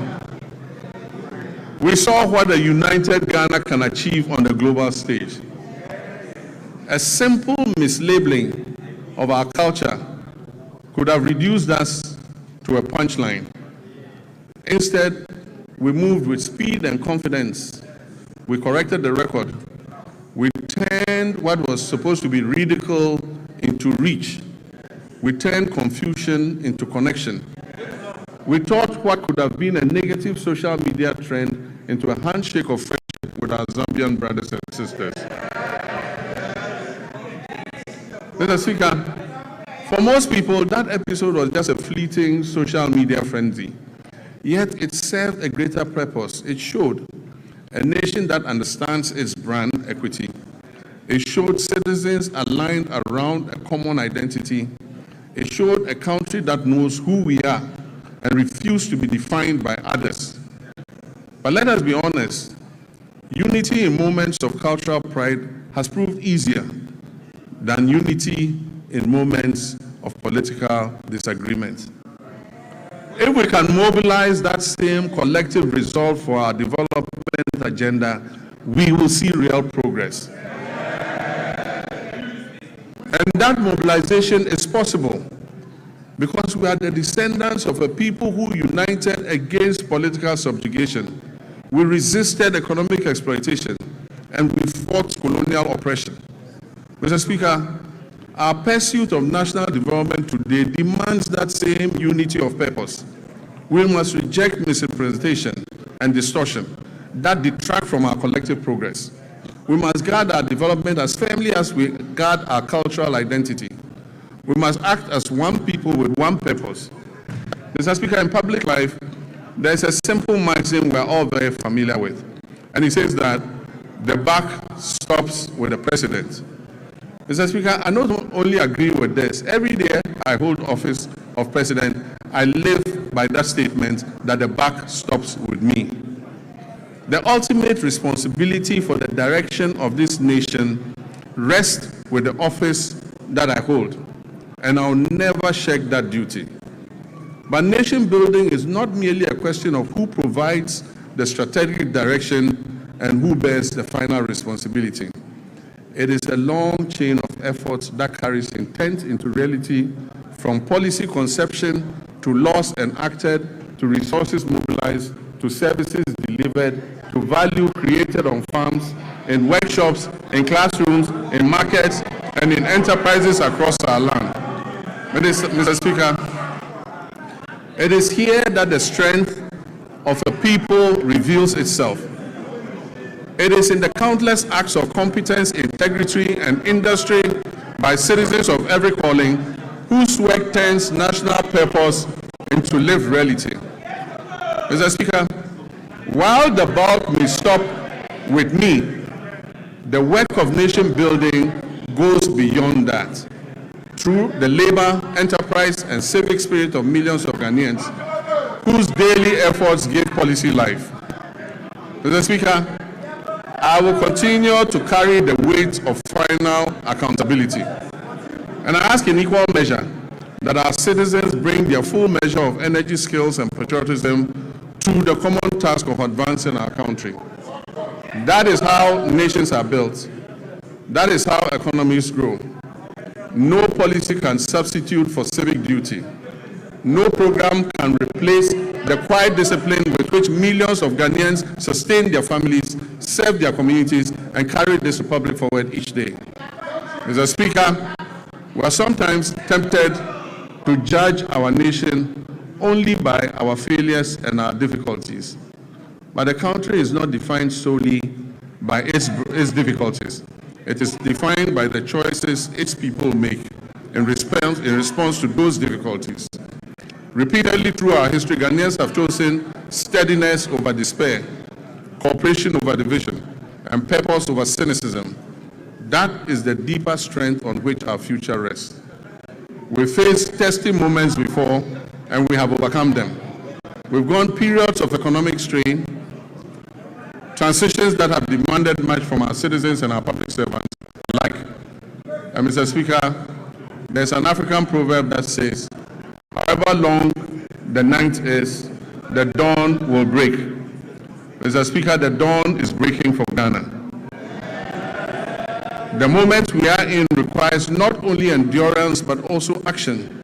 we saw what a united Ghana can achieve on the global stage. A simple mislabeling of our culture could have reduced us to a punchline. Instead, we moved with speed and confidence. We corrected the record. We turned what was supposed to be ridicule into reach. We turned confusion into connection. We taught what could have been a negative social media trend into a handshake of friendship with our Zambian brothers and sisters. Mr. Speaker, for most people, that episode was just a fleeting social media frenzy. Yet it served a greater purpose. It showed a nation that understands its brand equity. It showed citizens aligned around a common identity. It showed a country that knows who we are and refuses to be defined by others. But let us be honest, unity in moments of cultural pride has proved easier than unity in moments of political disagreement. If we can mobilize that same collective resolve for our development agenda, we will see real progress. And that mobilization is possible because we are the descendants of a people who united against political subjugation. We resisted economic exploitation and we fought colonial oppression. Mr. Speaker, Our pursuit of national development today demands that same unity of purpose. We must reject misrepresentation and distortion that detract from our collective progress. We must guard our development as firmly as we guard our cultural identity. We must act as one people with one purpose. Mr. Speaker, in public life, there is a simple maxim we're all very familiar with. And it says that the buck stops with the president. Mr. Speaker, I not only agree with this. Every day I hold office of president, I live by that statement that the buck stops with me. The ultimate responsibility for the direction of this nation rests with the office that I hold, and I'll never shirk that duty. But nation building is not merely a question of who provides the strategic direction and who bears the final responsibility. It is a long chain of efforts that carries intent into reality, from policy conception to laws enacted, to resources mobilized, to services delivered, to value created on farms, in workshops, in classrooms, in markets, and in enterprises across our land. Mr. Speaker, it is here that the strength of a people reveals itself. It is in the countless acts of competence, integrity, and industry by citizens of every calling whose work turns national purpose into lived reality. Mr. Speaker, while the bulk may stop with me, the work of nation building goes beyond that. Through the labor, enterprise, and civic spirit of millions of Ghanaians whose daily efforts give policy life. Mr. Speaker, I will continue to carry the weight of final accountability. And I ask in equal measure that our citizens bring their full measure of energy, skills, and patriotism to the common task of advancing our country. That is how nations are built. That is how economies grow. No policy can substitute for civic duty. No program can replace the quiet discipline with which millions of Ghanaians sustain their families, serve their communities, and carry this republic forward each day. Mr. Speaker, we are sometimes tempted to judge our nation only by our failures and our difficulties. But the country is not defined solely by its difficulties. It is defined by the choices its people make in response to those difficulties. Repeatedly through our history, Ghanaians have chosen steadiness over despair, cooperation over division, and purpose over cynicism. That is the deeper strength on which our future rests. We faced testing moments before, and we have overcome them. We've gone periods of economic strain, transitions that have demanded much from our citizens and our public servants. Mr. Speaker, there's an African proverb that says, however long the night is, the dawn will break. Mr. Speaker, the dawn is breaking for Ghana. The moment we are in requires not only endurance but also action.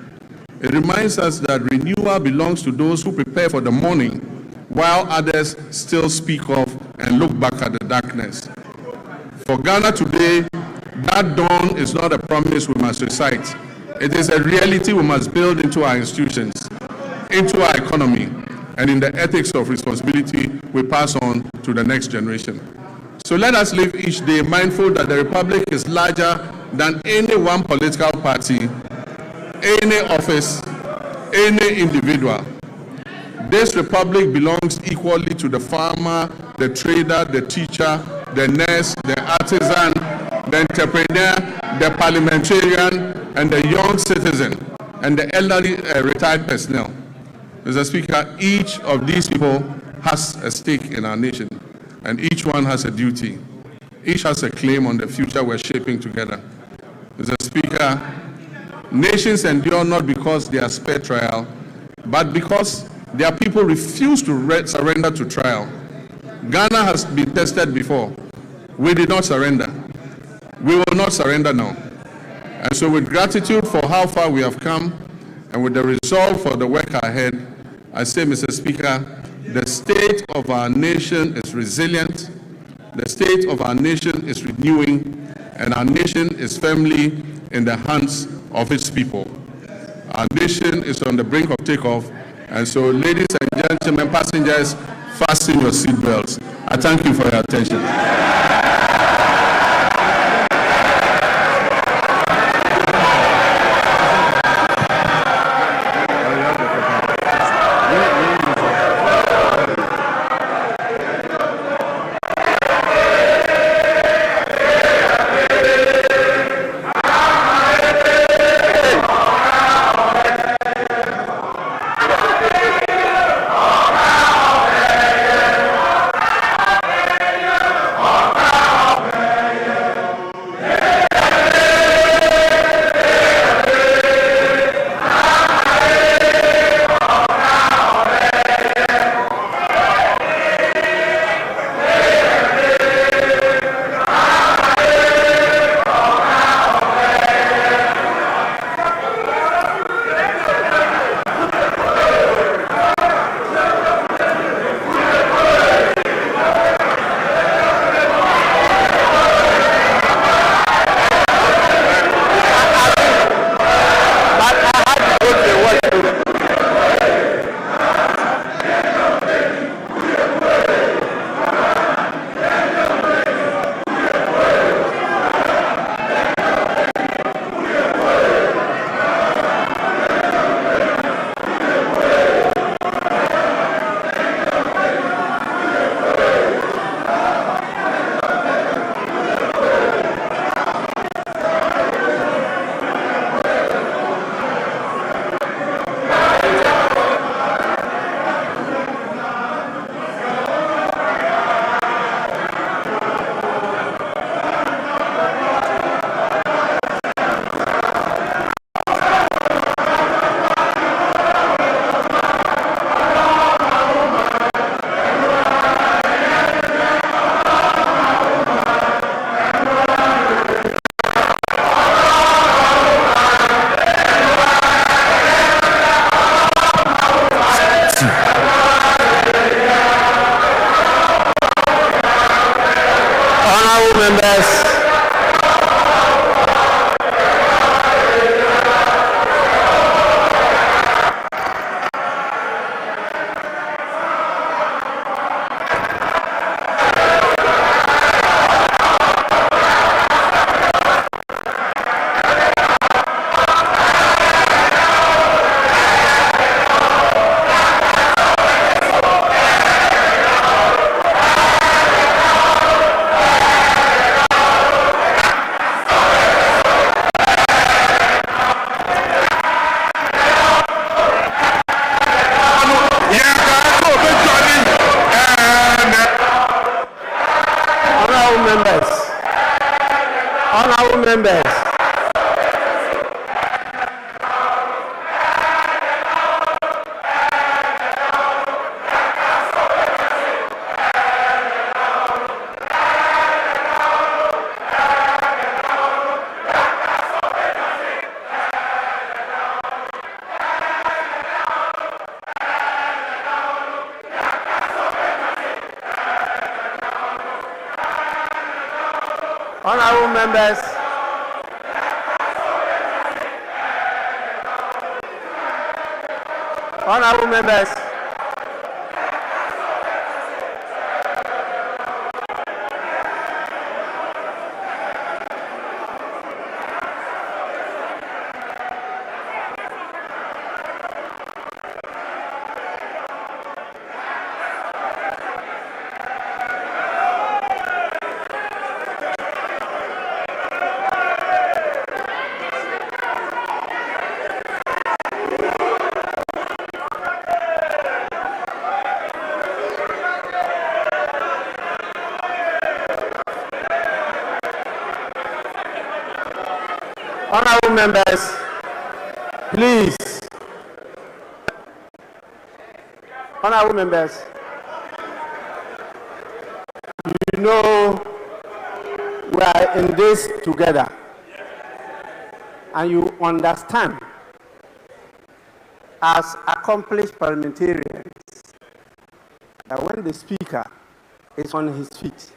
It reminds us that renewal belongs to those who prepare for the morning, while others still speak of and look back at the darkness. For Ghana today, that dawn is not a promise we must recite. It is a reality we must build into our institutions, into our economy, and in the ethics of responsibility we pass on to the next generation. So let us live each day mindful that the Republic is larger than any one political party, any office, any individual. This Republic belongs equally to the farmer, the trader, the teacher, the nurse, the artisan, the entrepreneur, the parliamentarian, and the young citizen, and the elderly retired personnel. Mr. Speaker, each of these people has a stake in our nation, and each one has a duty. Each has a claim on the future we're shaping together. Mr. Speaker, nations endure not because they are spared trial, but because their people refuse to surrender to trial. Ghana has been tested before. We did not surrender. We will not surrender now. And so with gratitude for how far we have come, and with the resolve for the work ahead, I say, Mr. Speaker, the state of our nation is resilient, the state of our nation is renewing, and our nation is firmly in the hands of its people. Our nation is on the brink of takeoff, and so, ladies and gentlemen, passengers, fasten your seatbelts. I thank you for your attention. members. Honorable members, honorable members, honorable members, please. Honorable members, you know we are in this together, and you understand as accomplished parliamentarians that when the speaker is on his feet,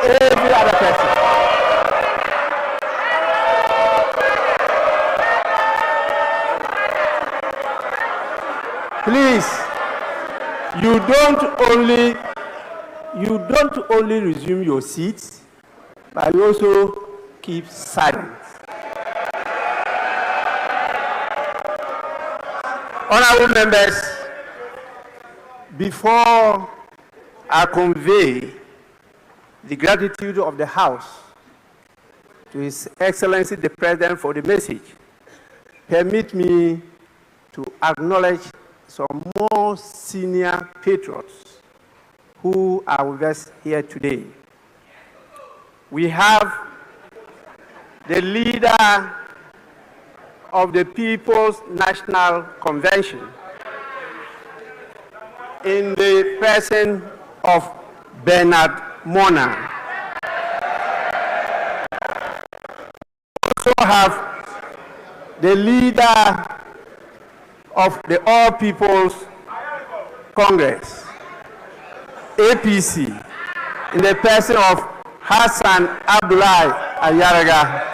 every other person you don't only resume your seats, but you also keep silent. Honorable members, before I convey the gratitude of the House to His Excellency the President for the message, permit me to acknowledge some more senior patriots who are with us here today. We have the leader of the People's National Convention in the person of Bernard Mona. We also have the leader of the All People's Congress, APC, in the person of Hassan Abdullahi Ayaraga.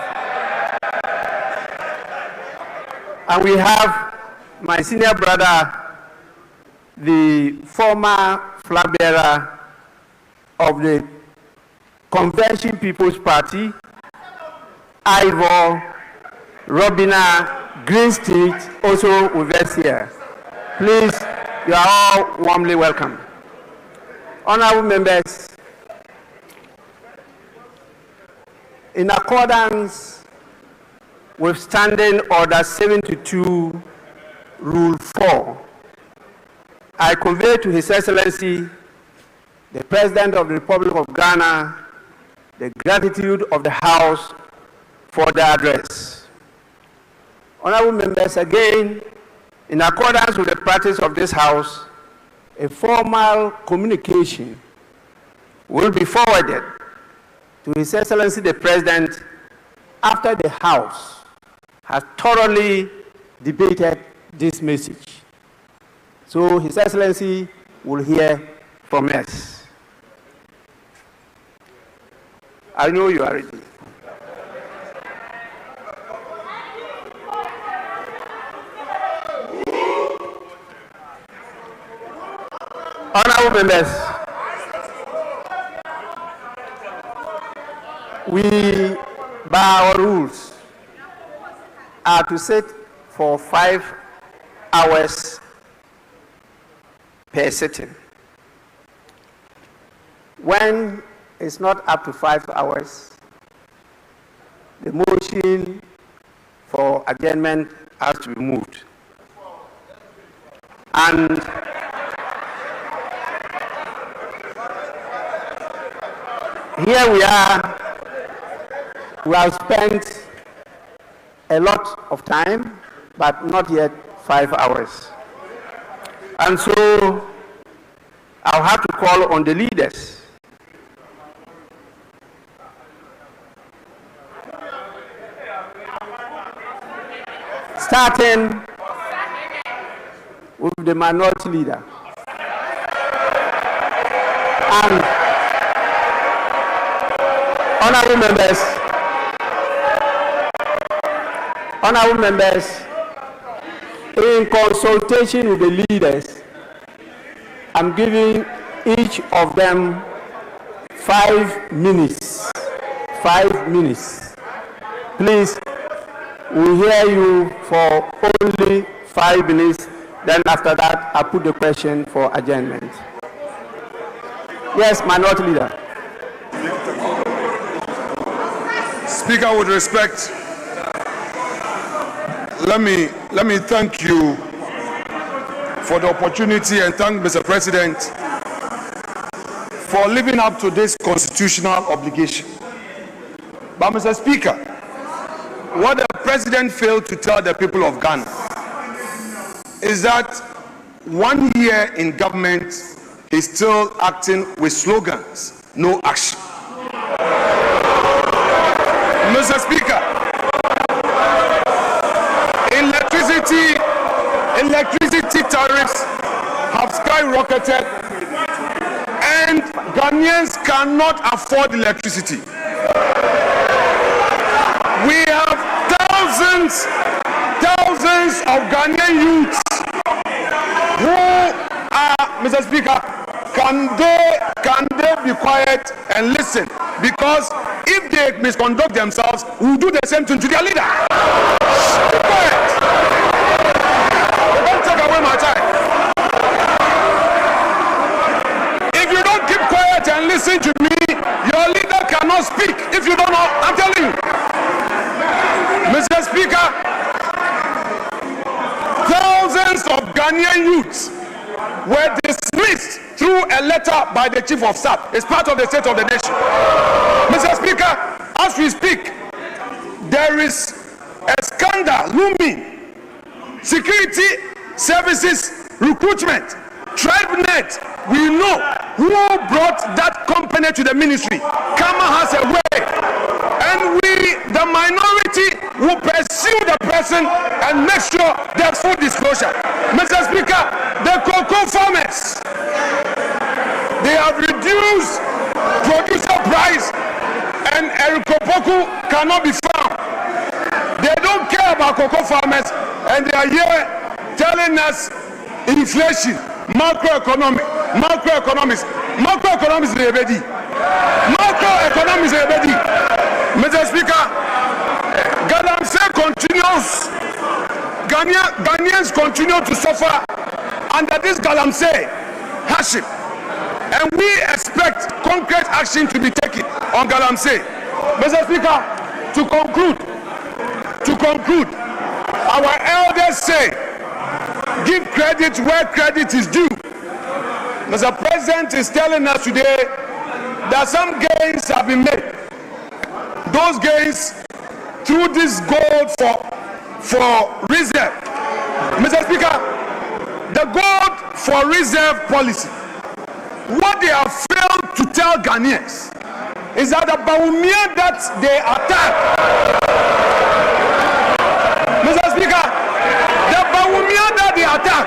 And we have my senior brother, the former flag bearer of the Convention People's Party, Ivor Robina Greenstreet, also with us here. Please, you are all warmly welcome. Honorable members, in accordance with Standing Order 72, Rule 4, I convey to His Excellency, the President of the Republic of Ghana, the gratitude of the House for the address. Honorable members, again, in accordance with the practice of this House, a formal communication will be forwarded to His Excellency the President after the House has thoroughly debated this message. So His Excellency will hear from us. I know you are ready. Honorable members, we, by our rules, are to sit for 5 hours per sitting. When it's not up to 5 hours, the motion for adjournment has to be moved. And here we are. We have spent a lot of time, but not yet 5 hours. And so I'll have to call on the leaders starting with the minority leader. And honorable members, in consultation with the leaders, I'm giving each of them 5 minutes. 5 minutes. Please, we'll hear you for only 5 minutes. Then after that, I'll put the question for adjournment. Yes, minority leader. Speaker, with respect, let me thank you for the opportunity and thank Mr. President for living up to this constitutional obligation. But Mr. Speaker, what the President failed to tell the people of Ghana is that 1 year in government is still acting with slogans, no action. Mr. Speaker, electricity tariffs have skyrocketed and Ghanaians cannot afford electricity. We have thousands of Ghanaian youths who are, Mr. Speaker, can they be quiet and listen? Because if they misconduct themselves, we'll do the same thing to their leader. Be quiet. Don't take away my time. If you don't keep quiet and listen to me, your leader cannot speak. If you don't know, I'm telling you. Mr. Speaker, thousands of Ghanaian youths were dismissed through a letter by the Chief of Staff. It's part of the State of the Nation. Mr. Speaker, as we speak, there is a scandal looming. Security services recruitment, TribeNet, we know who brought that company to the ministry. Kama has a way, and we, the minority, will pursue the person and make sure there's full disclosure. Mr. Speaker, the cocoa farmers, they have reduced producer price, and Erikopoku cannot be found. They don't care about cocoa farmers, and they are here telling us inflation, macroeconomics is already. Macroeconomics is already. Mr. Speaker, Galamsey continues. Ghanaians continue to suffer under this Galamsey hardship, and we expect concrete action to be taken on Galamsey. Mr. Speaker, to conclude, our elders say, give credit where credit is due. Mr. President is telling us today that some gains have been made. Those gains through this gold for reserve. Mr. Speaker, the gold for reserve policy, what they have failed to tell Ghanaians is that the Bawumia that they attack, Mr. Speaker, the Bawumia that they attack,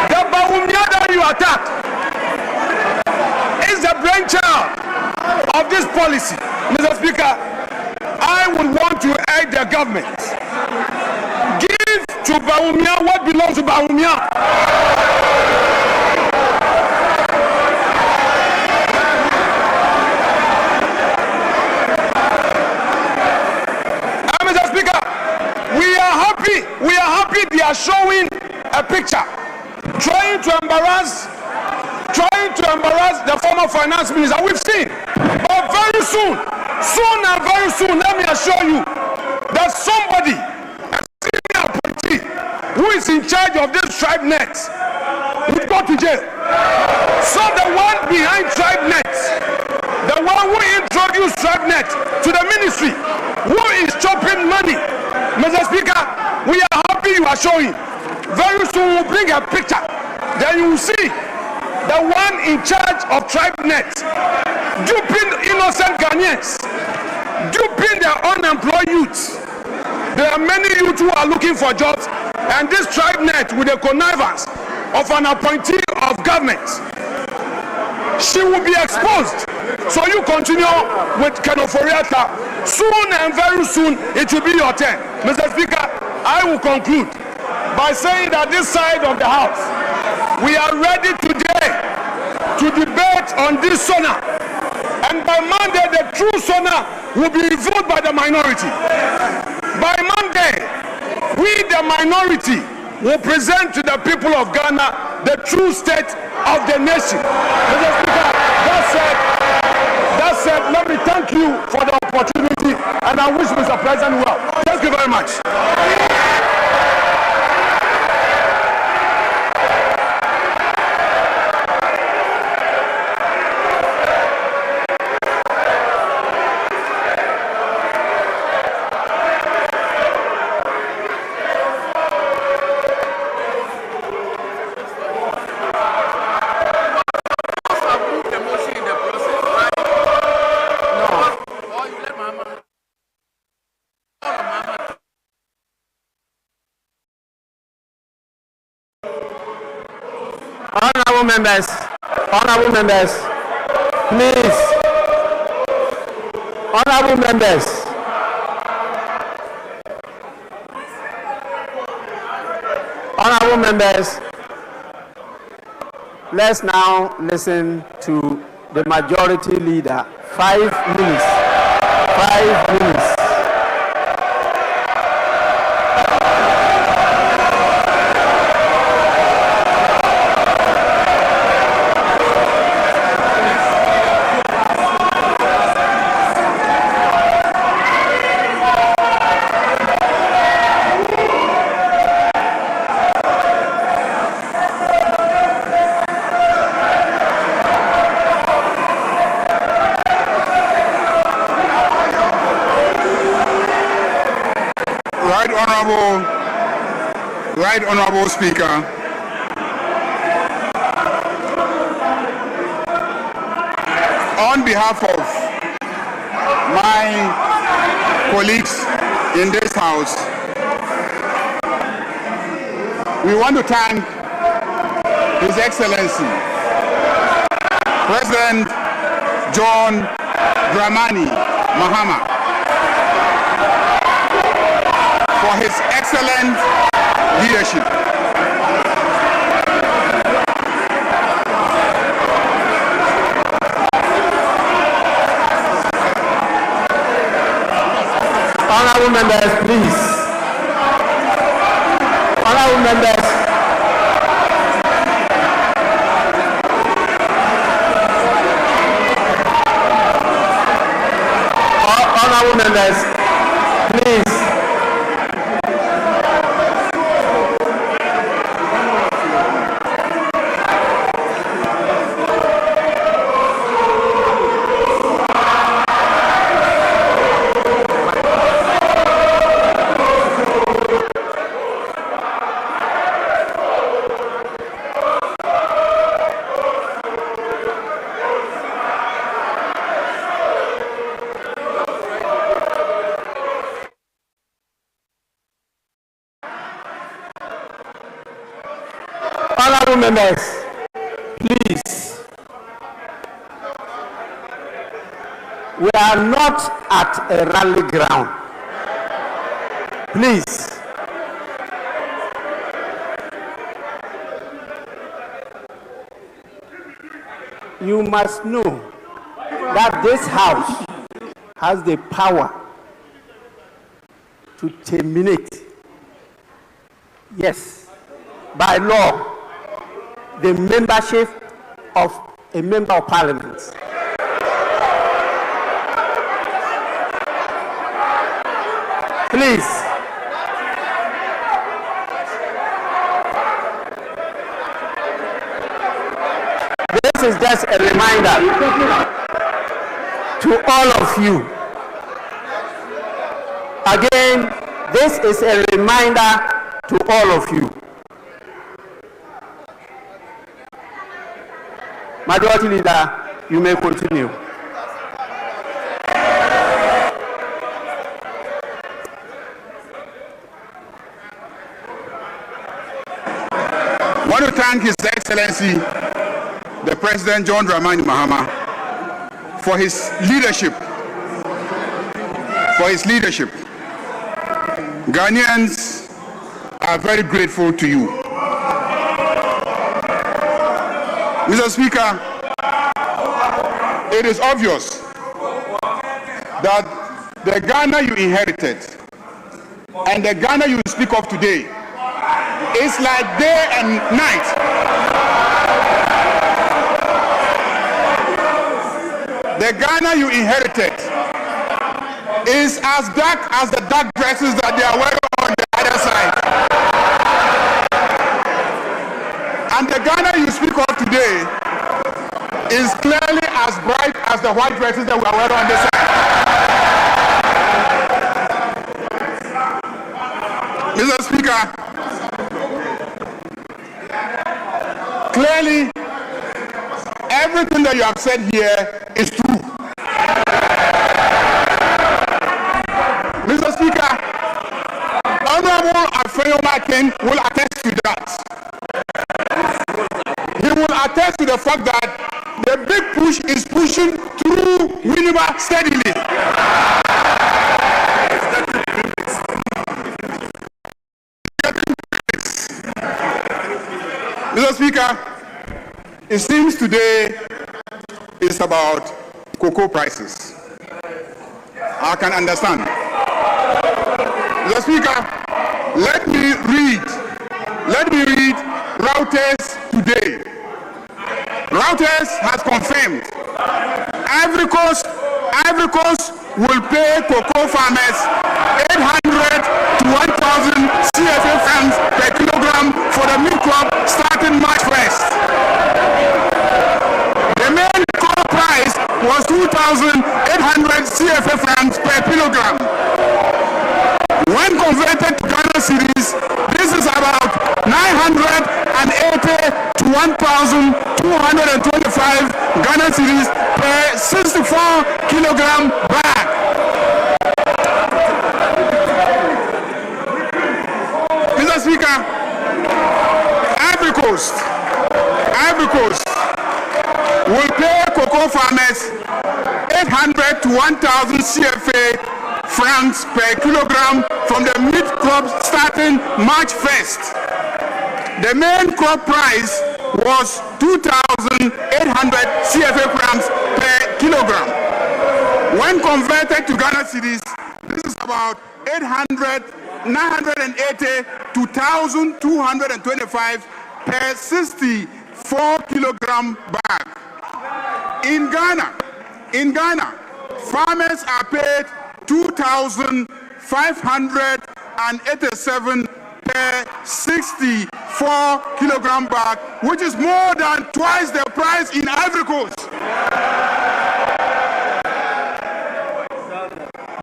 the Bawumia that you attack is the brainchild of this policy. Mr. Speaker, I would want to urge the government, give to Bawumia what belongs to Bawumia. We are happy they are showing a picture, trying to embarrass the former finance minister. We've seen, but very soon and very soon, let me assure you that somebody, a senior appointee who is in charge of this TribeNet, will go to jail. So the one behind TribeNet, the one who introduced TribeNet to the ministry, who is chopping money, Mr. Speaker, we are happy you are showing. Very soon we'll bring a picture. Then you will see the one in charge of TribeNet duping innocent Ghanaians, duping their unemployed youths. There are many youths who are looking for jobs, and this TribeNet, with the connivance of an appointee of government, she will be exposed. So you continue with Kenoforiata. Soon and very soon it will be your turn. Mr. Speaker, I will conclude by saying that this side of the house, we are ready today to debate on this SONA. And by Monday, the true SONA will be revealed by the minority. By Monday, we, the minority, will present to the people of Ghana the true state of the nation. Mr. Speaker, that said, let me thank you for the opportunity, and I wish Mr. President well. Thank you very much. Honorable members, please. Honorable members. Honorable members, Let's now listen to the majority leader. 5 minutes. 5 minutes. Right Honorable Speaker, on behalf of my colleagues in this House, we want to thank His Excellency, President John Dramani Mahama, for his excellent leadership. Honorable members, please. Honorable members. Honorable members, please. Honorable members, please. We are not at a rally ground. Please. You must know that this House has the power to terminate, yes, by law, the membership of a member of parliament. Please. This is just a reminder to all of you. Again, this is a reminder to all of you. Majority Leader, you may continue. I want to thank His Excellency, the President John Dramani Mahama, for his leadership. Ghanaians are very grateful to you. Mr. Speaker, it is obvious that the Ghana you inherited and the Ghana you speak of today is like day and night. The Ghana you inherited is as dark as the dark dresses that they are wearing on the other side. And the Ghana you speak of today is clearly as bright as the white dresses that we are wearing on this side. Mr. Speaker, clearly everything that you have said here is true. Mr. Speaker, Honorable Afenyomakin will attest to that. He will attest to the fact that the big push is pushing through Winneba steadily. Mr. Speaker, It seems today is about cocoa prices. I can understand. Mr. Speaker, let me read Reuters today. Reuters has confirmed Ivory Coast will pay cocoa farmers 800 to 1,000 CFA francs per kilogram for the mid crop starting March 1st. The main crop price was 2,800 CFA francs per kilogram. When converted to Ghana cedis, this is about 980 to 1,225 Ghana cedis per 64 kilogram bag. Mr. Speaker, Ivory Coast will pay cocoa farmers 800 to 1,000 CFA francs per kilogram from the mid-crop starting March 1st. The main crop price was 2,800 CFA francs per kilogram. When converted to Ghana cedis, this is about 980 to 1,225 per 64 kilogram bag. In Ghana, farmers are paid 2,587 per 64 kilogram bag, which is more than twice the price in Ivory Coast.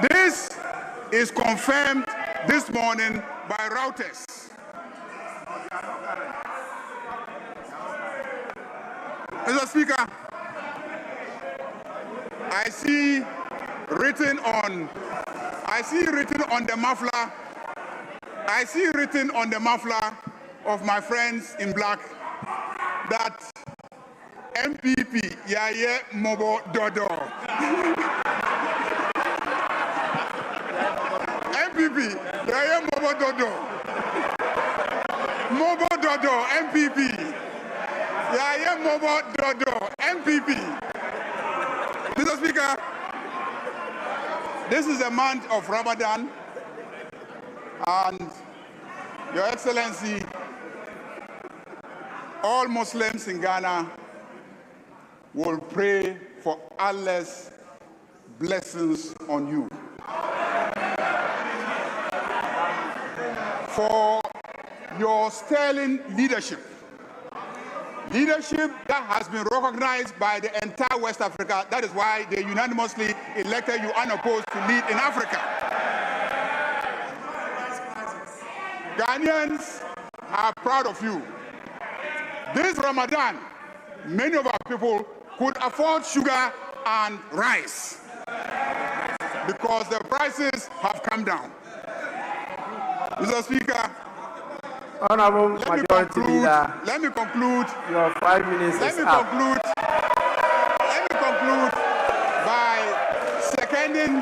This is confirmed this morning by Reuters. Mr. Speaker, I see written on the muffler of my friends in black that MPP Yaya Mobo Dodo. MPP Yaya Mobo Dodo. Mobo Dodo MPP. Yaya Mobo Dodo MPP. Mr. Speaker, this is the month of Ramadan, and Your Excellency, all Muslims in Ghana will pray for Allah's blessings on you. For your sterling leadership that has been recognized by the entire West Africa. That is why they unanimously elected you unopposed to lead in Africa. Ghanaians are proud of you. This Ramadan, many of our people could afford sugar and rice because the prices have come down. Mr. Speaker, Honorable Majority Leader, let me conclude. Your 5 minutes is up. Let me conclude by seconding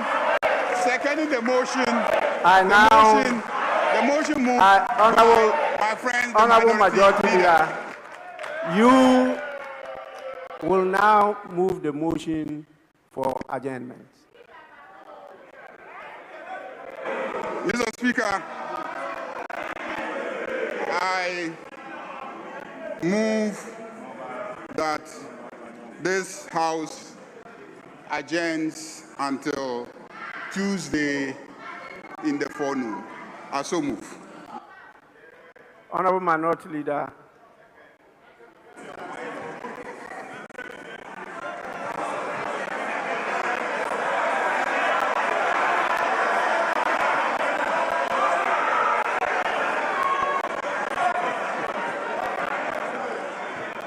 the motion. The motion moved my friend, Honorable Majority Leader, you will now move the motion for adjournment. Mr. Speaker, I move that this House adjourns until Tuesday in the forenoon. I so move. Honorable Minority Leader.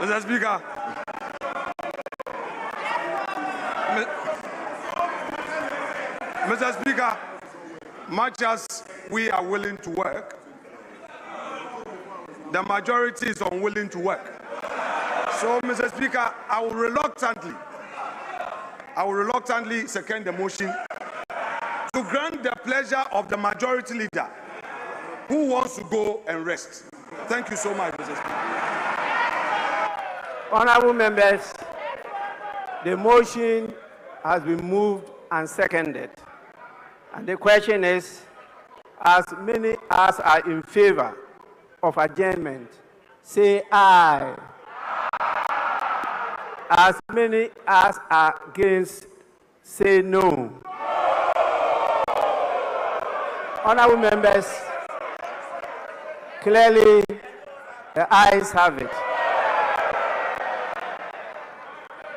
Mr. Speaker, Mr. Speaker, much as we are willing to work, the majority is unwilling to work. So, Mr. Speaker, I will reluctantly second the motion to grant the pleasure of the majority leader who wants to go and rest. Thank you so much, Mr. Speaker. Honorable members, the motion has been moved and seconded. And the question is, as many as are in favor of adjournment, say aye. As many as are against, say no. Honorable members, clearly the ayes have it.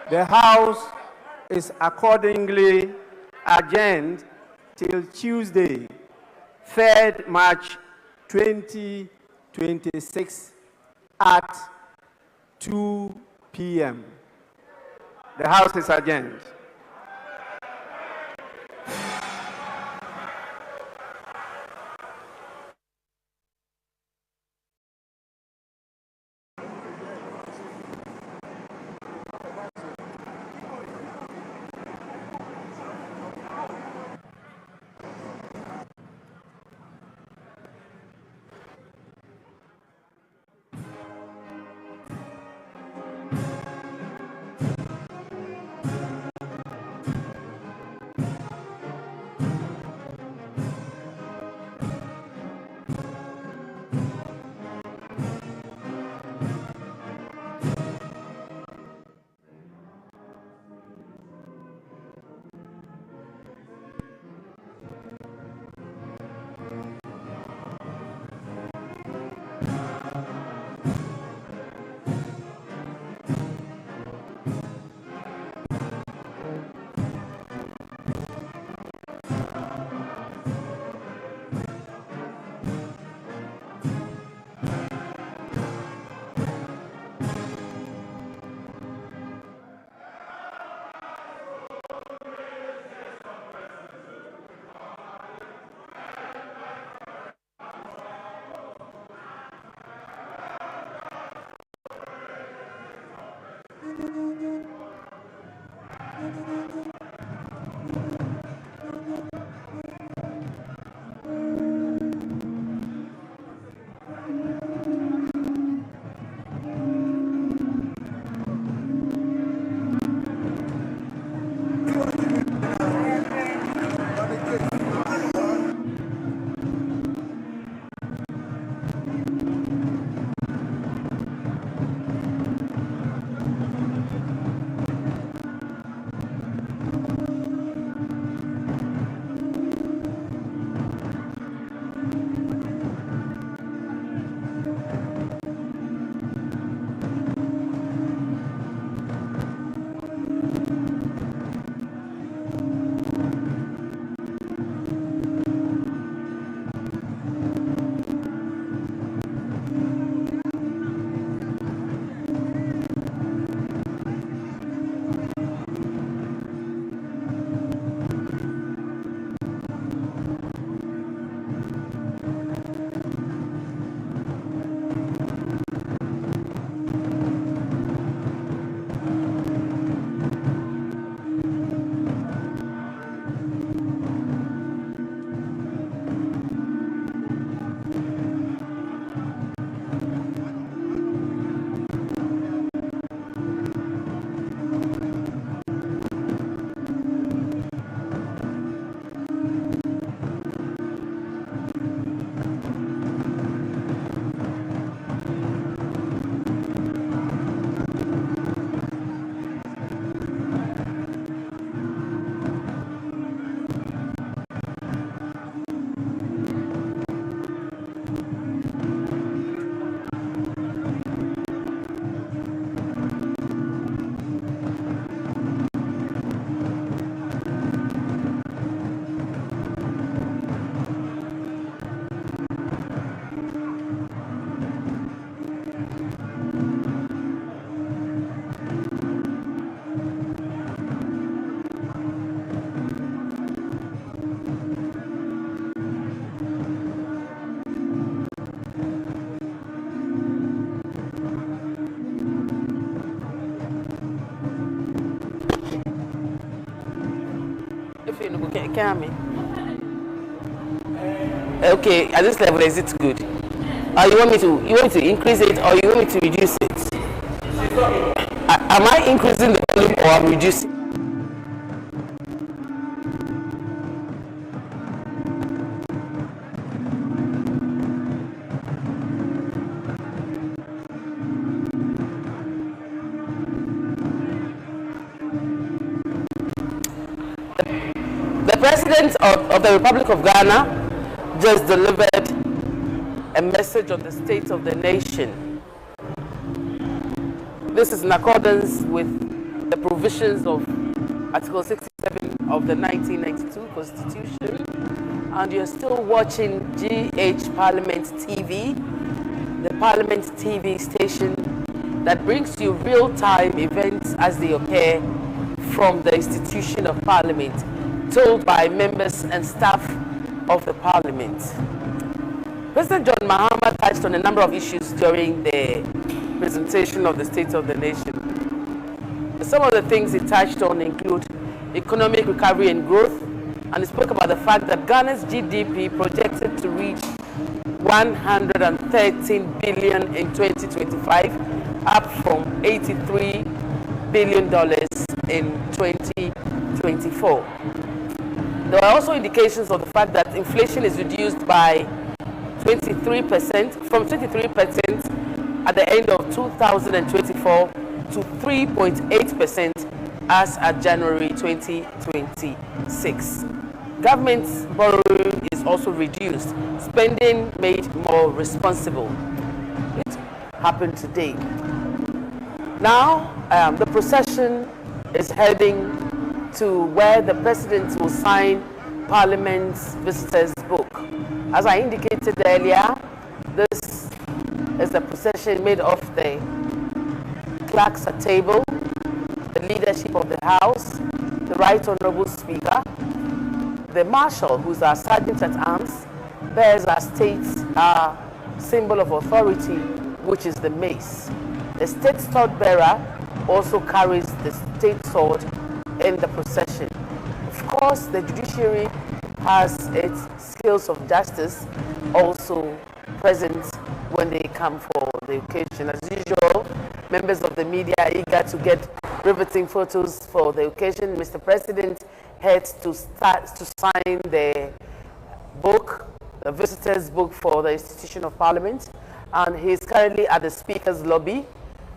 The House is accordingly adjourned till Tuesday, 3rd March 2026 at 2 p.m. The House is adjourned. Okay, at this level, is it good? You want me to increase it or you want me to reduce it? Am I increasing the volume or I'm reducing? The President of the Republic of Ghana just delivered a message on the state of the nation. This is in accordance with the provisions of Article 67 of the 1992 Constitution, and you're still watching GH Parliament TV, the Parliament TV station that brings you real-time events as they occur from the institution of Parliament, told by members and staff of the Parliament. President John Mahama touched on a number of issues during the presentation of the State of the Nation. Some of the things he touched on include economic recovery and growth, and he spoke about the fact that Ghana's GDP projected to reach $113 billion in 2025, up from $83 billion in 2024. There are also indications of the fact that inflation is reduced by 23%, from 23% at the end of 2024 to 3.8% as at January 2026. Government borrowing is also reduced, spending made more responsible. It happened today. Now, the procession is heading to where the President will sign Parliament's visitors book. As I indicated earlier, this is a procession made of the clerks at table, the leadership of the House, the Right Honourable Speaker, the Marshal, who's our Sergeant at Arms, bears our state's symbol of authority, which is the mace. The state sword bearer also carries the state sword in the procession. Of course, the judiciary has its skills of justice also present when they come for the occasion. As usual, members of the media are eager to get riveting photos for the occasion. Mr. President heads to sign the book, the visitors book for the institution of Parliament, and he's currently at the Speaker's lobby,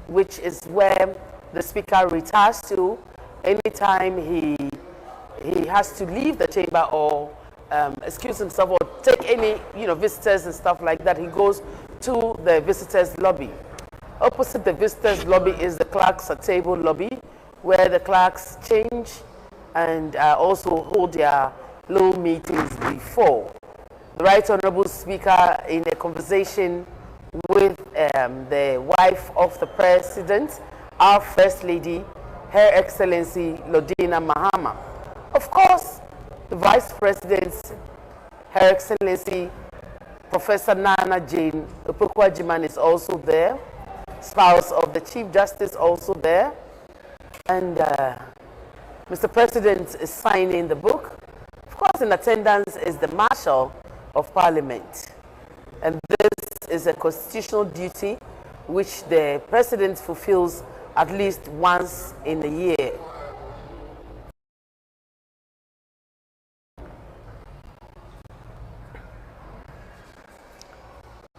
which is where the Speaker retires to anytime he has to leave the chamber or excuse himself or take any visitors and stuff like that. He goes to the visitors lobby. Opposite the visitors lobby is the clerks at table lobby, where the clerks change and also hold their little meetings before. The Right Honourable Speaker, in a conversation with the wife of the President, our First Lady, Her Excellency Lodina Mahama. Of course, the Vice President, Her Excellency Professor Nana Jane Opoku-Agyeman, is also there. Spouse of the Chief Justice also there. And Mr. President is signing the book. Of course, in attendance is the Marshal of Parliament. And this is a constitutional duty which the President fulfills at least once in a year.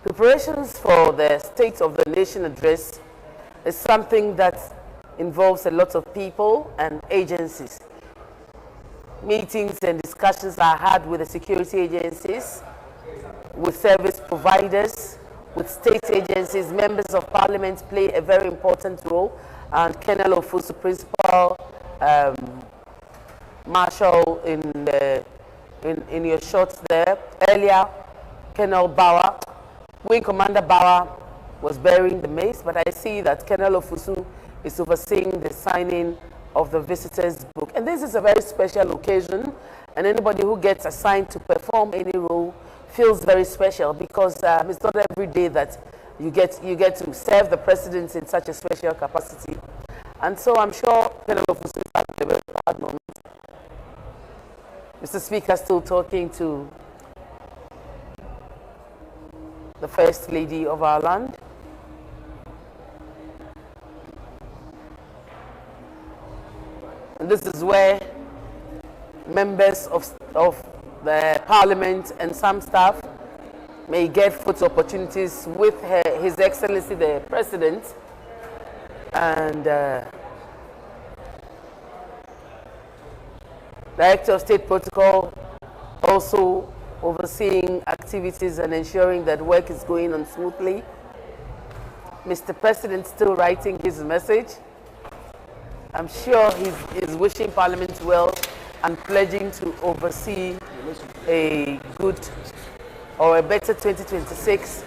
Preparations for the State of the Nation address is something that involves a lot of people and agencies. Meetings and discussions are had with the security agencies, with service providers, with state agencies. Members of Parliament play a very important role, and Colonel Ofosu, Principal Marshal in your shots there. Earlier, Colonel Bauer, Wing Commander Bauer, was bearing the mace, but I see that Colonel Ofosu is overseeing the signing of the visitors book. And this is a very special occasion, and anybody who gets assigned to perform any role feels very special, because it's not every day that you get to serve the President in such a special capacity. And so I'm sure Colonel Ofosu is having a very proud moment. Mr. Speaker, still talking to the First Lady of our land. And this is where members of the parliament and some staff may get photo opportunities with His Excellency the President, and Director of State Protocol also overseeing activities and ensuring that work is going on smoothly. Mr. President still writing his message. I'm sure he's wishing Parliament well and pledging to oversee a good or a better 2026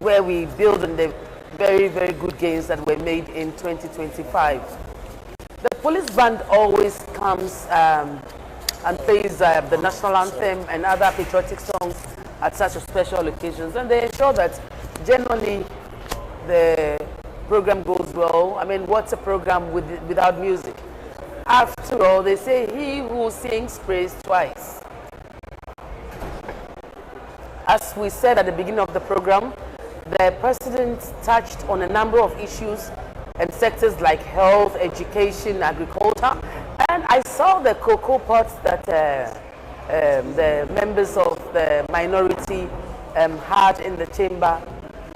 where we build on the very, very good gains that were made in 2025. The police band always comes and plays the national anthem and other patriotic songs at such special occasions, and they ensure that generally the program goes well. I mean, what's a program without music? After all, they say he who sings prays twice. As we said at the beginning of the program, the President touched on a number of issues and sectors like health, education, agriculture, and I saw the cocoa pots that the members of the minority had in the chamber.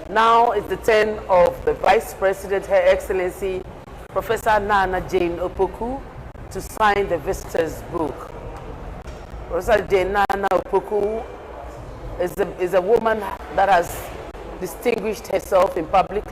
Now it's the turn of the Vice President, Her Excellency Professor Nana Jane Opoku, to sign the visitor's book. Professor Jane Nana Opoku is a woman that has distinguished herself in public